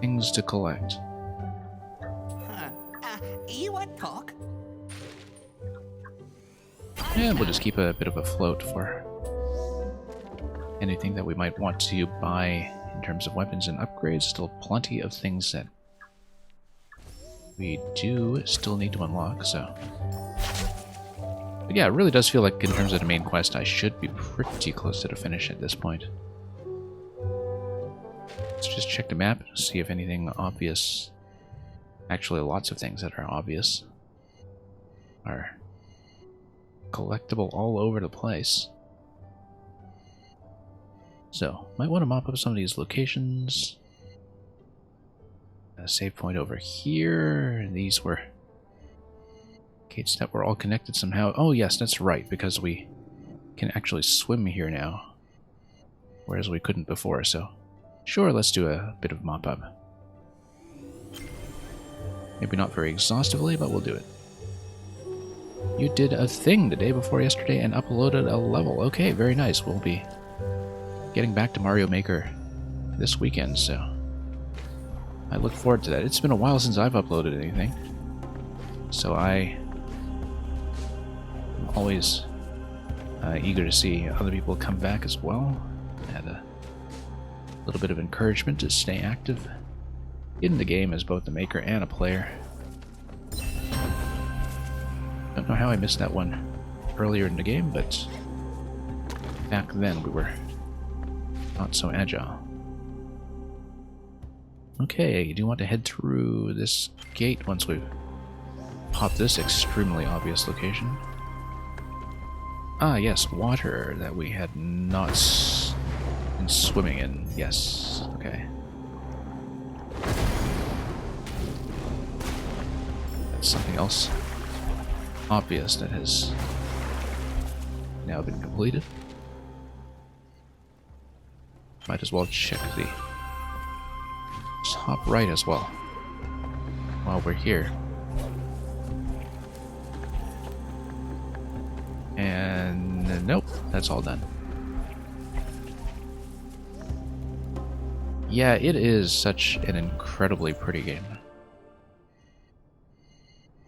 things to collect. And we'll just keep a bit of a float for anything that we might want to buy in terms of weapons and upgrades. Still plenty of things that we do still need to unlock, so... But yeah, it really does feel like in terms of the main quest, I should be pretty close to the finish at this point. Let's just check the map, see if anything obvious... Actually, lots of things that are obvious are collectible all over the place. So, might want to mop up some of these locations. A save point over here. These were gates that were all connected somehow. Oh yes, that's right, because we can actually swim here now. Whereas we couldn't before, so... Sure, let's do a bit of mop up. Maybe not very exhaustively, but we'll do it. You did a thing the day before yesterday and uploaded a level. Okay, very nice. We'll be getting back to Mario Maker this weekend, so I look forward to that. It's been a while since I've uploaded anything, so I'm always eager to see other people come back as well. Add a little bit of encouragement to stay active in the game as both a maker and a player. Don't know how I missed that one earlier in the game, but back then we were not so agile. Okay, do you want to head through this gate once we've popped this extremely obvious location? Ah, yes, water that we had not been swimming in. Yes, okay. That's something else obvious that has now been completed. Might as well check the top right as well while we're here. And nope, that's all done. Yeah, it is such an incredibly pretty game.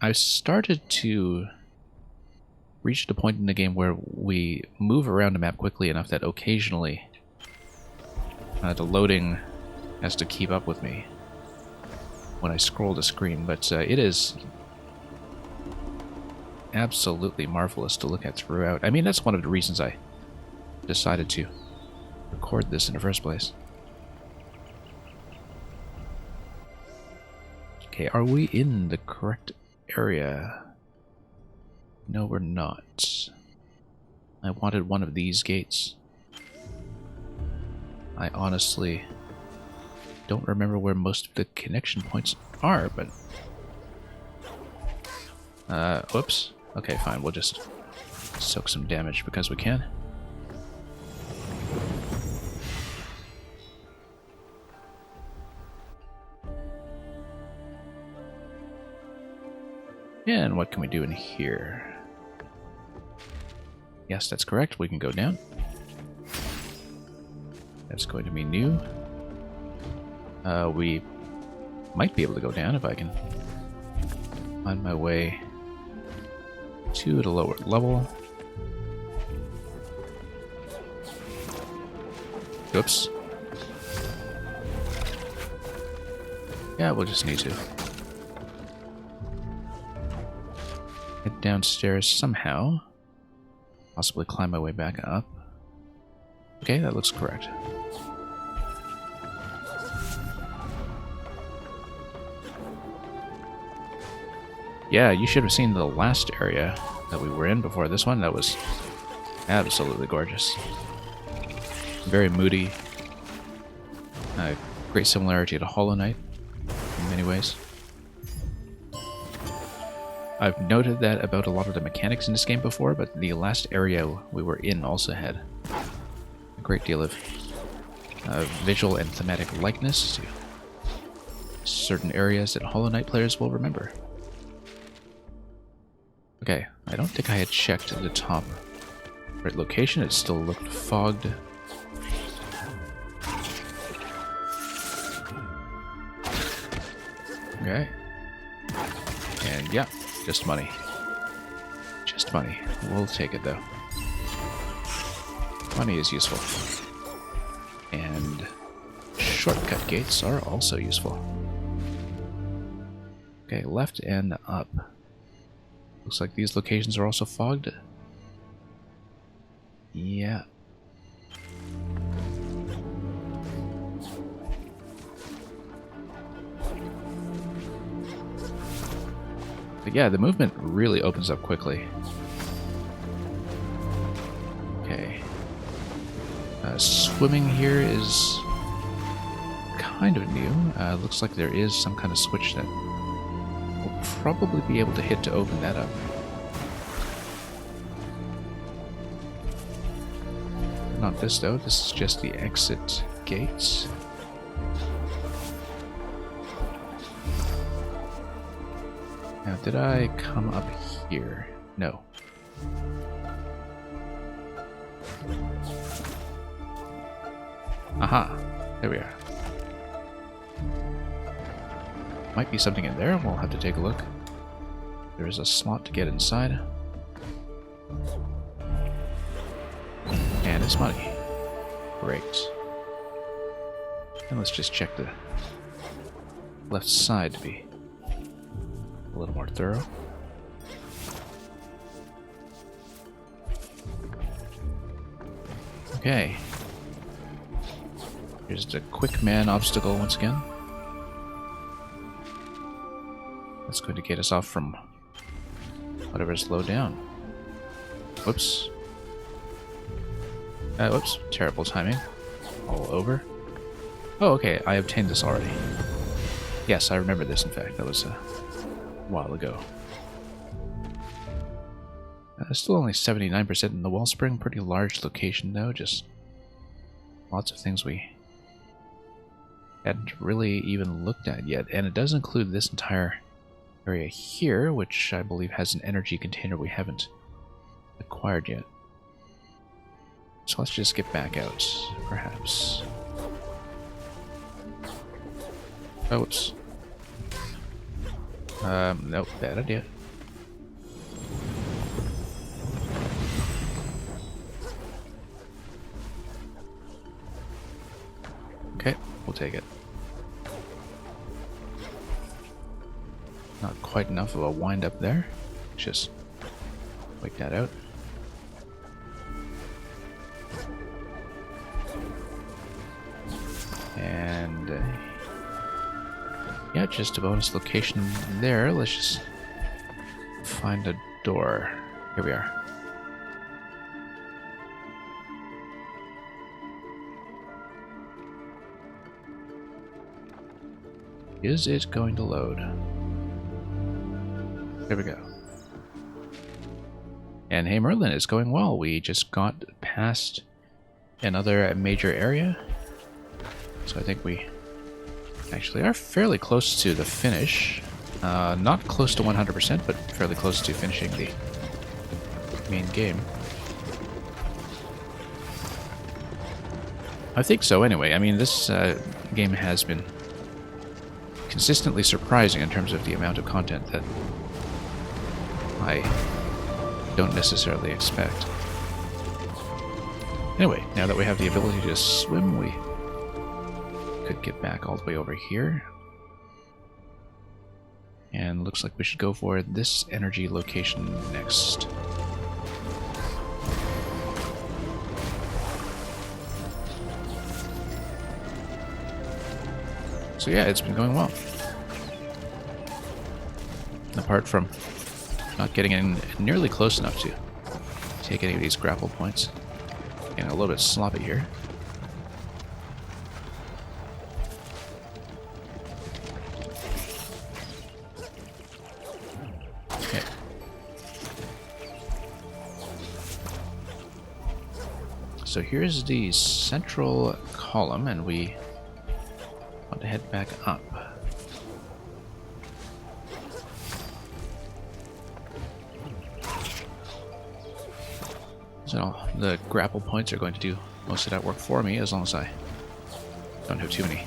I've started to reach the point in the game where we move around the map quickly enough that occasionally the loading has to keep up with me when I scroll the screen, but it is absolutely marvelous to look at throughout. I mean, that's one of the reasons I decided to record this in the first place. Okay, are we in the correct area? No, we're not. I wanted one of these gates. I honestly don't remember where most of the connection points are, but... whoops. Okay, fine, we'll just soak some damage because we can. And what can we do in here? Yes, that's correct. We can go down. That's going to be new. We might be able to go down if I can find my way to the lower level. Oops. Yeah, we'll just need to head downstairs somehow. Possibly climb my way back up. Okay, that looks correct. Yeah, you should have seen the last area that we were in before this one. That was absolutely gorgeous. Very moody. Great similarity to Hollow Knight in many ways. I've noted that about a lot of the mechanics in this game before, but the last area we were in also had a great deal of visual and thematic likeness to certain areas that Hollow Knight players will remember. Okay, I don't think I had checked the top right location. It still looked fogged. Okay. And yeah, just money. Just money. We'll take it though. Money is useful. And shortcut gates are also useful. Okay, left and up. Looks like these locations are also fogged. Yeah. But yeah, the movement really opens up quickly. Okay. Swimming here is kind of new. Looks like there is some kind of switch that we'll probably be able to hit to open that up. Not this though, this is just the exit gates. Now, did I come up here? No. Aha! There we are. Might be something in there, we'll have to take a look. There is a slot to get inside. And it's money. Great. And let's just check the left side to be a little more thorough. Okay. Here's the quick man obstacle once again. That's going to get us off from whatever's low down. Whoops. Whoops. Terrible timing. All over. Oh, okay. I obtained this already. Yes, I remember this, in fact. That was a while ago. Still only 79% in the Wellspring. Pretty large location, though. Just lots of things we hadn't really even looked at yet. And it does include this entire area here, which I believe has an energy container we haven't acquired yet. So let's just get back out, perhaps. Oh, whoops. Nope, bad idea. Okay, we'll take it. Not quite enough of a wind up there. Just wait that out. And yeah, just a bonus location there. Let's just find a door. Here we are. Is it going to load? There we go. And hey Merlin, it's going well. We just got past another major area. So I think we actually are fairly close to the finish. Not close to 100%, but fairly close to finishing the main game. I think so anyway. I mean, this game has been consistently surprising in terms of the amount of content that I don't necessarily expect. Anyway, now that we have the ability to swim, we could get back all the way over here. And looks like we should go for this energy location next. So yeah, it's been going well. Apart from not getting in nearly close enough to take any of these grapple points. Getting a little bit sloppy here. Okay, so here's the central column, and we want to head back up. So the grapple points are going to do most of that work for me, as long as I don't have too many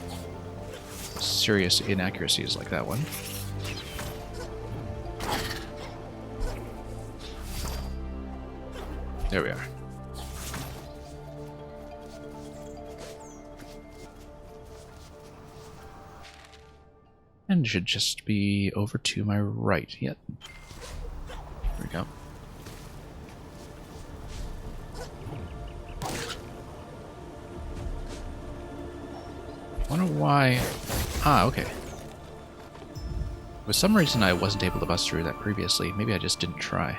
serious inaccuracies like that one. There we are. And should just be over to my right. Yep. There we go. Wonder why... Ah, okay. For some reason I wasn't able to bust through that previously. Maybe I just didn't try.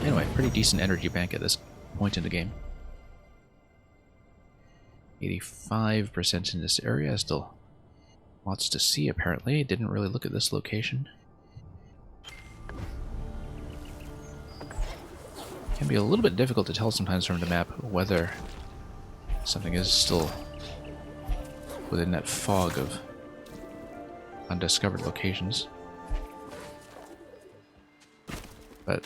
Anyway, pretty decent energy bank at this point in the game. 85% in this area. Still lots to see, apparently. Didn't really look at this location. Can be a little bit difficult to tell sometimes from the map whether something is still within that fog of undiscovered locations. But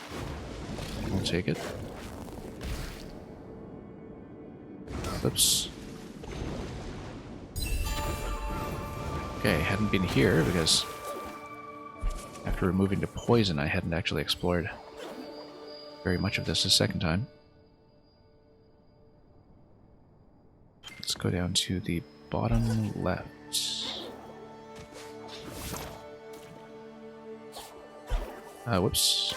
we'll take it. Oops. Okay, hadn't been here because after removing the poison I hadn't actually explored very much of this the second time. Let's go down to the bottom left. Whoops.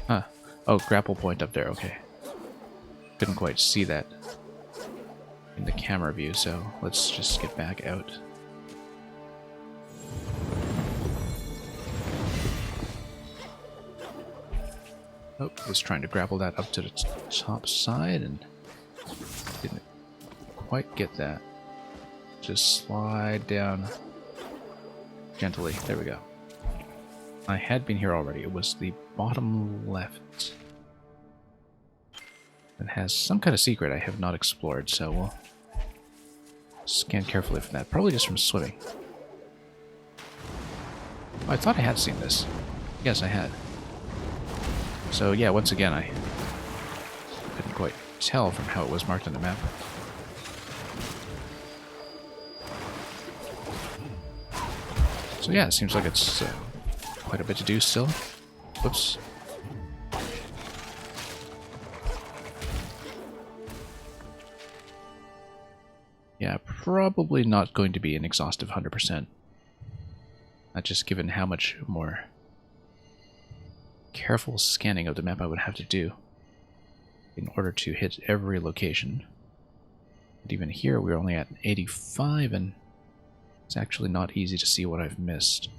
Huh. Oh, grapple point up there, okay. Couldn't quite see that in the camera view, so let's just get back out. Oh, was trying to grapple that up to the top side and didn't quite get that. Just slide down gently. There we go. I had been here already. It was the bottom left. It has some kind of secret I have not explored, so we'll scan carefully for that. Probably just from swimming. Oh, I thought I had seen this. Yes, I had. So yeah, once again, I couldn't quite tell from how it was marked on the map. So yeah, it seems like it's quite a bit to do still. Whoops. Yeah, probably not going to be an exhaustive 100%. Not just given how much more careful scanning of the map I would have to do in order to hit every location. But even here we're only at 85 and it's actually not easy to see what I've missed.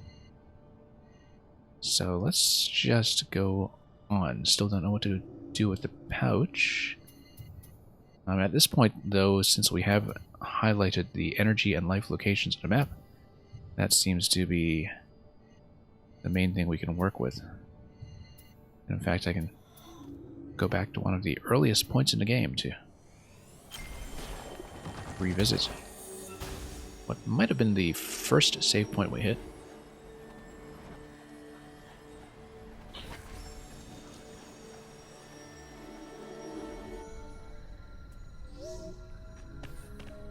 So let's just go on. Still don't know what to do with the pouch. At this point, though, since we have highlighted the energy and life locations on the map, that seems to be the main thing we can work with. And in fact, I can go back to one of the earliest points in the game to revisit what might have been the first save point we hit.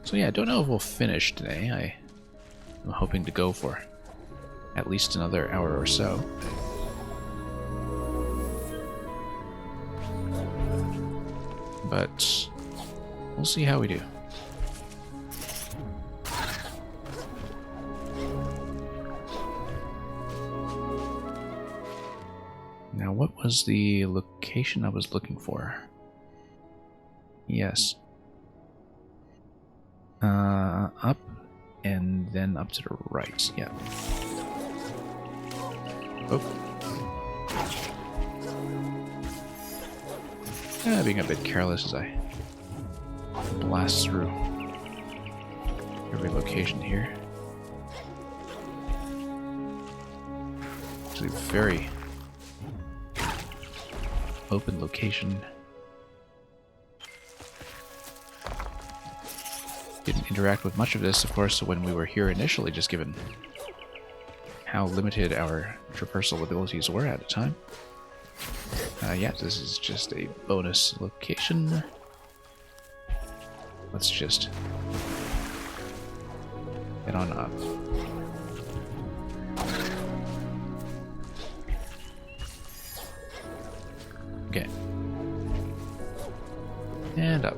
So yeah, I don't know if we'll finish today. I'm hoping to go for at least another hour or so. But we'll see how we do. Now, what was the location I was looking for? Yes. Up and then up to the right. Yeah. Oh. Being a bit careless as I blast through every location here. Actually, very open location. Didn't interact with much of this, of course, when we were here initially, just given how limited our traversal abilities were at the time. Yeah, this is just a bonus location. Let's just get on up. Okay. And up.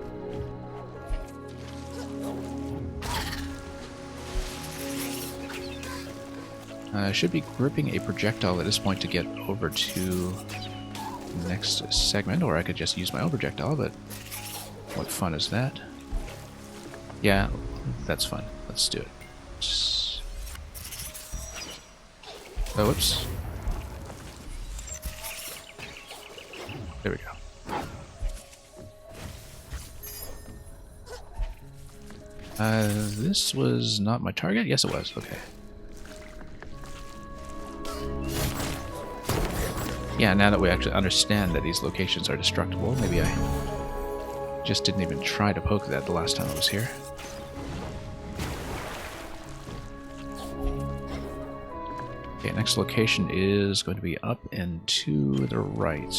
I should be gripping a projectile at this point to get over to the next segment, or I could just use my own projectile, but what fun is that? Yeah, that's fun. Let's do it. Oh, whoops. There we go. This was not my target? Yes, it was. Okay. Yeah, now that we actually understand that these locations are destructible, maybe I just didn't even try to poke that the last time I was here. Okay, next location is going to be up and to the right.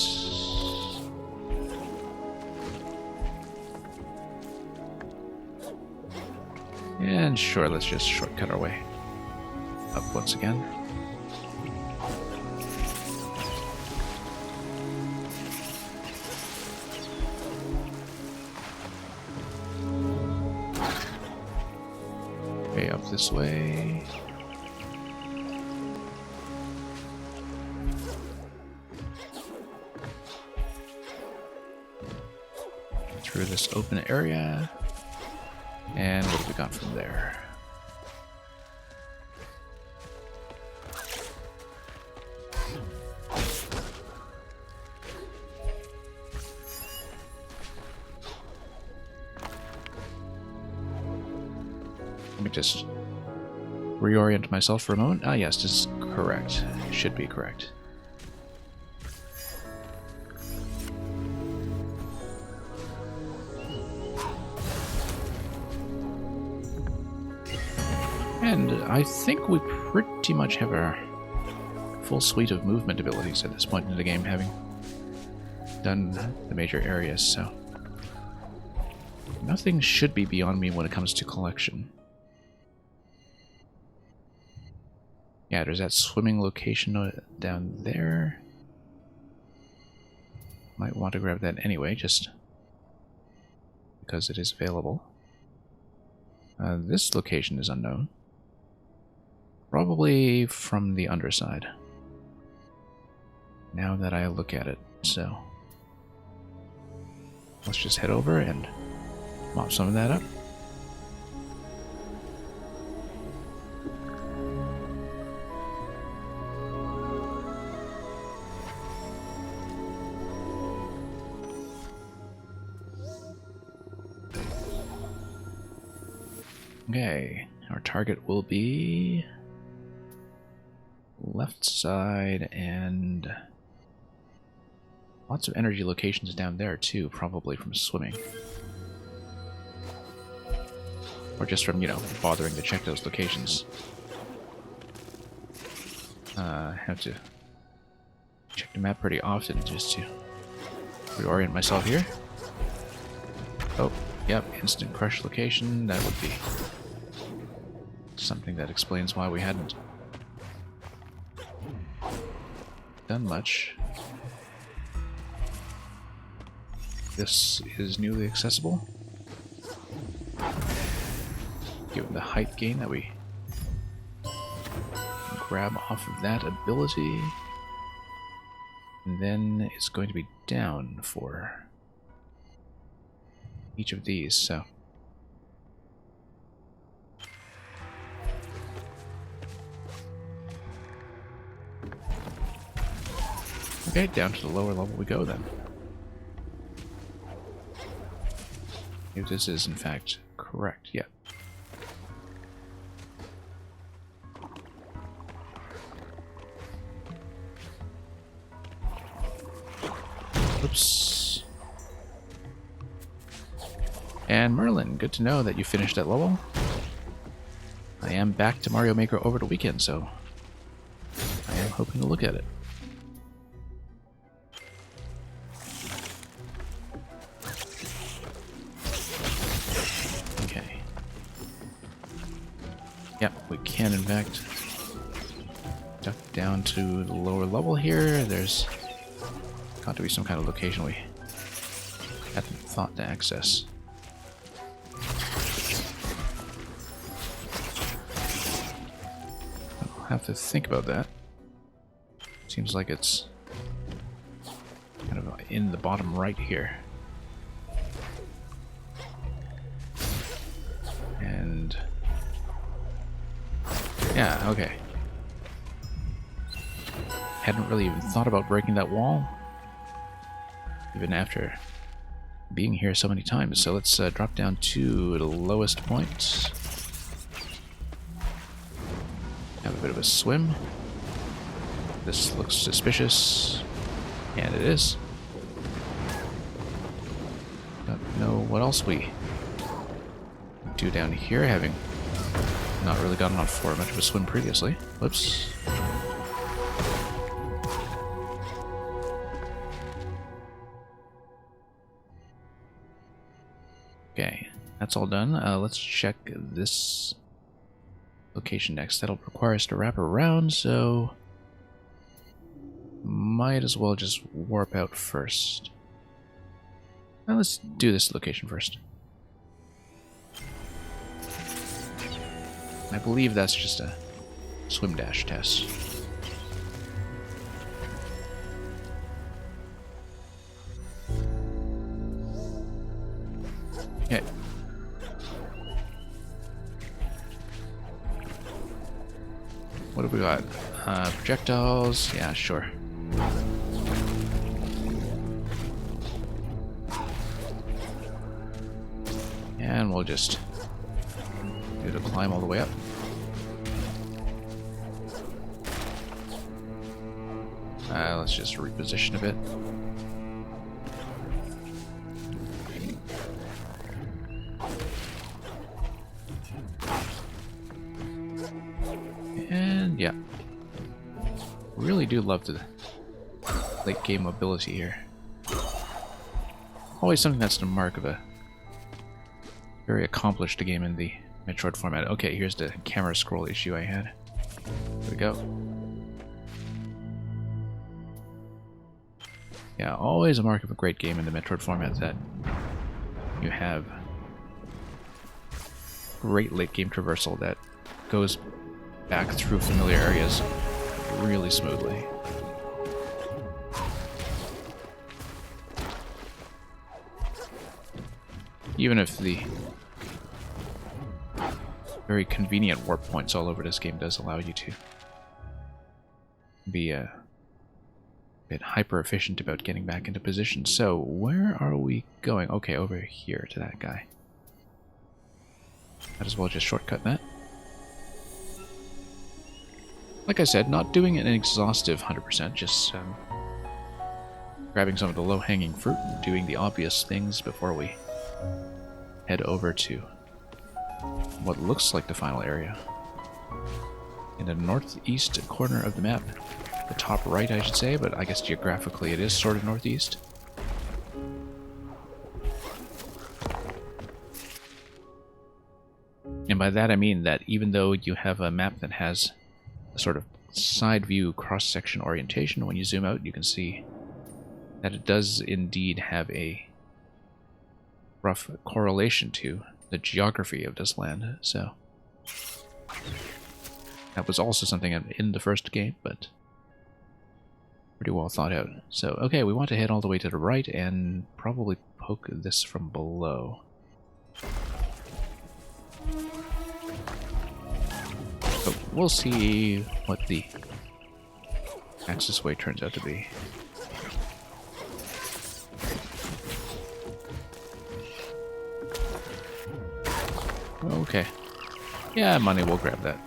And sure, let's just shortcut our way up once again. Okay, up this way. Through this open area. And what have we got from there? Let me just reorient myself for a moment. Ah, yes, this is correct. Should be correct. And I think we pretty much have our full suite of movement abilities at this point in the game, having done the major areas, so nothing should be beyond me when it comes to collection. Yeah, there's that swimming location down there. Might want to grab that anyway, just because it is available. This location is unknown. Probably from the underside. Now that I look at it, so let's just head over and mop some of that up. Okay, our target will be left side, and lots of energy locations down there too, probably from swimming. Or just from, you know, bothering to check those locations. I have to check the map pretty often just to reorient myself here. Oh, yep, instant crush location. That would be something that explains why we hadn't done much. This is newly accessible, given the height gain that we can grab off of that ability. And then it's going to be down for each of these, so okay, down to the lower level we go then. If this is in fact correct, yeah. Oops. And Merlin, good to know that you finished that level. I am back to Mario Maker over the weekend, so I am hoping to look at it. Okay. Yep, we can in fact duck down to the lower level here. There's got to be some kind of location we hadn't thought to access. I'll have to think about that. Seems like it's kind of in the bottom right here. And yeah, okay. Hadn't really even thought about breaking that wall, even after being here so many times. So let's drop down to the lowest point. Have a bit of a swim. This looks suspicious, and it is. Don't know what else we do down here, having not really gotten on for much of a swim previously. Whoops. Okay, that's all done. Let's check this location next. That'll require us to wrap around, so might as well just warp out first. Now let's do this location first. I believe that's just a swim dash test. Okay. What have we got? Projectiles? Yeah, sure. And we'll just do the climb all the way up. Let's just reposition a bit. And yeah, really do love the late game mobility here. Always something that's the mark of a very accomplished game in the Metroid format. Okay, here's the camera scroll issue I had. There we go. Yeah, always a mark of a great game in the Metroid format that you have great late game traversal that goes back through familiar areas really smoothly. Even if the very convenient warp points all over this game does allow you to be a bit hyper efficient about getting back into position. So where are we going? Okay, over here to that guy. Might as well just shortcut that. Like I said, not doing an exhaustive 100%, just grabbing some of the low-hanging fruit and doing the obvious things before we head over to what looks like the final area. In the northeast corner of the map. The top right, I should say, but I guess geographically it is sort of northeast. And by that I mean that even though you have a map that has a sort of side view cross-section orientation, when you zoom out you can see that it does indeed have a rough correlation to the geography of this land. So that was also something in the first game, but pretty well thought out. So, okay, we want to head all the way to the right and probably poke this from below. But we'll see what the access way turns out to be. Okay. Yeah, money, we'll grab that.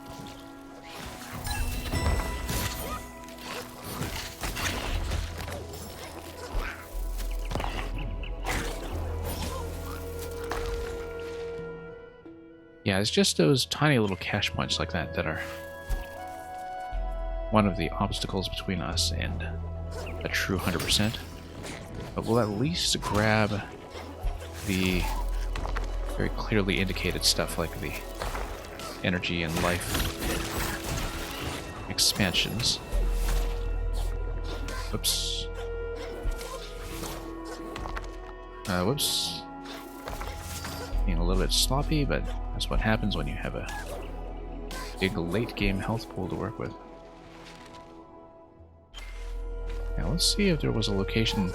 Yeah, it's just those tiny little cash points like that that are one of the obstacles between us and a true 100%. But we'll at least grab the very clearly indicated stuff like the energy and life expansions. Whoops. Whoops. Being a little bit sloppy, but that's what happens when you have a big late game health pool to work with. Now let's see if there was a location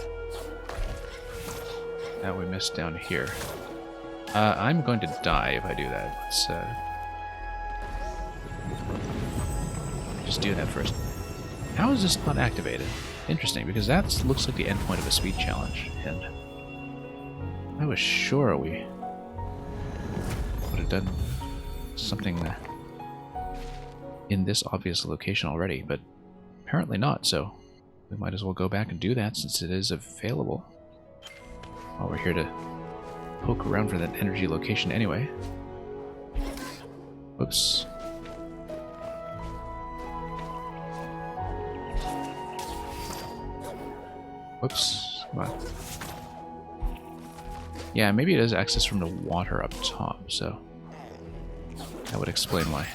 that we missed down here. I'm going to die if I do that. Let's just do that first. How is this not activated? Interesting, because that looks like the endpoint of a speed challenge, and I was sure we would have done something in this obvious location already, but apparently not, so we might as well go back and do that since it is available. While we're here to poke around for that energy location anyway. Whoops. Whoops. Come on. Yeah, maybe it is access from the water up top, so that would explain why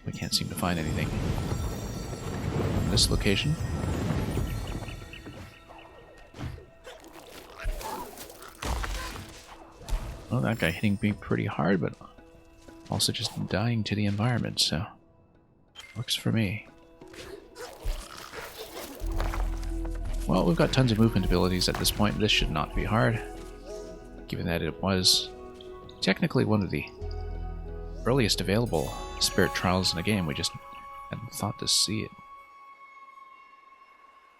we can't seem to find anything in this location. Well, that guy hitting me pretty hard, but also just dying to the environment, so works for me. Well, we've got tons of movement abilities at this point. This should not be hard, given that it was technically one of the earliest available spirit trials in the game. We just hadn't thought to see it.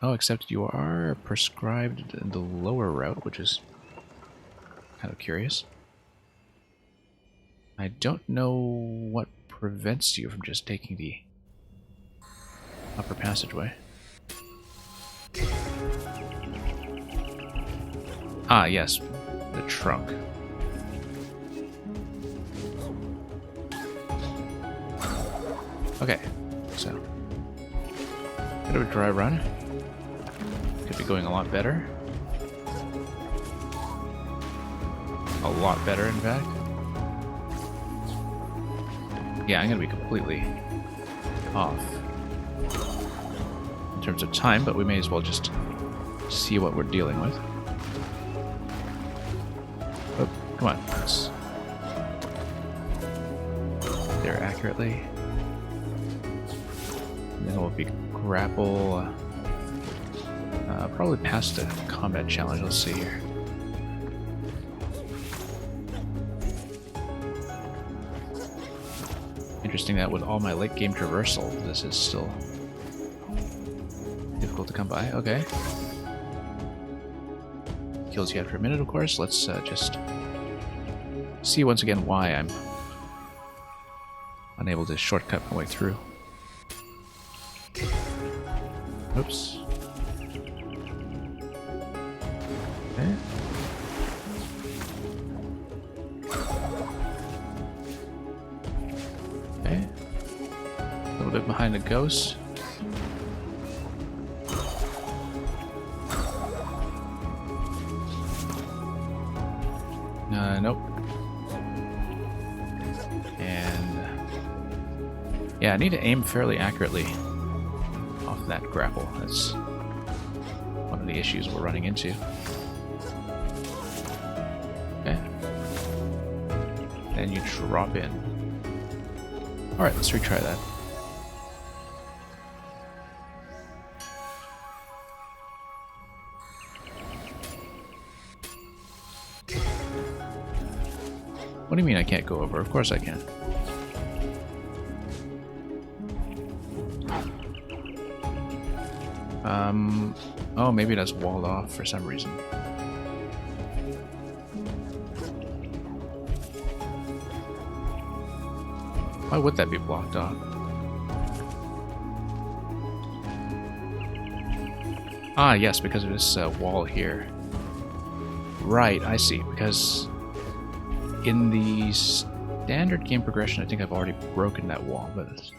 Oh, except you are prescribed the lower route, which is kind of curious. I don't know what prevents you from just taking the upper passageway. Ah, yes, the trunk. Okay, so bit of a dry run. Could be going a lot better. A lot better, in fact. Yeah, I'm gonna be completely off in terms of time, but we may as well just see what we're dealing with. Oh, come on. Let's there accurately. And then we'll be grapple. Probably past the combat challenge. Let's see here. Interesting that with all my late game traversal, this is still difficult to come by. Okay. Kills you after a minute, of course. Let's just see once again why I'm unable to shortcut my way through. Oops. Okay. Okay. A little bit behind the ghost. Nope. And yeah, I need to aim fairly accurately off that grapple. That's one of the issues we're running into. Okay. Then you drop in. Alright, let's retry that. What do you mean I can't go over? Of course I can. Oh, maybe that's walled off for some reason. Why would that be blocked off? Ah, yes, because of this wall here. Right, I see. Because in the standard game progression, I think I've already broken that wall, but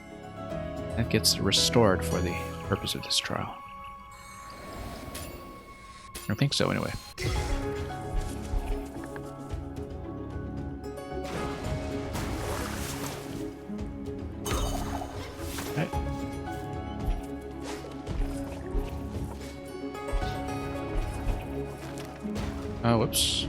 that gets restored for the purpose of this trial. I think so, anyway. Right. Oh, whoops.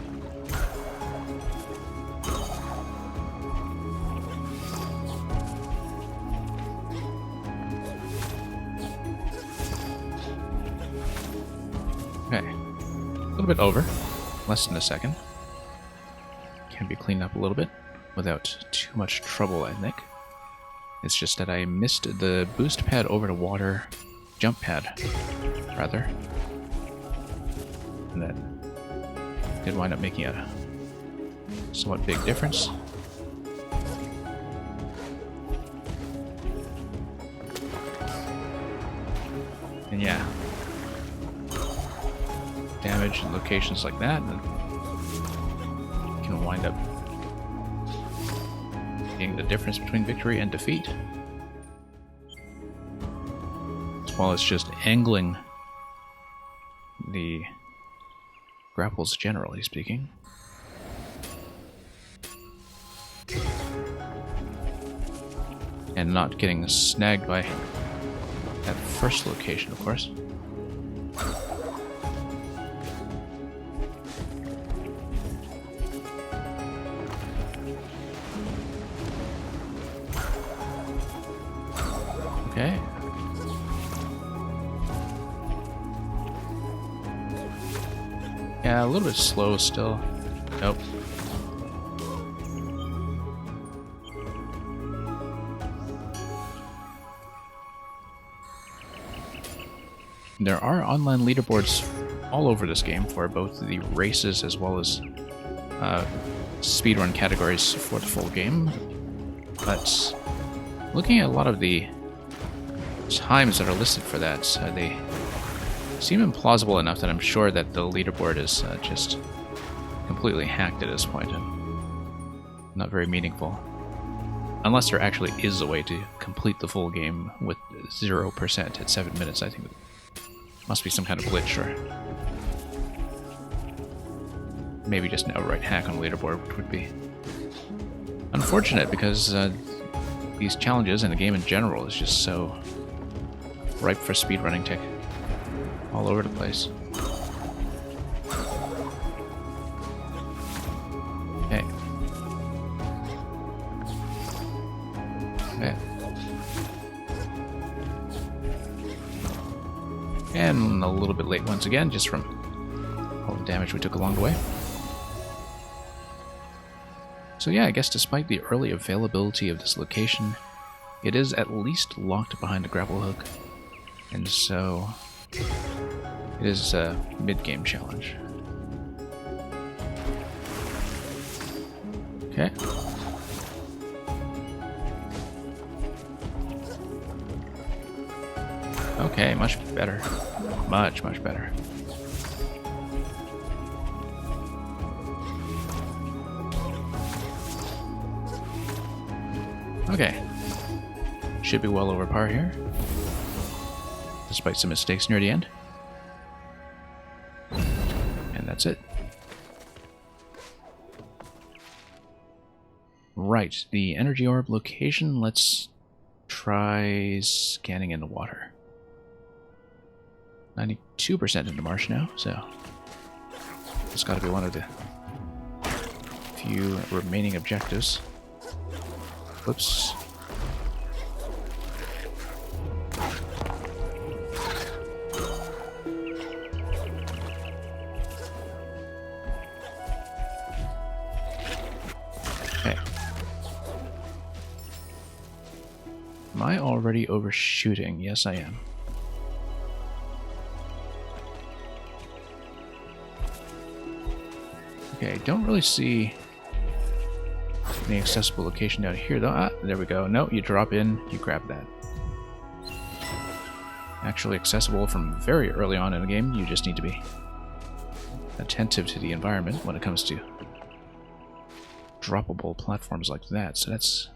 Okay. A little bit over. Less than a second. Can be cleaned up a little bit without too much trouble, I think. It's just that I missed the boost pad over to water. Jump pad, rather. And that did wind up making a somewhat big difference. And yeah, damage in locations like that and can wind up being the difference between victory and defeat. As well as just angling the grapples, generally speaking. And not getting snagged by that first location, of course. Okay. Yeah, a little bit slow still. Nope. There are online leaderboards all over this game for both the races as well as speedrun categories for the full game. But looking at a lot of the times that are listed for that, they seem implausible enough that I'm sure that the leaderboard is just completely hacked at this point and not very meaningful. Unless there actually is a way to complete the full game with 0% at 7 minutes, I think. Must be some kind of glitch or maybe just an outright hack on leaderboard, which would be unfortunate because these challenges and the game in general is just so ripe for speedrunning tech all over the place. Okay. Okay. And a little bit late once again, just from all the damage we took along the way. So yeah, I guess despite the early availability of this location, it is at least locked behind a grapple hook. And so it is a mid-game challenge. Okay. Okay, much better. Much, much better. Okay. Should be well over par here. Despite some mistakes near the end. And that's it. Right, the energy orb location, let's try scanning in the water. 92% into marsh now, so it's got to be one of the few remaining objectives. Whoops. Okay. Am I already overshooting? Yes, I am. Okay, don't really see Any accessible location down here, though? Ah, there we go. No, you drop in, you grab that. Actually accessible from very early on in the game. You just need to be attentive to the environment when it comes to droppable platforms like that. So that's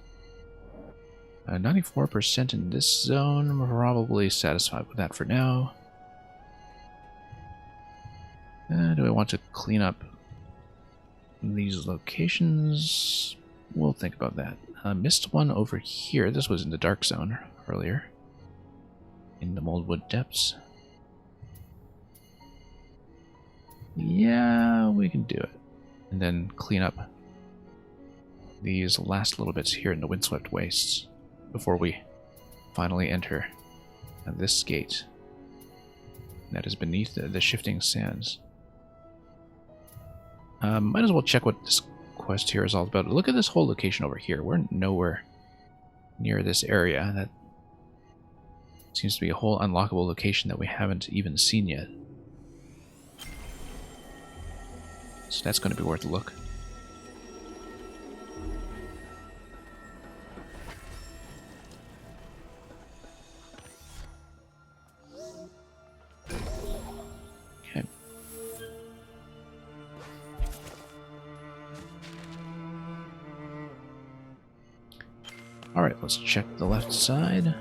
94% in this zone. I'm probably satisfied with that for now. Do I want to clean up these locations? We'll think about that. Missed one over here. This was in the dark zone earlier. In the Moldwood Depths. Yeah, we can do it. And then clean up these last little bits here in the Windswept Wastes before we finally enter this gate that is beneath the shifting sands. Might as well check what this quest here is all about. Look at this whole location over here. We're nowhere near this area. That seems to be a whole unlockable location that we haven't even seen yet. So that's going to be worth a look. Okay. Alright, let's check the left side.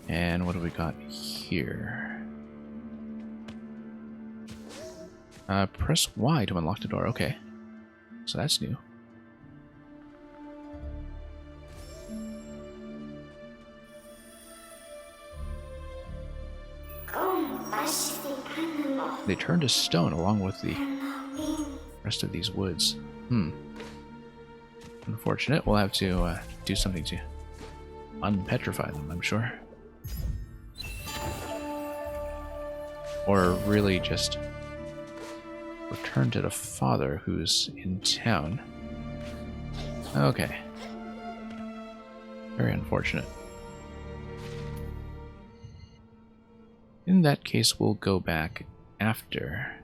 And what do we got here? Press Y to unlock the door. Okay. So that's new. They turned to stone along with the rest of these woods. Unfortunate. We'll have to do something to unpetrify them, I'm sure. Or really just return to the father who's in town. Okay. Very unfortunate. In that case, we'll go back after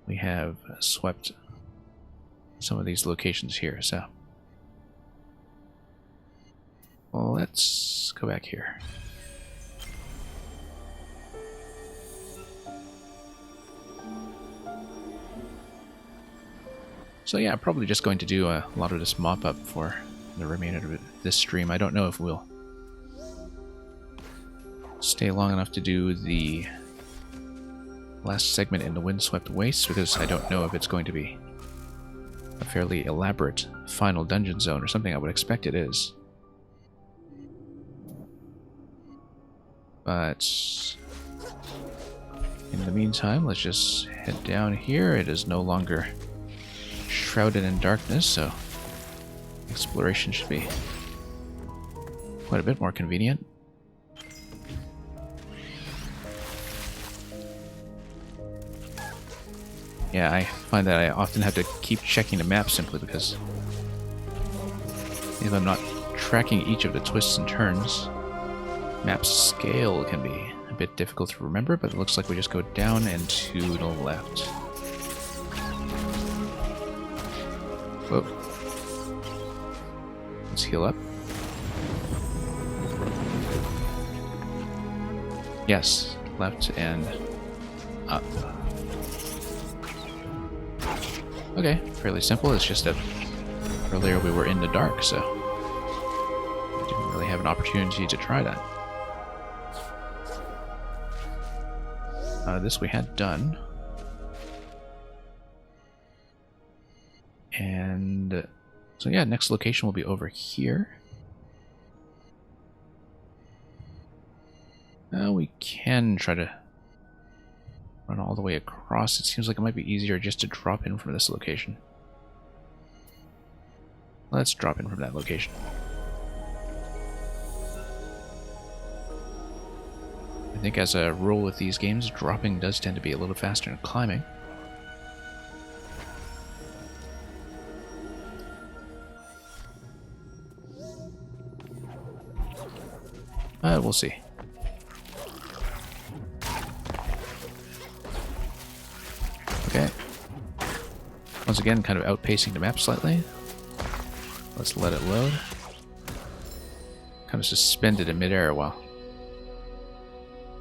we have swept some of these locations here, so well, let's go back here. So yeah, probably just going to do a lot of this mop-up for the remainder of this stream. I don't know if we'll stay long enough to do the last segment in the Windswept Wastes, because I don't know if it's going to be a fairly elaborate final dungeon zone or something. I would expect it is. But in the meantime, let's just head down here. It is no longer shrouded in darkness, so exploration should be quite a bit more convenient. Yeah, I find that I often have to keep checking the map simply because if I'm not tracking each of the twists and turns, map scale can be a bit difficult to remember, but it looks like we just go down and to the left. Whoa. Let's heal up. Yes, left and up. Okay, fairly simple. It's just that earlier we were in the dark, so I didn't really have an opportunity to try that. This we had done. And so yeah, next location will be over here. We can try to run all the way across. It seems like it might be easier just to drop in from this location. Let's drop in from that location. I think as a rule with these games, dropping does tend to be a little faster than climbing. We'll see. Okay. Once again, kind of outpacing the map slightly. Let's let it load. Kind of suspended in midair while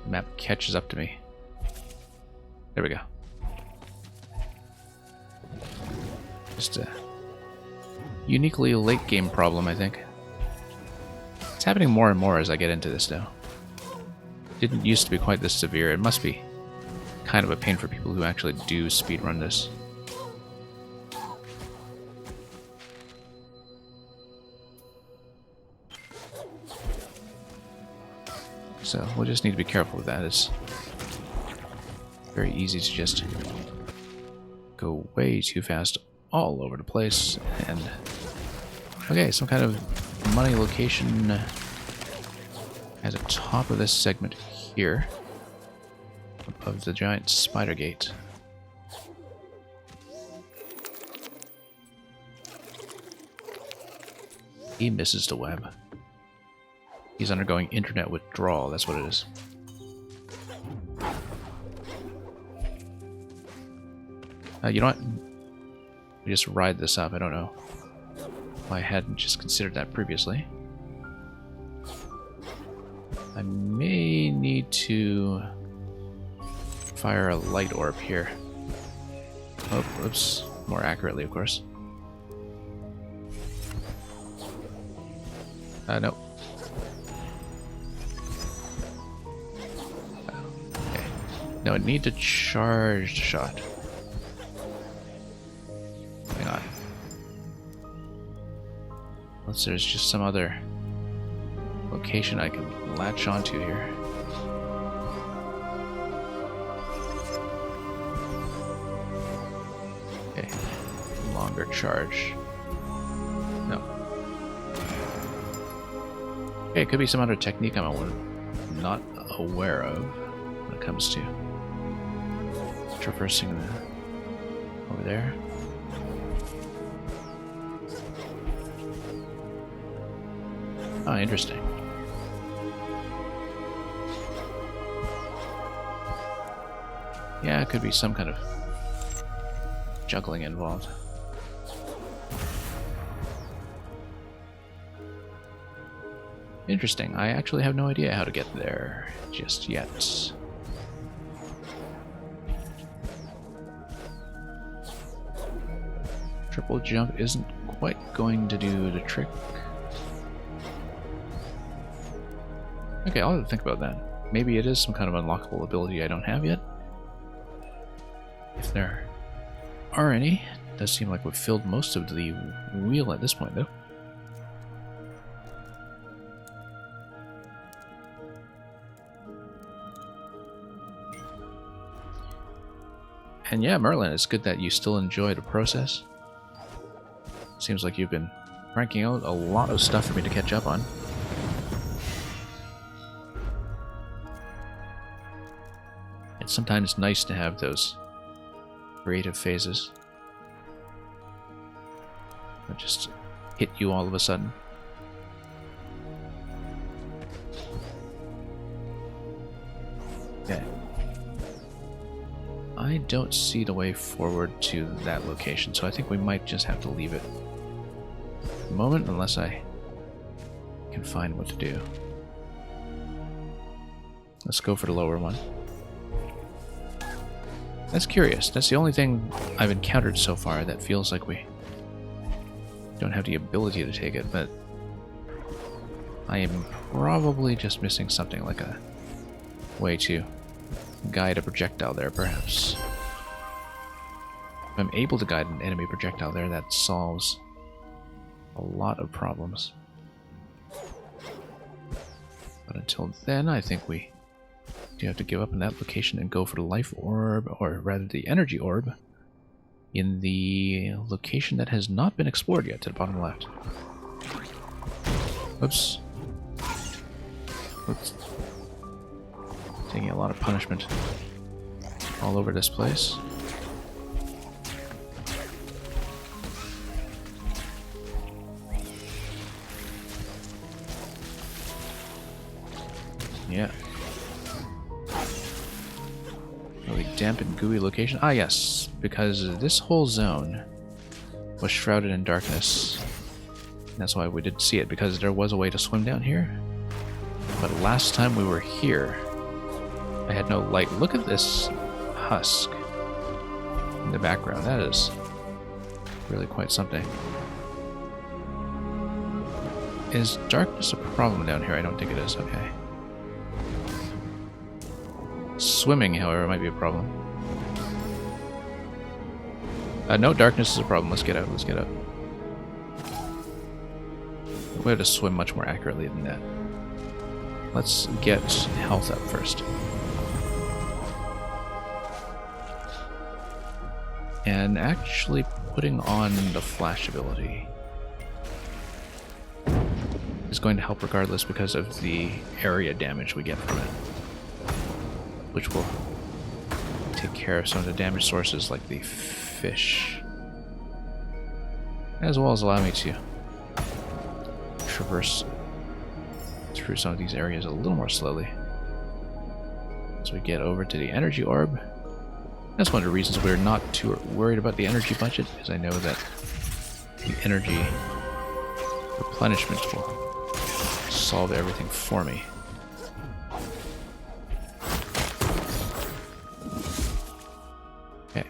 the map catches up to me. There we go. Just a uniquely late game problem, I think. It's happening more and more as I get into this, though. Didn't used to be quite this severe. It must be kind of a pain for people who actually do speedrun this. So we'll just need to be careful with that. It's very easy to just go way too fast all over the place. And okay, some kind of money location at the top of this segment here, above the giant spider gate. He misses the web. He's undergoing internet withdrawal, that's what it is. You know what? We just ride this up. I don't know why I hadn't just considered that previously. I may need to fire a light orb here. Oh, oops. More accurately, of course. No. Okay. No, I need to charge the shot. Hang on. Unless there's just some other location I can latch onto here. Okay. Longer charge. No. Okay, it could be some other technique I'm not aware of when it comes to traversing over there. Oh, interesting. Yeah, it could be some kind of juggling involved. Interesting. I actually have no idea how to get there just yet. Triple jump isn't quite going to do the trick. Okay, I'll have to think about that. Maybe it is some kind of unlockable ability I don't have yet. If there are any. It does seem like we've filled most of the wheel at this point, though. And yeah, Merlin, it's good that you still enjoy the process. Seems like you've been cranking out a lot of stuff for me to catch up on. It's sometimes nice to have those creative phases that just hit you all of a sudden. Okay. I don't see the way forward to that location, so I think we might just have to leave it for the moment unless I can find what to do. Let's go for the lower one. That's curious. That's the only thing I've encountered so far that feels like we don't have the ability to take it, but I am probably just missing something, like a way to guide a projectile there, perhaps. If I'm able to guide an enemy projectile there, that solves a lot of problems. But until then, I think we do have to give up on that location and go for the life orb, or rather the energy orb, in the location that has not been explored yet, to the bottom left. Oops. Oops. Taking a lot of punishment all over this place. Yeah. Really damp and gooey location. Ah, yes, because this whole zone was shrouded in darkness. That's why we didn't see it, because there was a way to swim down here. But last time we were here, I had no light. Look at this husk in the background. That is really quite something. Is darkness a problem down here? I don't think it is. Okay. Swimming, however, might be a problem. No, darkness is a problem. Let's get out. Let's get out. We have to swim much more accurately than that. Let's get health up first. And actually putting on the flash ability is going to help regardless because of the area damage we get from it, which will take care of some of the damage sources like the fish, as well as allow me to traverse through some of these areas a little more slowly as we get over to the energy orb. That's one of the reasons we're not too worried about the energy budget, because I know that the energy replenishment will solve everything for me. Okay.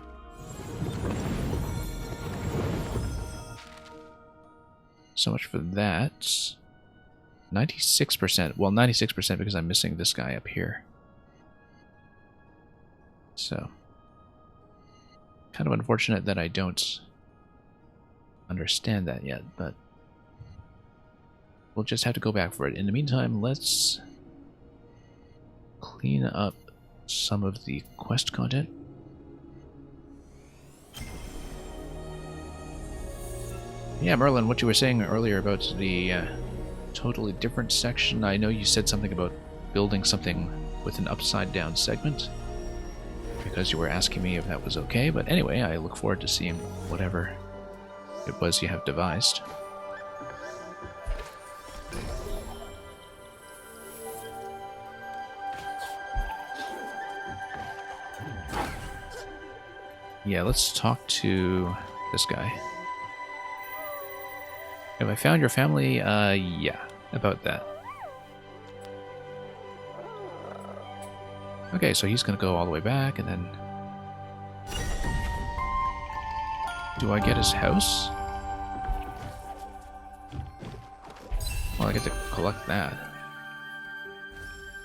So much for that. 96%. Well, 96% because I'm missing this guy up here. So, kind of unfortunate that I don't understand that yet, but we'll just have to go back for it. In the meantime, let's clean up some of the quest content. Yeah, Merlin, what you were saying earlier about the totally different section, I know you said something about building something with an upside down segment, because you were asking me if that was okay, but anyway, I look forward to seeing whatever it was you have devised. Yeah, let's talk to this guy. Have I found your family? Yeah, about that. Okay, so he's gonna go all the way back, and then... Do I get his house? Well, I get to collect that.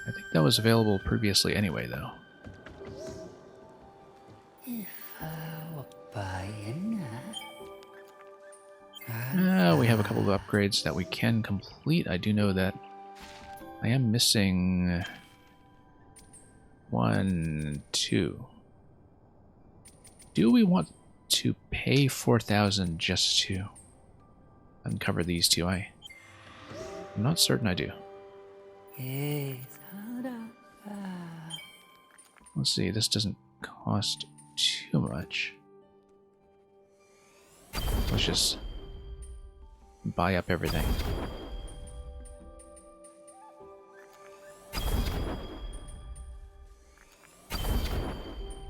I think that was available previously anyway, though. We have a couple of upgrades that we can complete. I do know that I am missing 1, 2. Do we want to pay 4,000 just to uncover these two? I'm not certain I do. Let's see, this doesn't cost too much. Let's just buy up everything.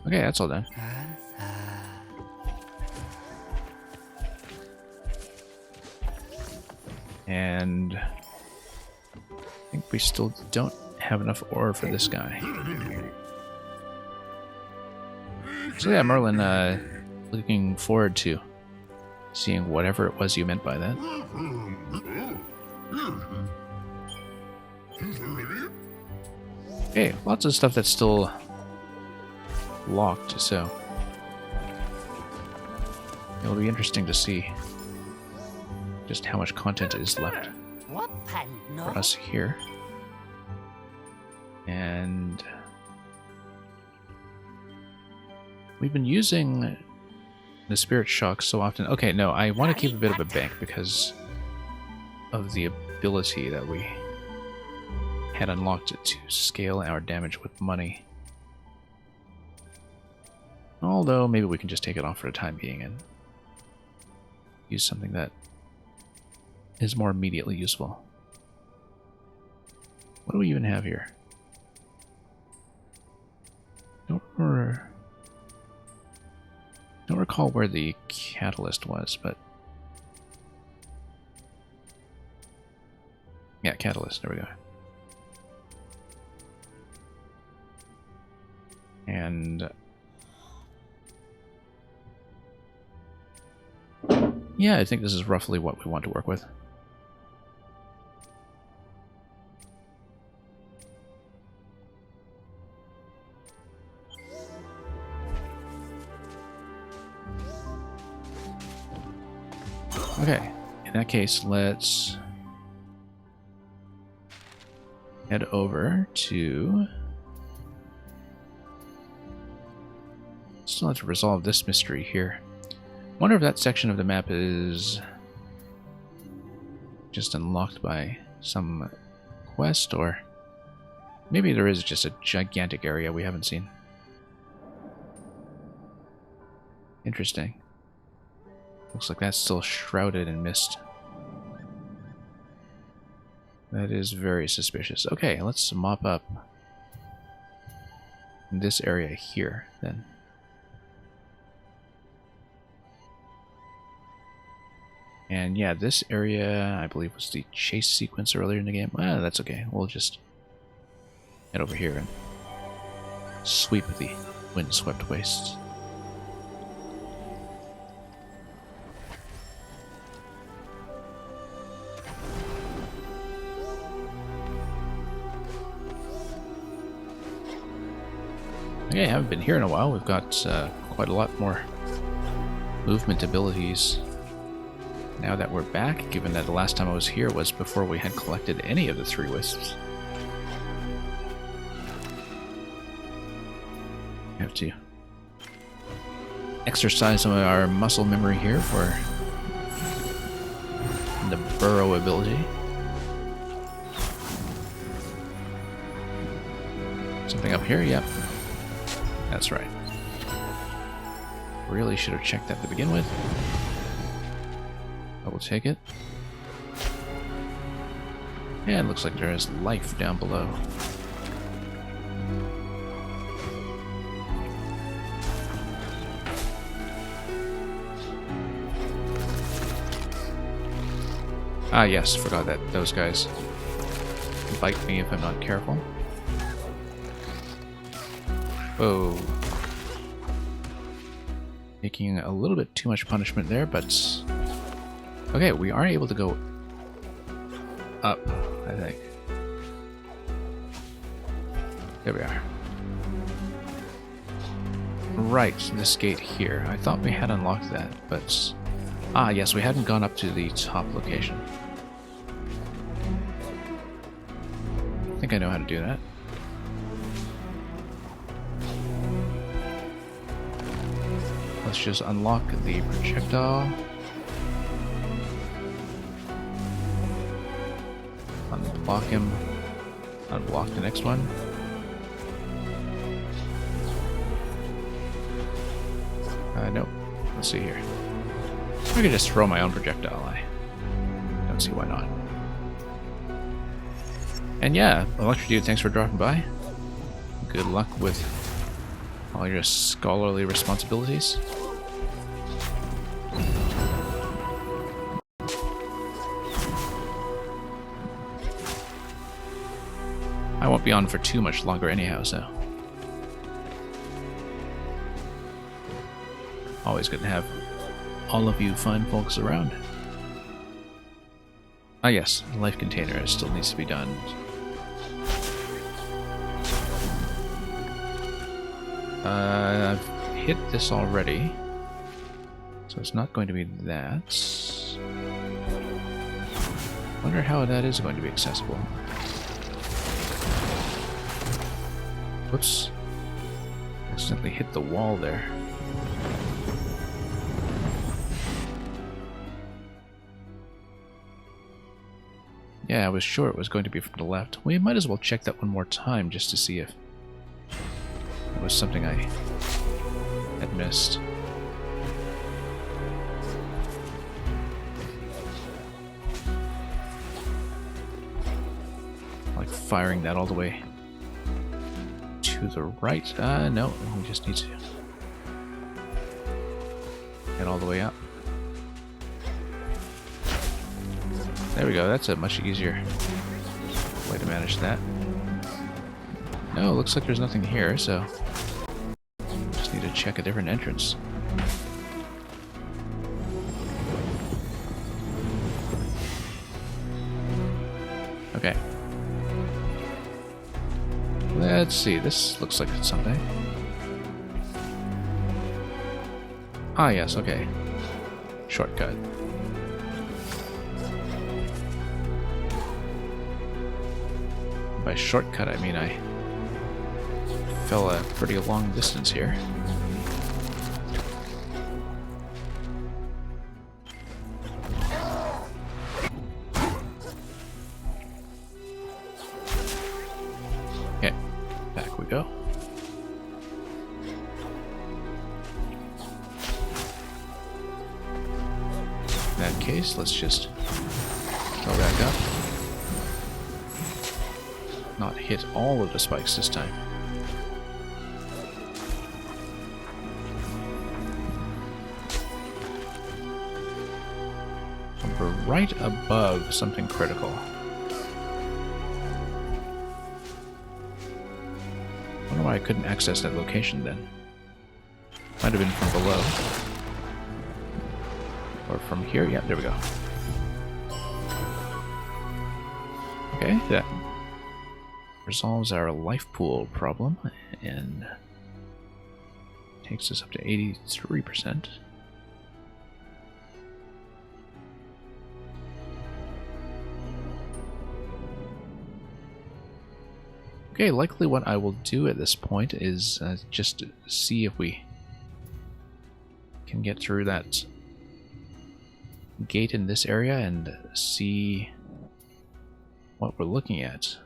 Okay, that's all done. And I think we still don't have enough ore for this guy. So yeah, Merlin, looking forward to seeing whatever it was you meant by that. Okay, lots of stuff that's still locked, so it'll be interesting to see just how much content is left for us here. And we've been using the Spirit Shock so often. Okay, no, I want to keep a bit of a bank because of the ability that we had unlocked to scale our damage with money. Although, maybe we can just take it off for the time being and use something that is more immediately useful. What do we even have here? Don't recall where the catalyst was, but yeah, catalyst. There we go. And yeah, I think this is roughly what we want to work with. Okay, in that case, let's head over to... Still have to resolve this mystery here. Wonder if that section of the map is just unlocked by some quest, or maybe there is just a gigantic area we haven't seen. Interesting. Looks like that's still shrouded in mist. That is very suspicious. Okay, let's mop up this area here, then. And yeah, this area, I believe, was the chase sequence earlier in the game. Well, that's okay. We'll just head over here and sweep the windswept wastes. Okay, I haven't been here in a while. We've got quite a lot more movement abilities now that we're back, given that the last time I was here was before we had collected any of the 3 wisps. We have to exercise some of our muscle memory here for the burrow ability. Something up here? Yep. That's right. Really should have checked that to begin with. I will take it. Yeah, it looks like there is life down below. Ah yes, forgot that those guys bite me if I'm not careful. Whoa. Making a little bit too much punishment there, but... Okay, we are able to go up, I think. There we are. Right, this gate here. I thought we had unlocked that, but... Ah, yes, we hadn't gone up to the top location. I think I know how to do that. Let's just unlock the projectile. Unblock him. Unblock the next one. Nope. Let's see here. I could just throw my own projectile. I don't see why not. And yeah, Electro-Dude, thanks for dropping by. Good luck with all your scholarly responsibilities. I won't be on for too much longer anyhow, so... Always good to have all of you fine folks around. Ah yes, life container still needs to be done. I've hit this already, so it's not going to be that. Wonder how that is going to be accessible. Whoops. Accidentally hit the wall there. Yeah, I was sure it was going to be from the left. We might as well check that one more time just to see if it was something I had missed. Like firing that all the way to to the right. No, we just need to get all the way up. There we go, that's a much easier way to manage that. No, looks like there's nothing here, so just need to check a different entrance. Okay. Let's see, this looks like something. Ah, yes, okay. Shortcut. By shortcut, I mean I fell a pretty long distance here. Okay, back we go. In that case, let's just go back up. Not hit all of the spikes this time. We're right above something critical. I wonder why I couldn't access that location then. Might have been from below. Or from here. Yeah, there we go. Okay, that resolves our life pool problem and takes us up to 83%. Okay, likely what I will do at this point is just see if we can get through that gate in this area and see what we're looking at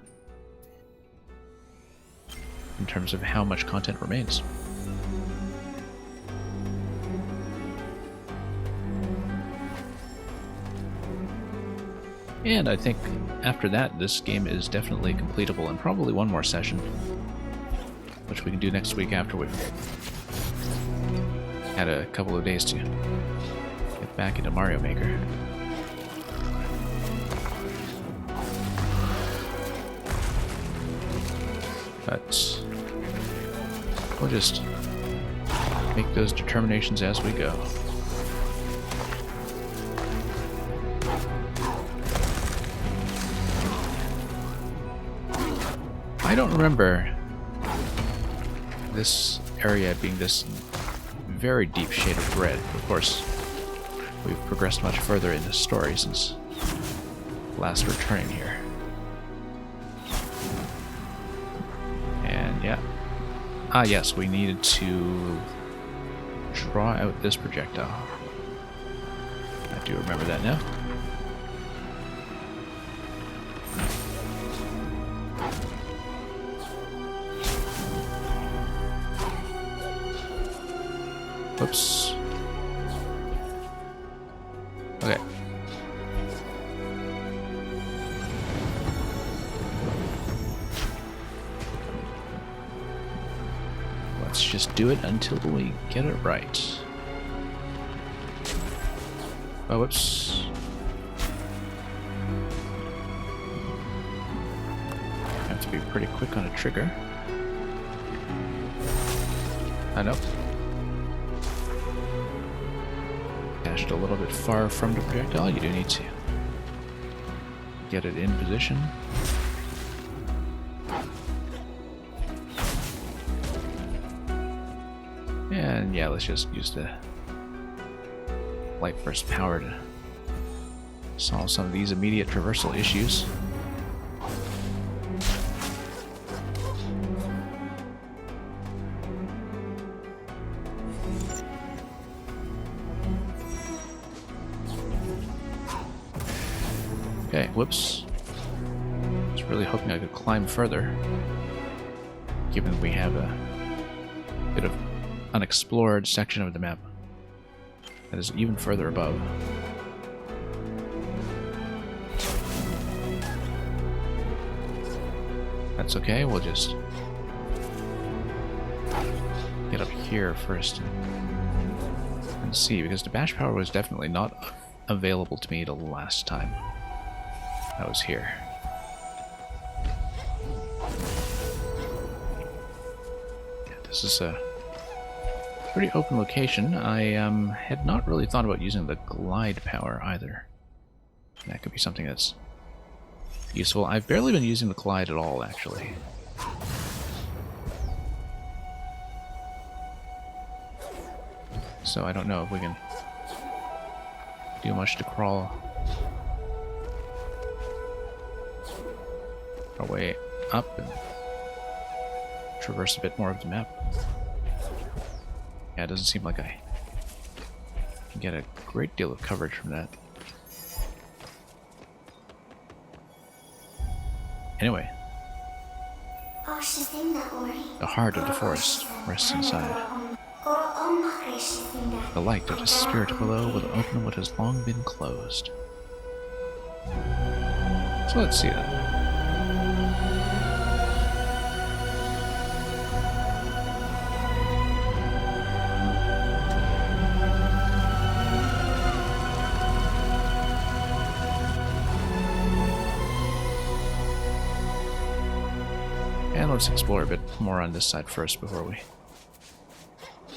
in terms of how much content remains. And I think after that, this game is definitely completable, and probably one more session, which we can do next week after we've had a couple of days to get back into Mario Maker. But we'll just make those determinations as we go. I don't remember this area being this very deep shade of red. Of course, we've progressed much further in the story since last returning here. And yeah. Ah yes, we needed to draw out this projectile. I do remember that now. Whoops. Okay. Let's just do it until we get it right. Oh, whoops. Have to be pretty quick on a trigger. I know. Dashed a little bit far from the projectile. You do need to get it in position. And yeah, let's just use the light burst power to solve some of these immediate traversal issues. Okay, whoops. I was really hoping I could climb further, given we have a bit of unexplored section of the map that is even further above. That's okay, we'll just get up here first and see, because the bash power was definitely not available to me the last time I was here. Yeah, this is a pretty open location. I had not really thought about using the glide power either. That could be something that's useful. I've barely been using the glide at all, actually. So I don't know if we can do much to crawl our way up and traverse a bit more of the map. Yeah, it doesn't seem like I can get a great deal of coverage from that. Anyway, the heart of the forest rests inside. The light of the spirit below will open what has long been closed. So let's see that. And let's explore a bit more on this side first before we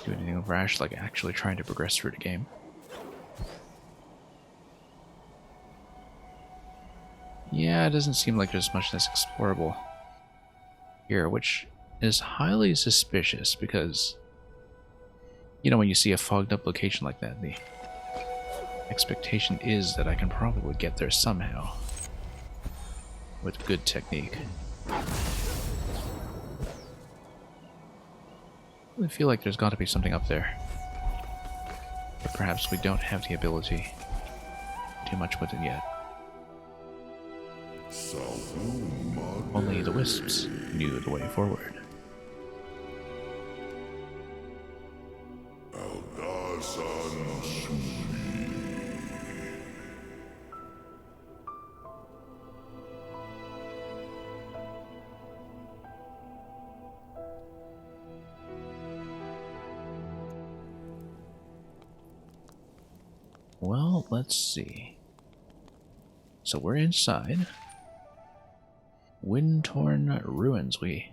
do anything rash, like actually trying to progress through the game. Yeah, it doesn't seem like there's much that's explorable here, which is highly suspicious because, you know, when you see a fogged up location like that, the expectation is that I can probably get there somehow with good technique. I feel like there's got to be something up there, but perhaps we don't have the ability to do much with it yet. Only the Wisps knew the way forward. Well, let's see. So we're inside Wind-Torn Ruins. We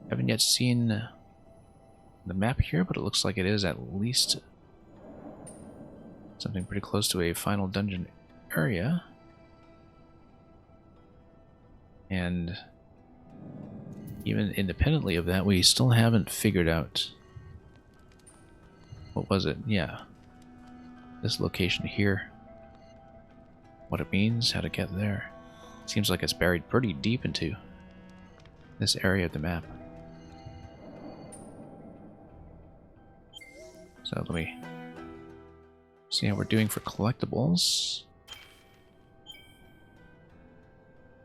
haven't yet seen the map here, but it looks like it is at least something pretty close to a final dungeon area. And even independently of that, we still haven't figured out... What was it? Yeah. This location here. What it means, how to get there. Seems like it's buried pretty deep into this area of the map. So let me see how we're doing for collectibles.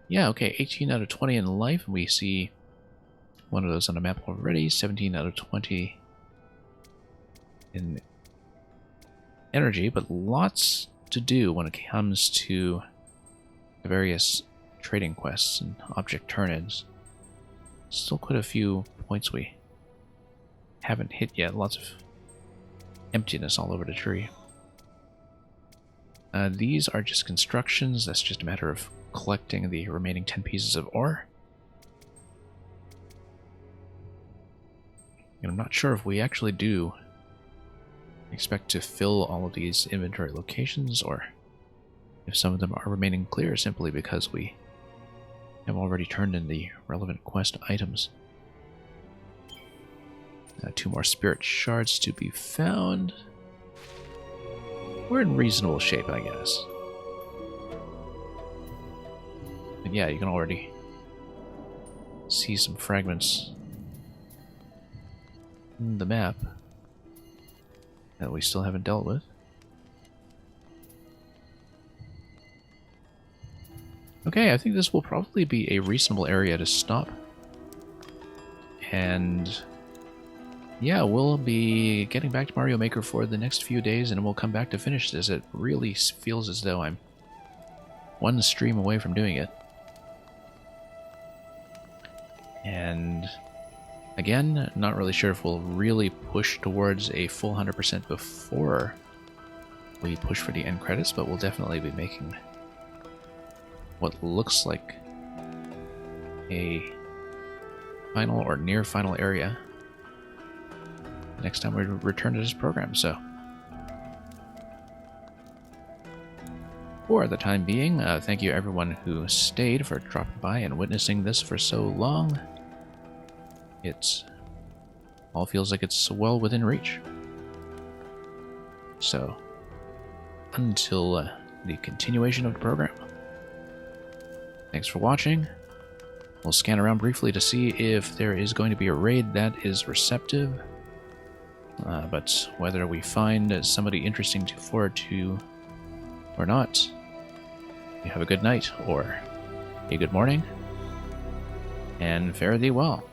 Yeah, okay, 18 out of 20 in life. We see one of those on the map already. 17 out of 20 in energy, but lots to do when it comes to the various trading quests and object turn-ins. Still quite a few points we haven't hit yet. Lots of emptiness all over the tree. These are just constructions. That's just a matter of collecting the remaining 10 pieces of ore. And I'm not sure if we actually do expect to fill all of these inventory locations, or if some of them are remaining clear simply because we have already turned in the relevant quest items. 2 more spirit shards to be found. We're in reasonable shape, I guess. And yeah, you can already see some fragments in the map that we still haven't dealt with. Okay, I think this will probably be a reasonable area to stop. And yeah, we'll be getting back to Mario Maker for the next few days, and we'll come back to finish this. It really feels as though I'm one stream away from doing it. And Again, not really sure if we'll really push towards a full 100% before we push for the end credits, but we'll definitely be making what looks like a final or near final area next time we return to this program. So for the time being, thank you everyone who stayed for dropping by and witnessing this for so long. It all feels like it's well within reach. So until the continuation of the program, thanks for watching. We'll scan around briefly to see if there is going to be a raid that is receptive. But whether we find somebody interesting to forward to or not, you have a good night or a good morning, and fare thee well.